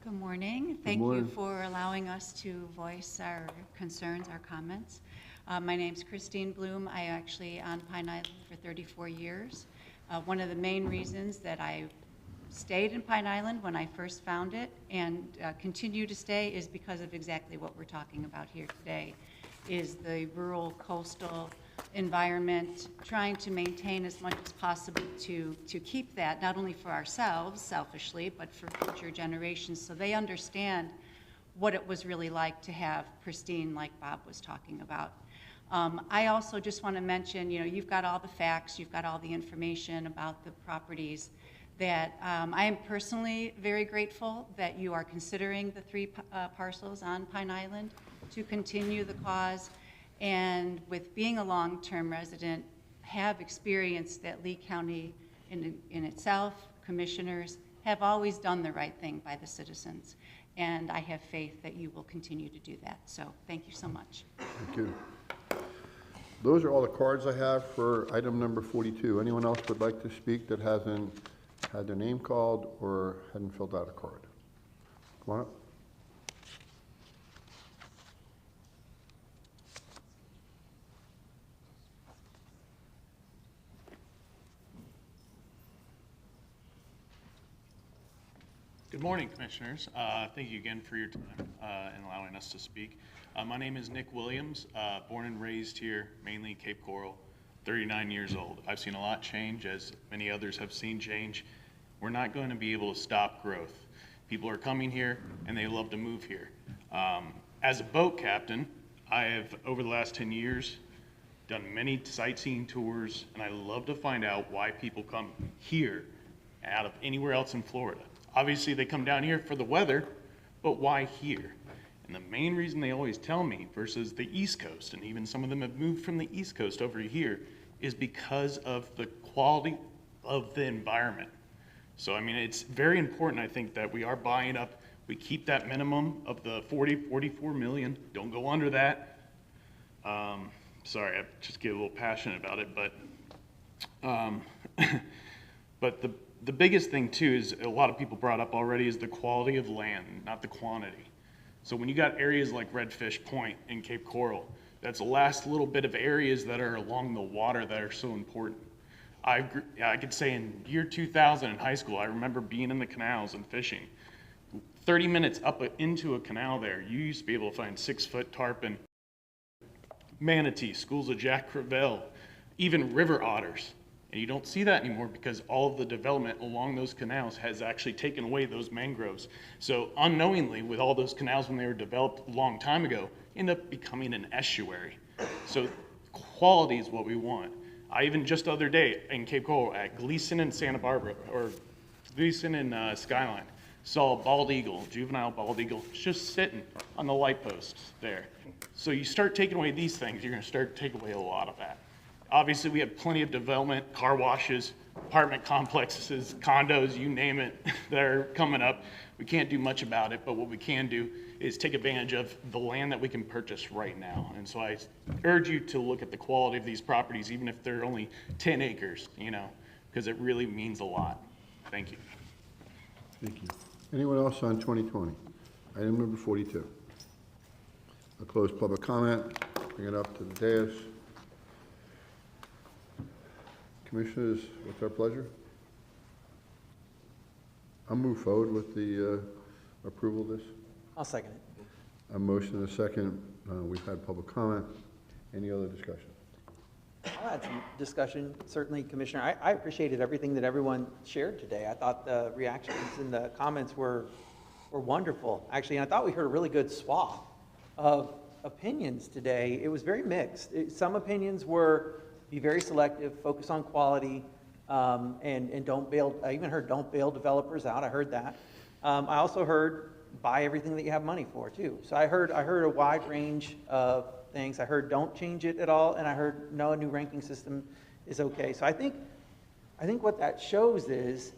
Good morning. Thank you for allowing us to voice our concerns, our comments. My name's Christine Bloom. I actually on Pine Island for 34 years. One of the main reasons that I stayed in Pine Island when I first found it and continue to stay is because of exactly what we're talking about here today, is the rural coastal environment, trying to maintain as much as possible to keep that, not only for ourselves selfishly, but for future generations, so they understand what it was really like to have pristine, like Bob was talking about. I also just want to mention, you've got all the facts, you've got all the information about the properties that I am personally very grateful that you are considering the 3 parcels on Pine Island to continue the cause. And with being a long-term resident, have experienced that Lee County in itself, commissioners, have always done the right thing by the citizens. And I have faith that you will continue to do that. So thank you so much. Thank you. Those are all the cards I have for item number 42. Anyone else would like to speak that hasn't had their name called or hadn't filled out a card? Come on up. Good morning, Commissioners. Thank you again for your time and allowing us to speak. My name is Nick Williams, born and raised here, mainly Cape Coral, 39 years old. I've seen a lot change, as many others have seen change. We're not going to be able to stop growth. People are coming here, and they love to move here. As a boat captain, I have, over the last 10 years, done many sightseeing tours, and I love to find out why people come here out of anywhere else in Florida. Obviously, they come down here for the weather, but why here? And the main reason they always tell me, versus the East Coast, and even some of them have moved from the East Coast over here, is because of the quality of the environment. So, I mean, it's very important, I think, that we are buying up, we keep that minimum of the 44 million, don't go under that. Sorry, I just get a little passionate about it, but the biggest thing too is a lot of people brought up already is the quality of land, not the quantity. So when you got areas like Redfish Point and Cape Coral, that's the last little bit of areas that are along the water that are so important. I could say in year 2000 in high school, I remember being in the canals and fishing. 30 minutes up into a canal there, you used to be able to find 6-foot tarpon, manatee, schools of Jack Crevalle, even river otters. And you don't see that anymore because all of the development along those canals has actually taken away those mangroves. So unknowingly, with all those canals when they were developed a long time ago, end up becoming an estuary. So quality is what we want. I even just the other day in Cape Coral at Gleason and Santa Barbara, or Gleason and Skyline, saw a bald eagle, juvenile bald eagle, just sitting on the light posts there. So you start taking away these things, you're gonna start to take away a lot of that. Obviously, we have plenty of development, car washes, apartment complexes, condos, you name it, that are coming up. We can't do much about it, but what we can do is take advantage of the land that we can purchase right now. And so I urge you to look at the quality of these properties, even if they're only 10 acres, you know, because it really means a lot. Thank you. Thank you. Anyone else on 2020? Item number 42. I'll close public comment, bring it up to the dais. Commissioners, what's our pleasure? I'll move forward with the approval of this. I'll second it. A motion and a second. We've had public comment. Any other discussion? I'll add some discussion. Certainly, Commissioner, I appreciated everything that everyone shared today. I thought the reactions and the comments were wonderful, actually, and I thought we heard a really good swath of opinions today. It was very mixed. Some opinions were be very selective, focus on quality, and don't bail. I even heard don't bail developers out. I heard that. I also heard buy everything that you have money for too. So I heard a wide range of things. I heard don't change it at all, and I heard no, a new ranking system is okay. So I think what that shows is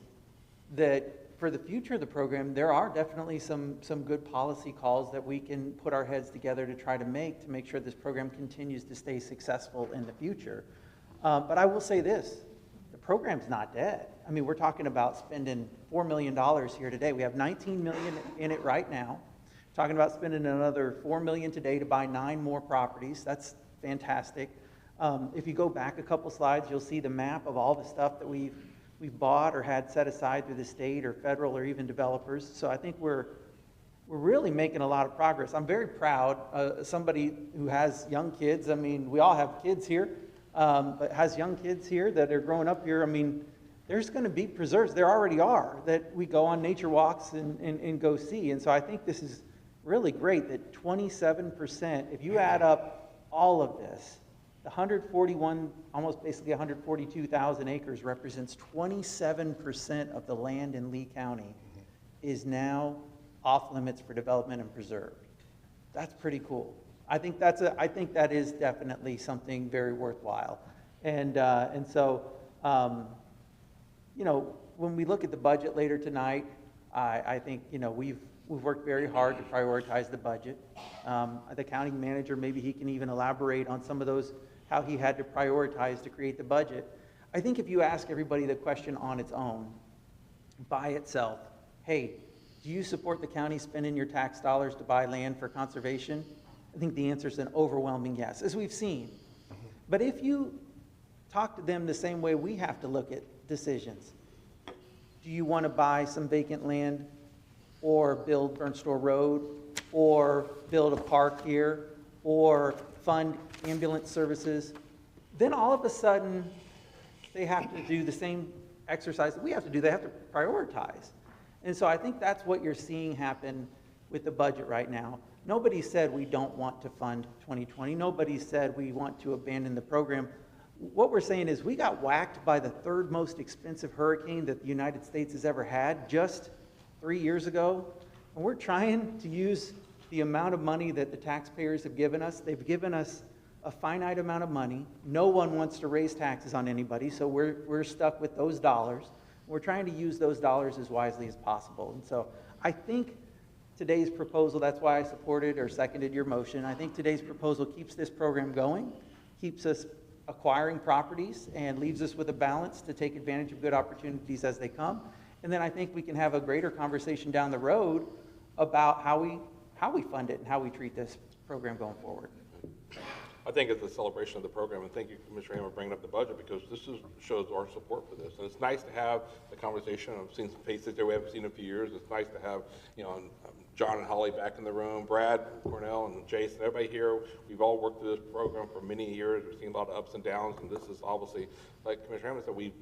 that for the future of the program, there are definitely some good policy calls that we can put our heads together to try to make sure this program continues to stay successful in the future. But I will say this, the program's not dead. I mean, we're talking about spending $4 million here today. We have $19 million in it right now. Talking about spending another $4 million today to buy 9 more properties. That's fantastic. If you go back a couple slides, you'll see the map of all the stuff that we've bought or had set aside through the state or federal or even developers. So I think we're really making a lot of progress. I'm very proud, somebody who has young kids. I mean, we all have kids here, but has young kids here that are growing up here. I mean, there's going to be preserves. There already are that we go on nature walks and go see. And so I think this is really great that 27%, if you add up all of this, the 141, almost basically 142,000 acres represents 27% of the land in Lee County is now off limits for development and preserved. That's pretty cool. I think that is definitely something very worthwhile. And so, you know, when we look at the budget later tonight, I think, you know, we've worked very hard to prioritize the budget. The county manager, maybe he can even elaborate on some of those, how he had to prioritize to create the budget. I think if you ask everybody the question on its own, by itself, hey, do you support the county spending your tax dollars to buy land for conservation? I think the answer is an overwhelming yes, as we've seen. But if you talk to them the same way we have to look at decisions, do you want to buy some vacant land or build Burnstore Road or build a park here or fund ambulance services? Then all of a sudden, they have to do the same exercise that we have to do. They have to prioritize. And so I think that's what you're seeing happen with the budget right now. Nobody said we don't want to fund 2020. Nobody said we want to abandon the program. What we're saying is we got whacked by the 3rd most expensive hurricane that the United States has ever had just 3 years ago. And we're trying to use the amount of money that the taxpayers have given us. They've given us a finite amount of money. No one wants to raise taxes on anybody, so we're stuck with those dollars. We're trying to use those dollars as wisely as possible. And so I think today's proposal, that's why I supported or seconded your motion. I think today's proposal keeps this program going, keeps us acquiring properties, and leaves us with a balance to take advantage of good opportunities as they come. And then I think we can have a greater conversation down the road about how how we fund it and how we treat this program going forward. I think it's a celebration of the program, and thank you, Commissioner Hammond, for bringing up the budget, because shows our support for this. And it's nice to have the conversation. I've seen some faces there we haven't seen in a few years. It's nice to have, John and Holly back in the room, Brad, Cornell, and Jason, everybody here. We've all worked through this program for many years. We've seen a lot of ups and downs, and this is obviously, like Commissioner Hammond said, we've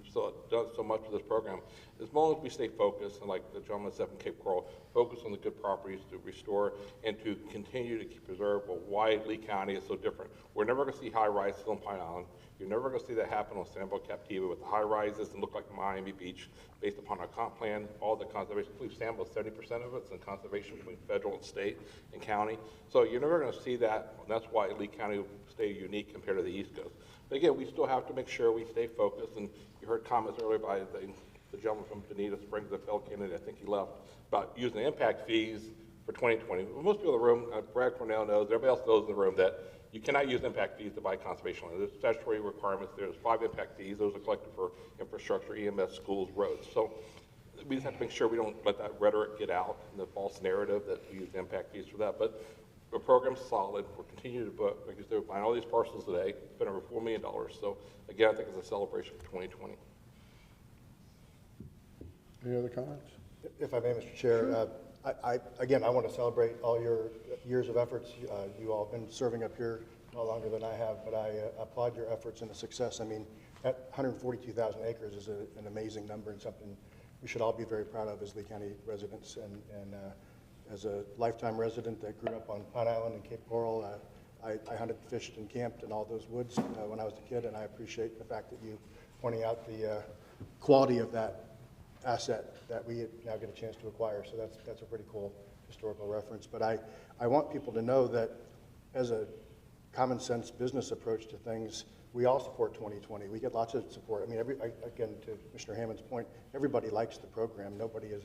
done so much with this program. As long as we stay focused, and like the gentleman said from Cape Coral, focus on the good properties to restore and to continue to preserve why Lee County is so different. We're never going to see high rises on Pine Island. You're never going to see that happen on San Boca Captiva with the high rises and look like Miami Beach based upon our comp plan, all the conservation. I believe San Boca, 70% of it's in conservation between federal and state and county. So you're never going to see that. And that's why Lee County will stay unique compared to the East Coast. But again, we still have to make sure we stay focused. And you heard comments earlier by the gentleman from Bonita Springs, the fellow candidate, I think he left, about using the impact fees for 2020. Well, most people in the room, Brad Cornell knows, everybody else knows in the room that you cannot use impact fees to buy conservation land. There's statutory requirements. There's 5 impact fees. Those are collected for infrastructure, EMS, schools, roads. So we just have to make sure we don't let that rhetoric get out and the false narrative that we use impact fees for that. But the program's solid. We'll continue to book, like you said, we're buying all these parcels today. Spent over $4 million. So again, I think it's a celebration for 2020. Any other comments? If I may, Mr. Chair, again, I want to celebrate all your years of efforts. You all have been serving up here no longer than I have, but I applaud your efforts and the success. I mean, 142,000 acres is an amazing number and something we should all be very proud of as Lee County residents. And as a lifetime resident that grew up on Pine Island and Cape Coral, I hunted, fished, and camped in all those woods when I was a kid, and I appreciate the fact that you pointing out the quality of that asset that we now get a chance to acquire. So that's a pretty cool historical reference. But I want people to know that as a common sense business approach to things, we all support 2020. We get lots of support. I mean, again, to Commissioner Hammond's point, everybody likes the program. Nobody is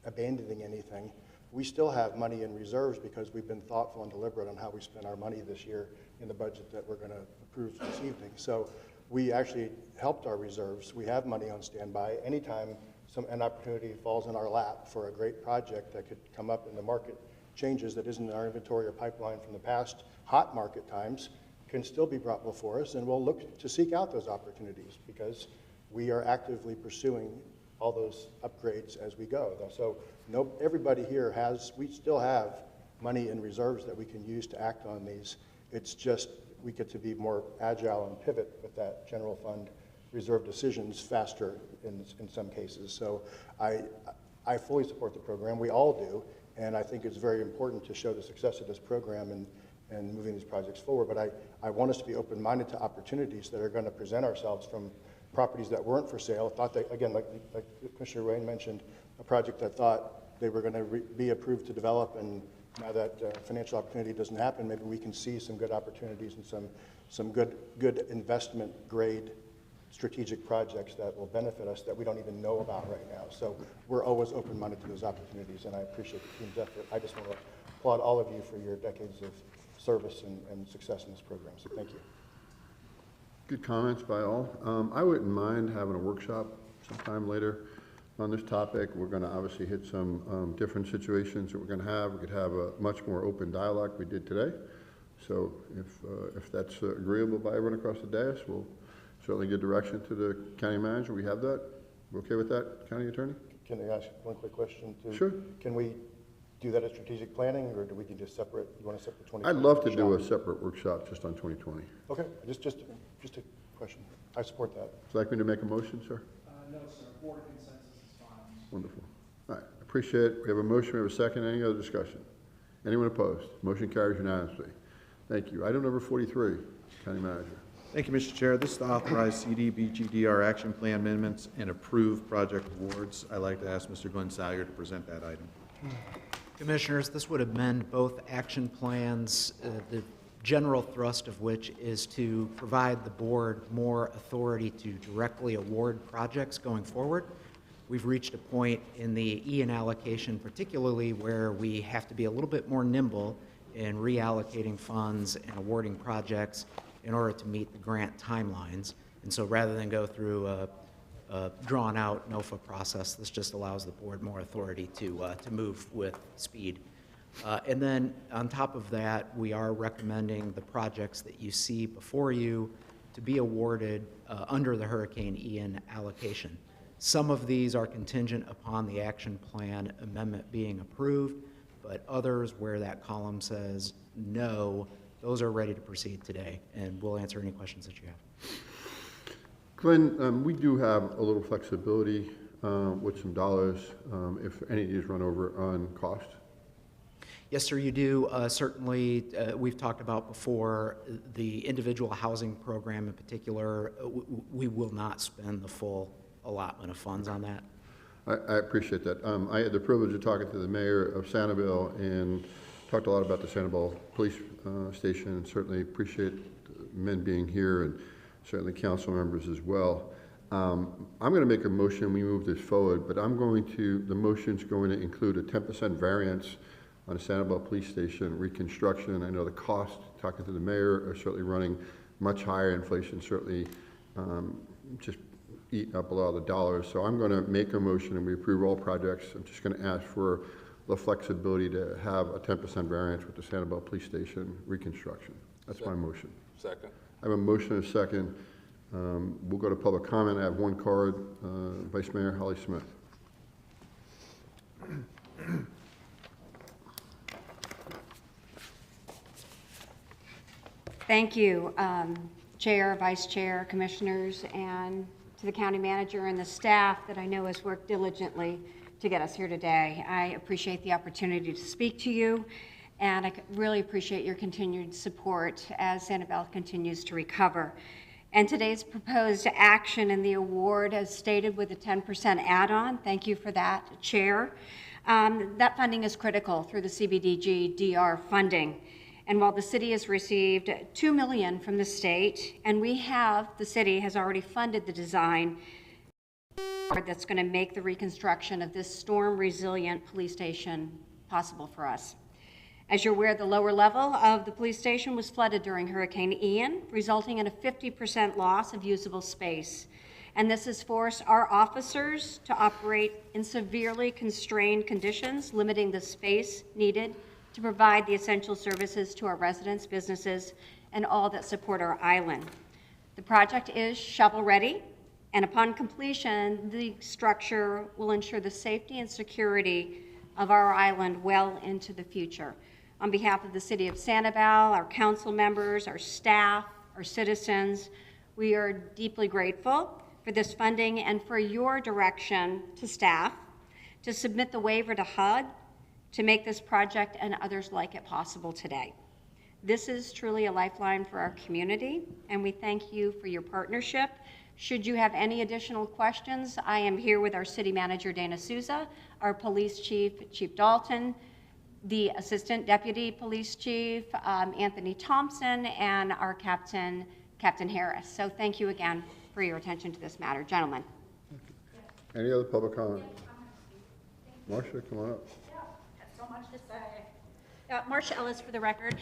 abandoning anything. We still have money in reserves because we've been thoughtful and deliberate on how we spend our money this year in the budget that we're going to approve this evening. So we actually helped our reserves. We have money on standby. Anytime an opportunity falls in our lap for a great project that could come up in the market changes that isn't in our inventory or pipeline from the past hot market times can still be brought before us, and we'll look to seek out those opportunities because we are actively pursuing all those upgrades as we go. So everybody here we still have money in reserves that we can use to act on these. It's just we get to be more agile and pivot with that general fund reserve decisions faster in some cases. So I fully support the program. We all do. And I think it's very important to show the success of this program and moving these projects forward. But I want us to be open-minded to opportunities that are going to present ourselves from properties that weren't for sale. Thought that, again, like Commissioner Wayne mentioned, a project that thought they were going to be approved to develop, and now that financial opportunity doesn't happen, maybe we can see some good opportunities and some good investment grade strategic projects that will benefit us that we don't even know about right now. So we're always open-minded to those opportunities, and I appreciate the team's effort. I just want to applaud all of you for your decades of service and success in this program, so thank you. Good comments by all. I wouldn't mind having a workshop sometime later on this topic. We're going to obviously hit some different situations that we're going to have. We could have a much more open dialogue we did today. So if that's agreeable by everyone across the dais, we'll certainly give direction to the county manager. We have that. We're okay with that, county attorney? Can I ask one quick question too? Sure. Can we do that as strategic planning, or do we can just separate? You want to separate 2020? I'd love to do a separate workshop just on 2020. Okay, just a question. I support that. Would you like me to make a motion, sir? No, sir. Board consensus is fine. Wonderful. All right, appreciate it. We have a motion, we have a second. Any other discussion? Anyone opposed? Motion carries unanimously. Thank you. Item number 43, county manager. Thank you, Mr. Chair. This is to authorize CDBGDR action plan amendments and approve project awards. I'd like to ask Mr. Glenn Salyer to present that item. Commissioners, this would amend both action plans, the general thrust of which is to provide the board more authority to directly award projects going forward. We've reached a point in the E&A allocation, particularly where we have to be a little bit more nimble in reallocating funds and awarding projects in order to meet the grant timelines. And so rather than go through a drawn-out NOFA process, this just allows the board more authority to move with speed. And then on top of that, we are recommending the projects that you see before you to be awarded under the Hurricane Ian allocation. Some of these are contingent upon the action plan amendment being approved, but others where that column says no, those are ready to proceed today, and we'll answer any questions that you have. Glenn, we do have a little flexibility with some dollars if any of these run over on cost. Yes, sir, you do. Certainly, we've talked about before, the individual housing program in particular, we will not spend the full allotment of funds on that. I appreciate that. I had the privilege of talking to the mayor of Sanibel and talked a lot about the Sanibel Police Station, and certainly appreciate men being here and certainly council members as well. I'm going to make a motion, we move this forward, but the motion's going to include a 10% variance on the Sanibel Police Station reconstruction. I know the cost, talking to the mayor, are certainly running much higher. Inflation certainly just eating up a lot of the dollars. So I'm going to make a motion and we approve all projects. I'm just going to ask for the flexibility to have a 10% variance with the Sanibel Police Station reconstruction. That's my motion. Second. I have a motion and a second. We'll go to public comment. I have one card. Vice Mayor Holly Smith. Thank you, Chair, Vice Chair, Commissioners, and to the County Manager and the staff that I know has worked diligently to get us here today. I appreciate the opportunity to speak to you, and I really appreciate your continued support as Sanibel continues to recover. And today's proposed action and the award, as stated with a 10% add-on, thank you for that, Chair. That funding is critical through the CBDG DR funding. And while the city has received $2 million from the state, and the city has already funded the design that's going to make the reconstruction of this storm-resilient police station possible for us. As you're aware, the lower level of the police station was flooded during Hurricane Ian, resulting in a 50% loss of usable space. And this has forced our officers to operate in severely constrained conditions, limiting the space needed to provide the essential services to our residents, businesses, and all that support our island. The project is shovel-ready, and upon completion, the structure will ensure the safety and security of our island well into the future. On behalf of the City of Sanibel, our council members, our staff, our citizens, we are deeply grateful for this funding and for your direction to staff to submit the waiver to HUD to make this project and others like it possible today. This is truly a lifeline for our community, and we thank you for your partnership. Should you have any additional questions, I am here with our City Manager, Dana Souza, our Police Chief, Chief Dalton, the Assistant Deputy Police Chief, Anthony Thompson, and our Captain Harris. So thank you again for your attention to this matter. Gentlemen. Any other public comment? Marcia, come on up. So much to say. Marcia Ellis for the record.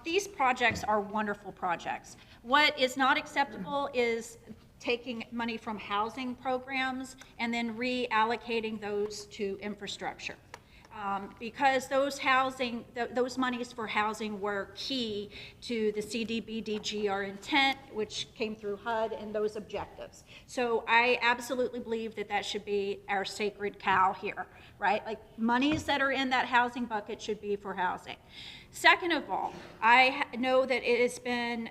These projects are wonderful projects. What is not acceptable is taking money from housing programs and then reallocating those to infrastructure. Because those monies for housing were key to the CDBDGR intent, which came through HUD, and those objectives. So I absolutely believe that that should be our sacred cow here, right? Like monies that are in that housing bucket should be for housing. Second of all, I know that it has been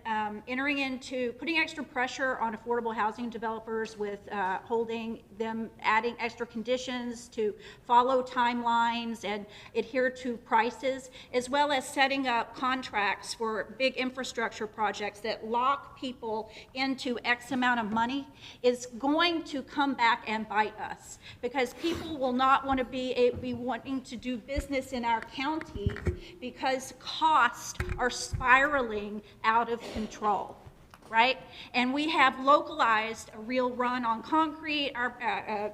putting extra pressure on affordable housing developers with holding them, adding extra conditions to follow timelines and adhere to prices, as well as setting up contracts for big infrastructure projects that lock people into X amount of money is going to come back and bite us, because people will not want to be wanting to do business in our county because costs are spiraling out of control, right? And we have localized a real run on concrete.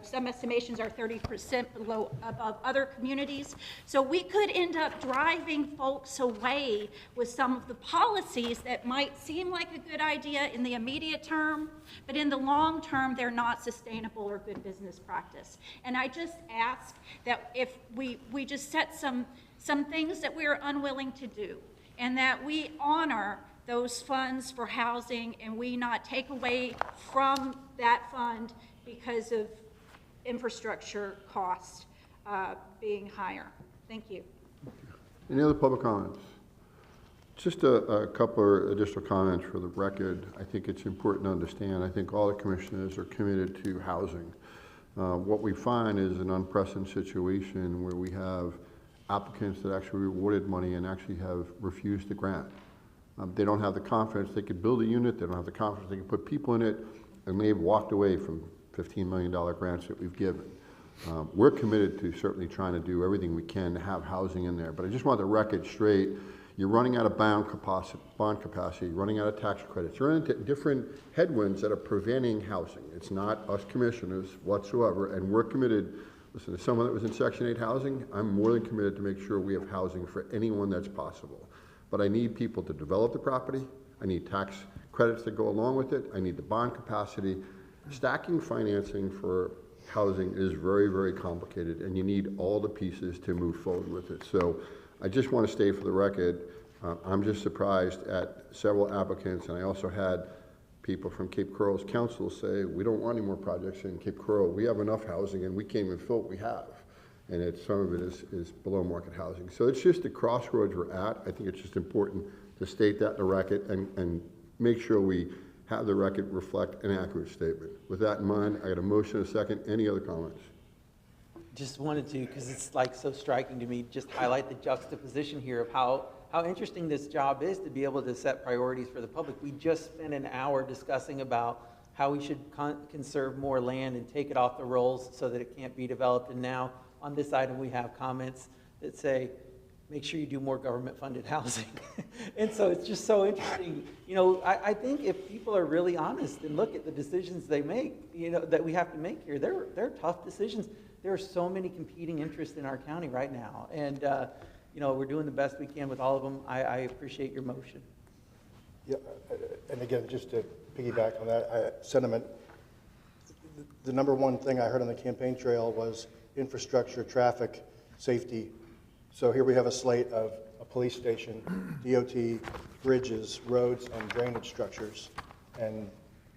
Some estimations are 30% below above other communities. So we could end up driving folks away with some of the policies that might seem like a good idea in the immediate term, but in the long term, they're not sustainable or good business practice. And I just ask that if we just set some some things that we are unwilling to do, and that we honor those funds for housing and we not take away from that fund because of infrastructure costs being higher. Thank you. Any other public comments? Just a couple of additional comments for the record. I think it's important to understand, I think all the commissioners are committed to housing. What we find is an unprecedented situation where we have applicants that actually awarded money and actually have refused the grant. They don't have the confidence they could build a unit, they don't have the confidence they can put people in it, and they've walked away from $15 million grants that we've given. We're committed to certainly trying to do everything we can to have housing in there, but I just want the record straight. You're running out of bond capacity, you're running out of tax credits, you're into different headwinds that are preventing housing. It's not us commissioners whatsoever, and we're committed. Listen, as someone that was in Section 8 housing, I'm more than committed to make sure we have housing for anyone that's possible. But I need people to develop the property, I need tax credits that go along with it, I need the bond capacity. Stacking financing for housing is very, very complicated, and you need all the pieces to move forward with it. So I just want to state for the record, I'm just surprised at several applicants, and I also had people from Cape Coral's council say, we don't want any more projects in Cape Coral. We have enough housing, and we can't even fill what we have. And some of it is below market housing. So it's just the crossroads we're at. I think it's just important to state that in the record and make sure we have the record reflect an accurate statement. With that in mind, I got a motion and a second. Any other comments? Just wanted to, because it's like so striking to me, just highlight the juxtaposition here of how interesting this job is to be able to set priorities for the public. We just spent an hour discussing about how we should conserve more land and take it off the rolls so that it can't be developed. And now on this item, we have comments that say, make sure you do more government-funded housing. And so it's just so interesting. You know, I think if people are really honest and look at the decisions they make, you know, that we have to make here, they're tough decisions. There are so many competing interests in our county right now. And, you know, we're doing the best we can with all of them. I appreciate your motion. Yeah, and again, just to piggyback on that sentiment, the number one thing I heard on the campaign trail was infrastructure, traffic, safety. So here we have a slate of a police station, DOT, bridges, roads, and drainage structures. And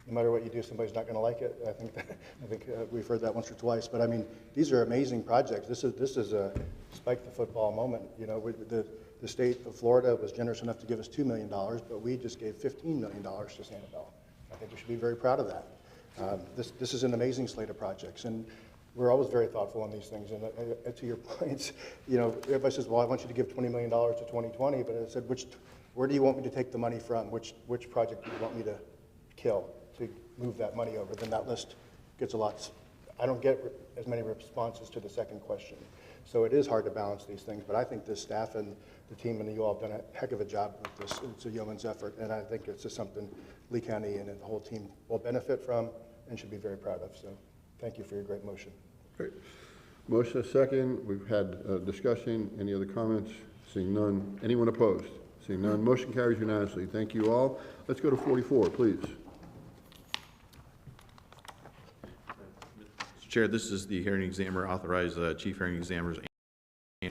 no matter what you do, somebody's not going to like it. I think we've heard that once or twice. But I mean, these are amazing projects. This is a spike the football moment. You know, the state of Florida was generous enough to give us $2 million, but we just gave $15 million to Sanibel. I think we should be very proud of that. This is an amazing slate of projects, and we're always very thoughtful on these things. And to your points, you know, everybody says, well, I want you to give $20 million to 2020, but I said, where do you want me to take the money from? Which project do you want me to kill to move that money over? Then that list gets a lot. I don't get as many responses to the second question. So it is hard to balance these things, but I think this staff and the team and you all have done a heck of a job with this. It's a yeoman's effort, and I think it's just something Lee County and the whole team will benefit from and should be very proud of. So thank you for your great motion. Great. Motion is second. We've had discussion. Any other comments? Seeing none. Anyone opposed? Seeing none. Motion carries unanimously. Thank you all. Let's go to 44, please. Mr. Chair, this is the hearing examiner, authorized chief hearing examiners. I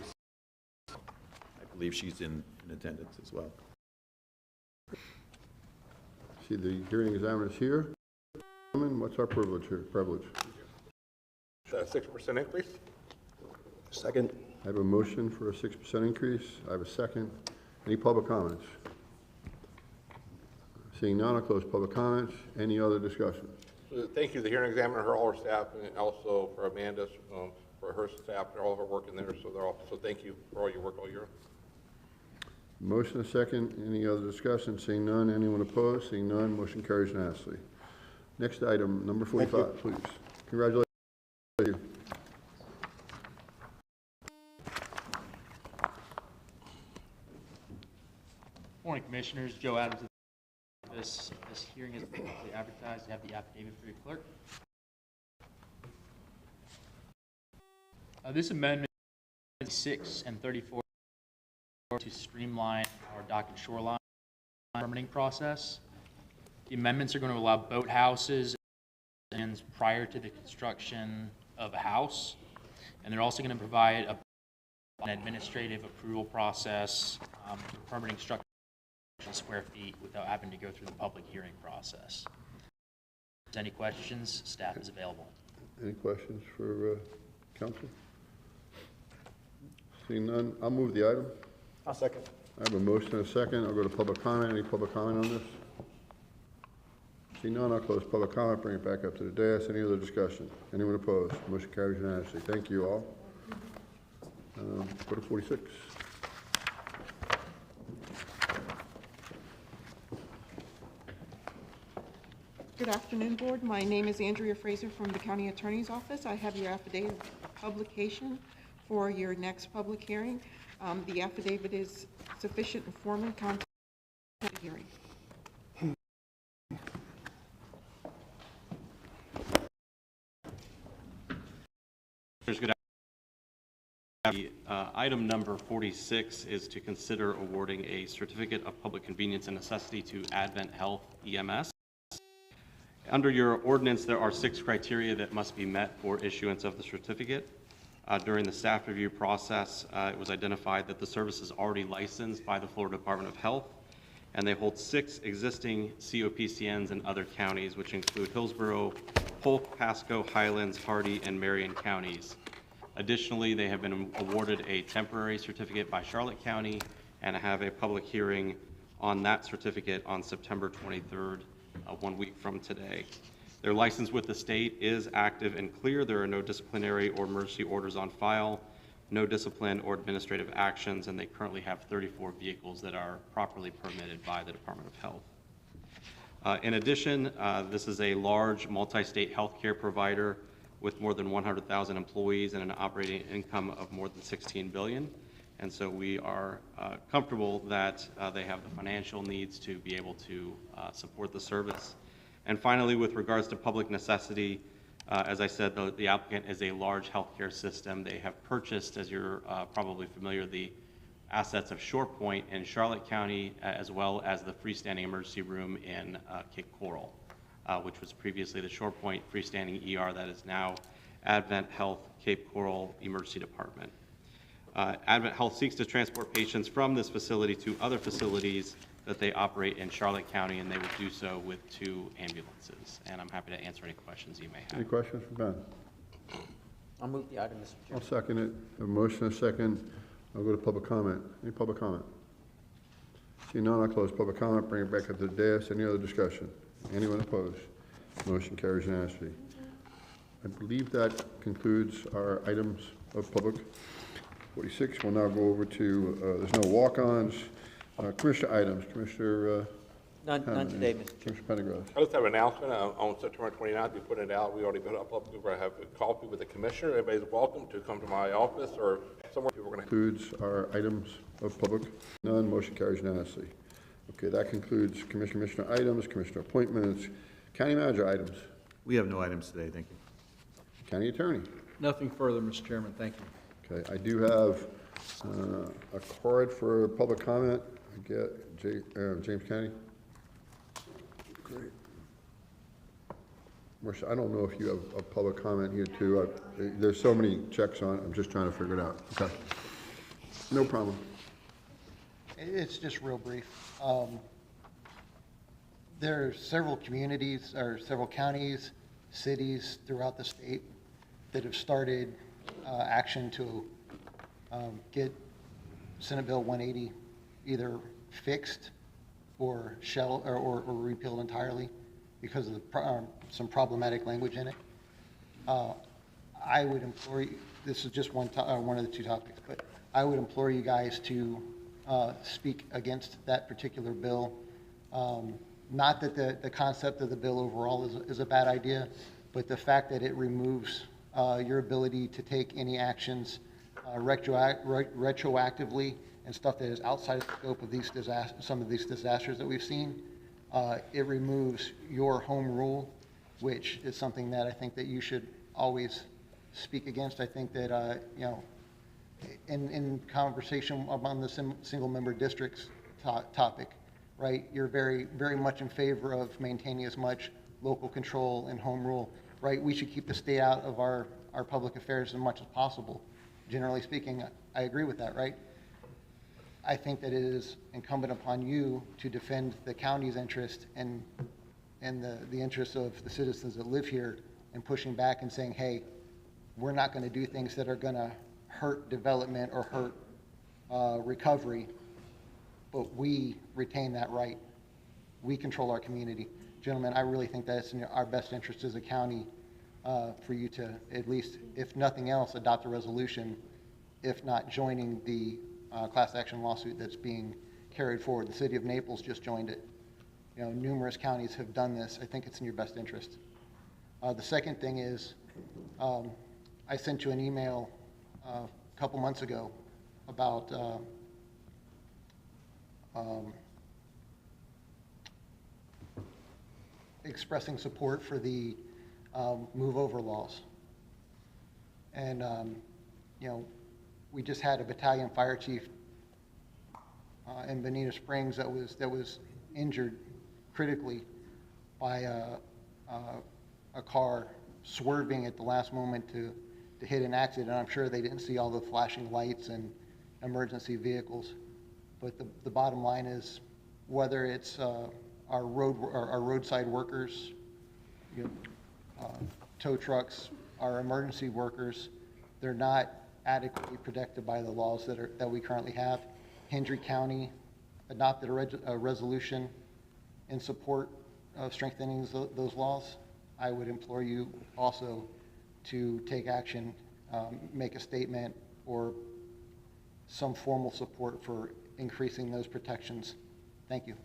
believe she's in attendance as well. See the hearing examiner is here. What's our privilege here? 6% increase? Second. I have a motion for a 6% increase. I have a second. Any public comments? Seeing none, I'll close public comments. Any other discussion? Thank you, the hearing examiner, all her staff, and also for Amanda, for her staff, and all of her work in there. So thank you for all your work all year. Motion is second. Any other discussion? Seeing none. Anyone opposed? Seeing none. Motion carries unanimously. Next item, number 45, please. Congratulations. Thank you. Morning, Commissioners. Joe Adams. This hearing is publicly advertised. I have the affidavit for your clerk. This amendment 6 and 34 to streamline our dock and shoreline permitting process. The amendments are going to allow boathouses and prior to the construction of a house, and they're also going to provide a an administrative approval process, permitting structure square feet without having to go through the public hearing process. If there's any questions, staff is available. Any questions for council? Seeing none, I'll move the item. I'll second. I have a motion and a second. I'll go to public comment. Any public comment on this? Seeing none, I'll close public comment, bring it back up to the dais. Any other discussion? Anyone opposed? Motion carries unanimously. Thank you all. Go to 46. Good afternoon, Board. My name is Andrea Fraser from the County Attorney's Office. I have your affidavit of publication for your next public hearing. The affidavit is sufficient and formal content of the hearing. Good afternoon. Item number 46 is to consider awarding a certificate of public convenience and necessity to Advent Health EMS. Under your ordinance, there are 6 criteria that must be met for issuance of the certificate. During the staff review process, it was identified that the service is already licensed by the Florida Department of Health, and they hold 6 existing COPCNs in other counties, which include Hillsborough, Polk, Pasco, Highlands, Hardy, and Marion counties. Additionally, they have been awarded a temporary certificate by Charlotte County and have a public hearing on that certificate on September 23rd, 1 week from today. Their license with the state is active and clear. There are no disciplinary or emergency orders on file, no discipline or administrative actions, and they currently have 34 vehicles that are properly permitted by the Department of Health. In addition, this is a large multi-state healthcare provider with more than 100,000 employees and an operating income of more than $16 billion. And so we are comfortable that they have the financial needs to be able to support the service. And finally, with regards to public necessity, as I said, the applicant is a large healthcare system. They have purchased, as you're probably familiar, the assets of Short Point in Charlotte County, as well as the freestanding emergency room in Cape Coral, which was previously the Short Point freestanding ER that is now Advent Health Cape Coral Emergency Department. Advent Health seeks to transport patients from this facility to other facilities that they operate in Charlotte County, and they would do so with 2 ambulances. And I'm happy to answer any questions you may have. Any questions for Ben? I'll move the item, Mr. Chair. I'll second it. A motion and a second. I'll go to public comment. Any public comment? Seeing none, I'll close public comment, bring it back up to the dais. Any other discussion? Anyone opposed? Motion carries unanimously. I believe that concludes our items of public. 46, we'll now go over to, there's no walk-ons. Commissioner items. Commissioner None today, Mr. Chair. Commissioner Pendergrass. I just have an announcement on September 29th. We put it out. We already put it up. We're going to have a coffee with the commissioner. Everybody's welcome to come to my office or somewhere. We're going to Concludes our items of public. None. Motion carries unanimously. Okay, that concludes commissioner items, commissioner appointments, county manager items. We have no items today, thank you. County attorney. Nothing further, Mr. Chairman, thank you. Okay, I do have a card for public comment. I get James Kennedy. Great. Marcia, I don't know if you have a public comment here too. There's so many checks on it. I'm just trying to figure it out. Okay. No problem. It's just real brief. There are several communities or several counties, cities throughout the state that have started action to get Senate Bill 180 either fixed or repealed entirely because of some problematic language in it. I would implore you, this is just one of the 2 topics, but I would implore you guys to speak against that particular bill. Not that the concept of the bill overall is a bad idea, but the fact that it removes your ability to take any actions retroactively and stuff that is outside of the scope of these some of these disasters that we've seen, it removes your home rule, which is something that I think that you should always speak against. I think that, you know, in conversation among the single member districts topic, right, you're very, very much in favor of maintaining as much local control and home rule, right? We should keep the state out of our public affairs as much as possible. generally speaking, I agree with that, right? I think that it is incumbent upon you to defend the county's interest and the interests of the citizens that live here, and pushing back and saying, hey, we're not going to do things that are going to hurt development or hurt recovery, but we retain that right. We control our community. Gentlemen, I really think that it's in our best interest as a county for you to, at least, if nothing else, adopt a resolution, if not joining the class action lawsuit that's being carried forward. The city of Naples just joined it. You know, numerous counties have done this. I think it's in your best interest. The second thing is, I sent you an email a couple months ago about expressing support for the move over laws. And, you know, we just had a battalion fire chief in Bonita Springs that was injured critically by a car swerving at the last moment to hit an accident. I'm sure they didn't see all the flashing lights and emergency vehicles. But the bottom line is, whether it's our roadside workers, you know, tow trucks, our emergency workers, they're not adequately protected by the laws that we currently have. Hendry County adopted a resolution in support of strengthening those laws. I would implore you also to take action, make a statement, or some formal support for increasing those protections. Thank you.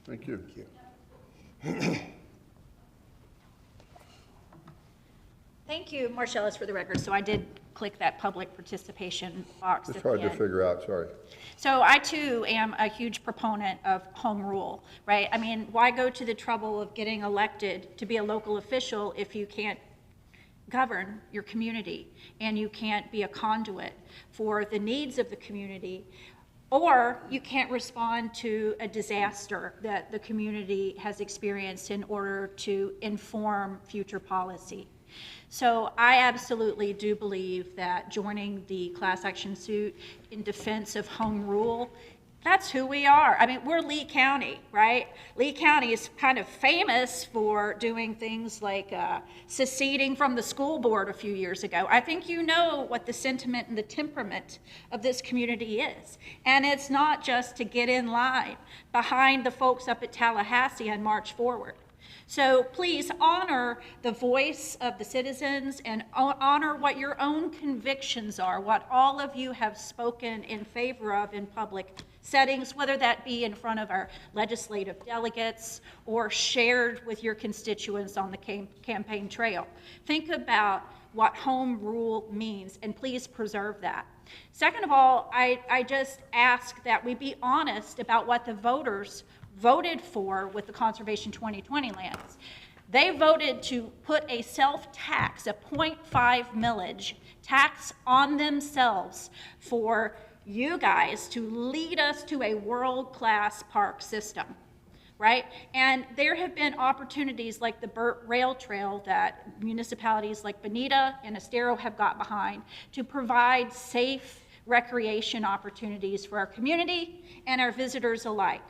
Thank you. Thank you, Marcellus, for the record. So I did click that public participation box It's at the hard to end. figure out, sorry. So I too am a huge proponent of home rule, right? I mean, why go to the trouble of getting elected to be a local official if you can't govern your community and you can't be a conduit for the needs of the community, or you can't respond to a disaster that the community has experienced in order to inform future policy? So I absolutely do believe that joining the class action suit in defense of home rule, that's who we are. I mean, we're Lee County, right? Lee County is kind of famous for doing things like seceding from the school board a few years ago. I think you know what the sentiment and the temperament of this community is. And it's not just to get in line behind the folks up at Tallahassee and march forward. So please honor the voice of the citizens and honor what your own convictions are, what all of you have spoken in favor of in public settings, whether that be in front of our legislative delegates or shared with your constituents on the campaign trail. Think about what home rule means, and please preserve that. Second of all, I just ask that we be honest about what the voters voted for with the Conservation 2020 lands. They voted to put a self-tax, a 0.5 millage tax on themselves for you guys to lead us to a world-class park system, right? And there have been opportunities like the Burt Rail Trail that municipalities like Bonita and Estero have got behind to provide safe recreation opportunities for our community and our visitors alike.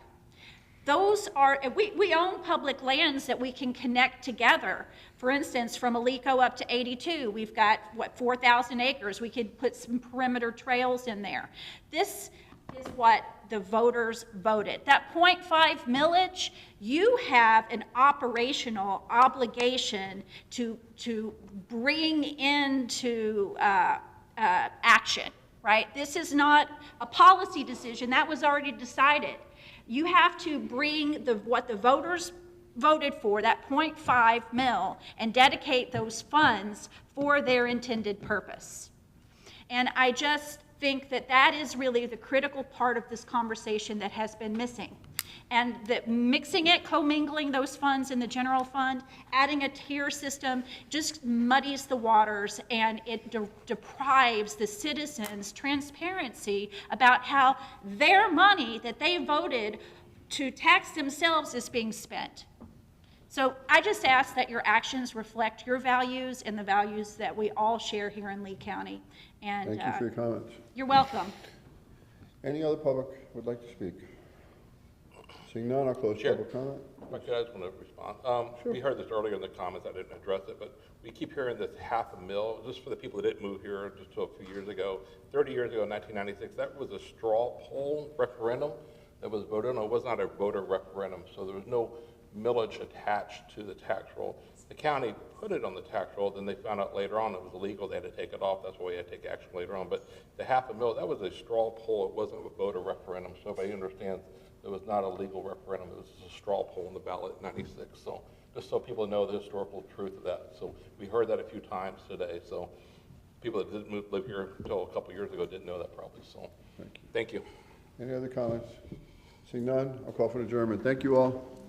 Those are, we own public lands that we can connect together. For instance, from Alico up to 82, we've got, 4,000 acres. We could put some perimeter trails in there. This is what the voters voted. That 0.5 millage, you have an operational obligation to bring into action, right? This is not a policy decision. That was already decided. You have to bring what the voters voted for, that 0.5 mil, and dedicate those funds for their intended purpose. And I just think that that is really the critical part of this conversation that has been missing. And that mixing it, commingling those funds in the general fund, adding a tier system just muddies the waters, and it deprives the citizens transparency about how their money that they voted to tax themselves is being spent. So I just ask that your actions reflect your values and the values that we all share here in Lee County. And Thank you for your comments. you're welcome. Any other public would like to speak? Seeing none, I'll close Chair. public comment. If I could, I just want to respond. We heard this earlier in the comments, I didn't address it, but we keep hearing this $500,000, just for the people that didn't move here just till a few years ago. 30 years ago, in 1996, that was a straw poll referendum that was voted on. It was not a voter referendum, so there was no millage attached to the tax roll. The county put it on the tax roll, then they found out later on it was illegal, they had to take it off, that's why we had to take action later on. But the $500,000, that was a straw poll, it wasn't a voter referendum, so everybody understands it was not a legal referendum, it was a straw poll on the ballot in 96. So just so people know the historical truth of that. So we heard that a few times today, so people that didn't live here until a couple years ago didn't know that probably, so thank you. Any other comments? Seeing none, I'll call for an adjournment. Thank you all.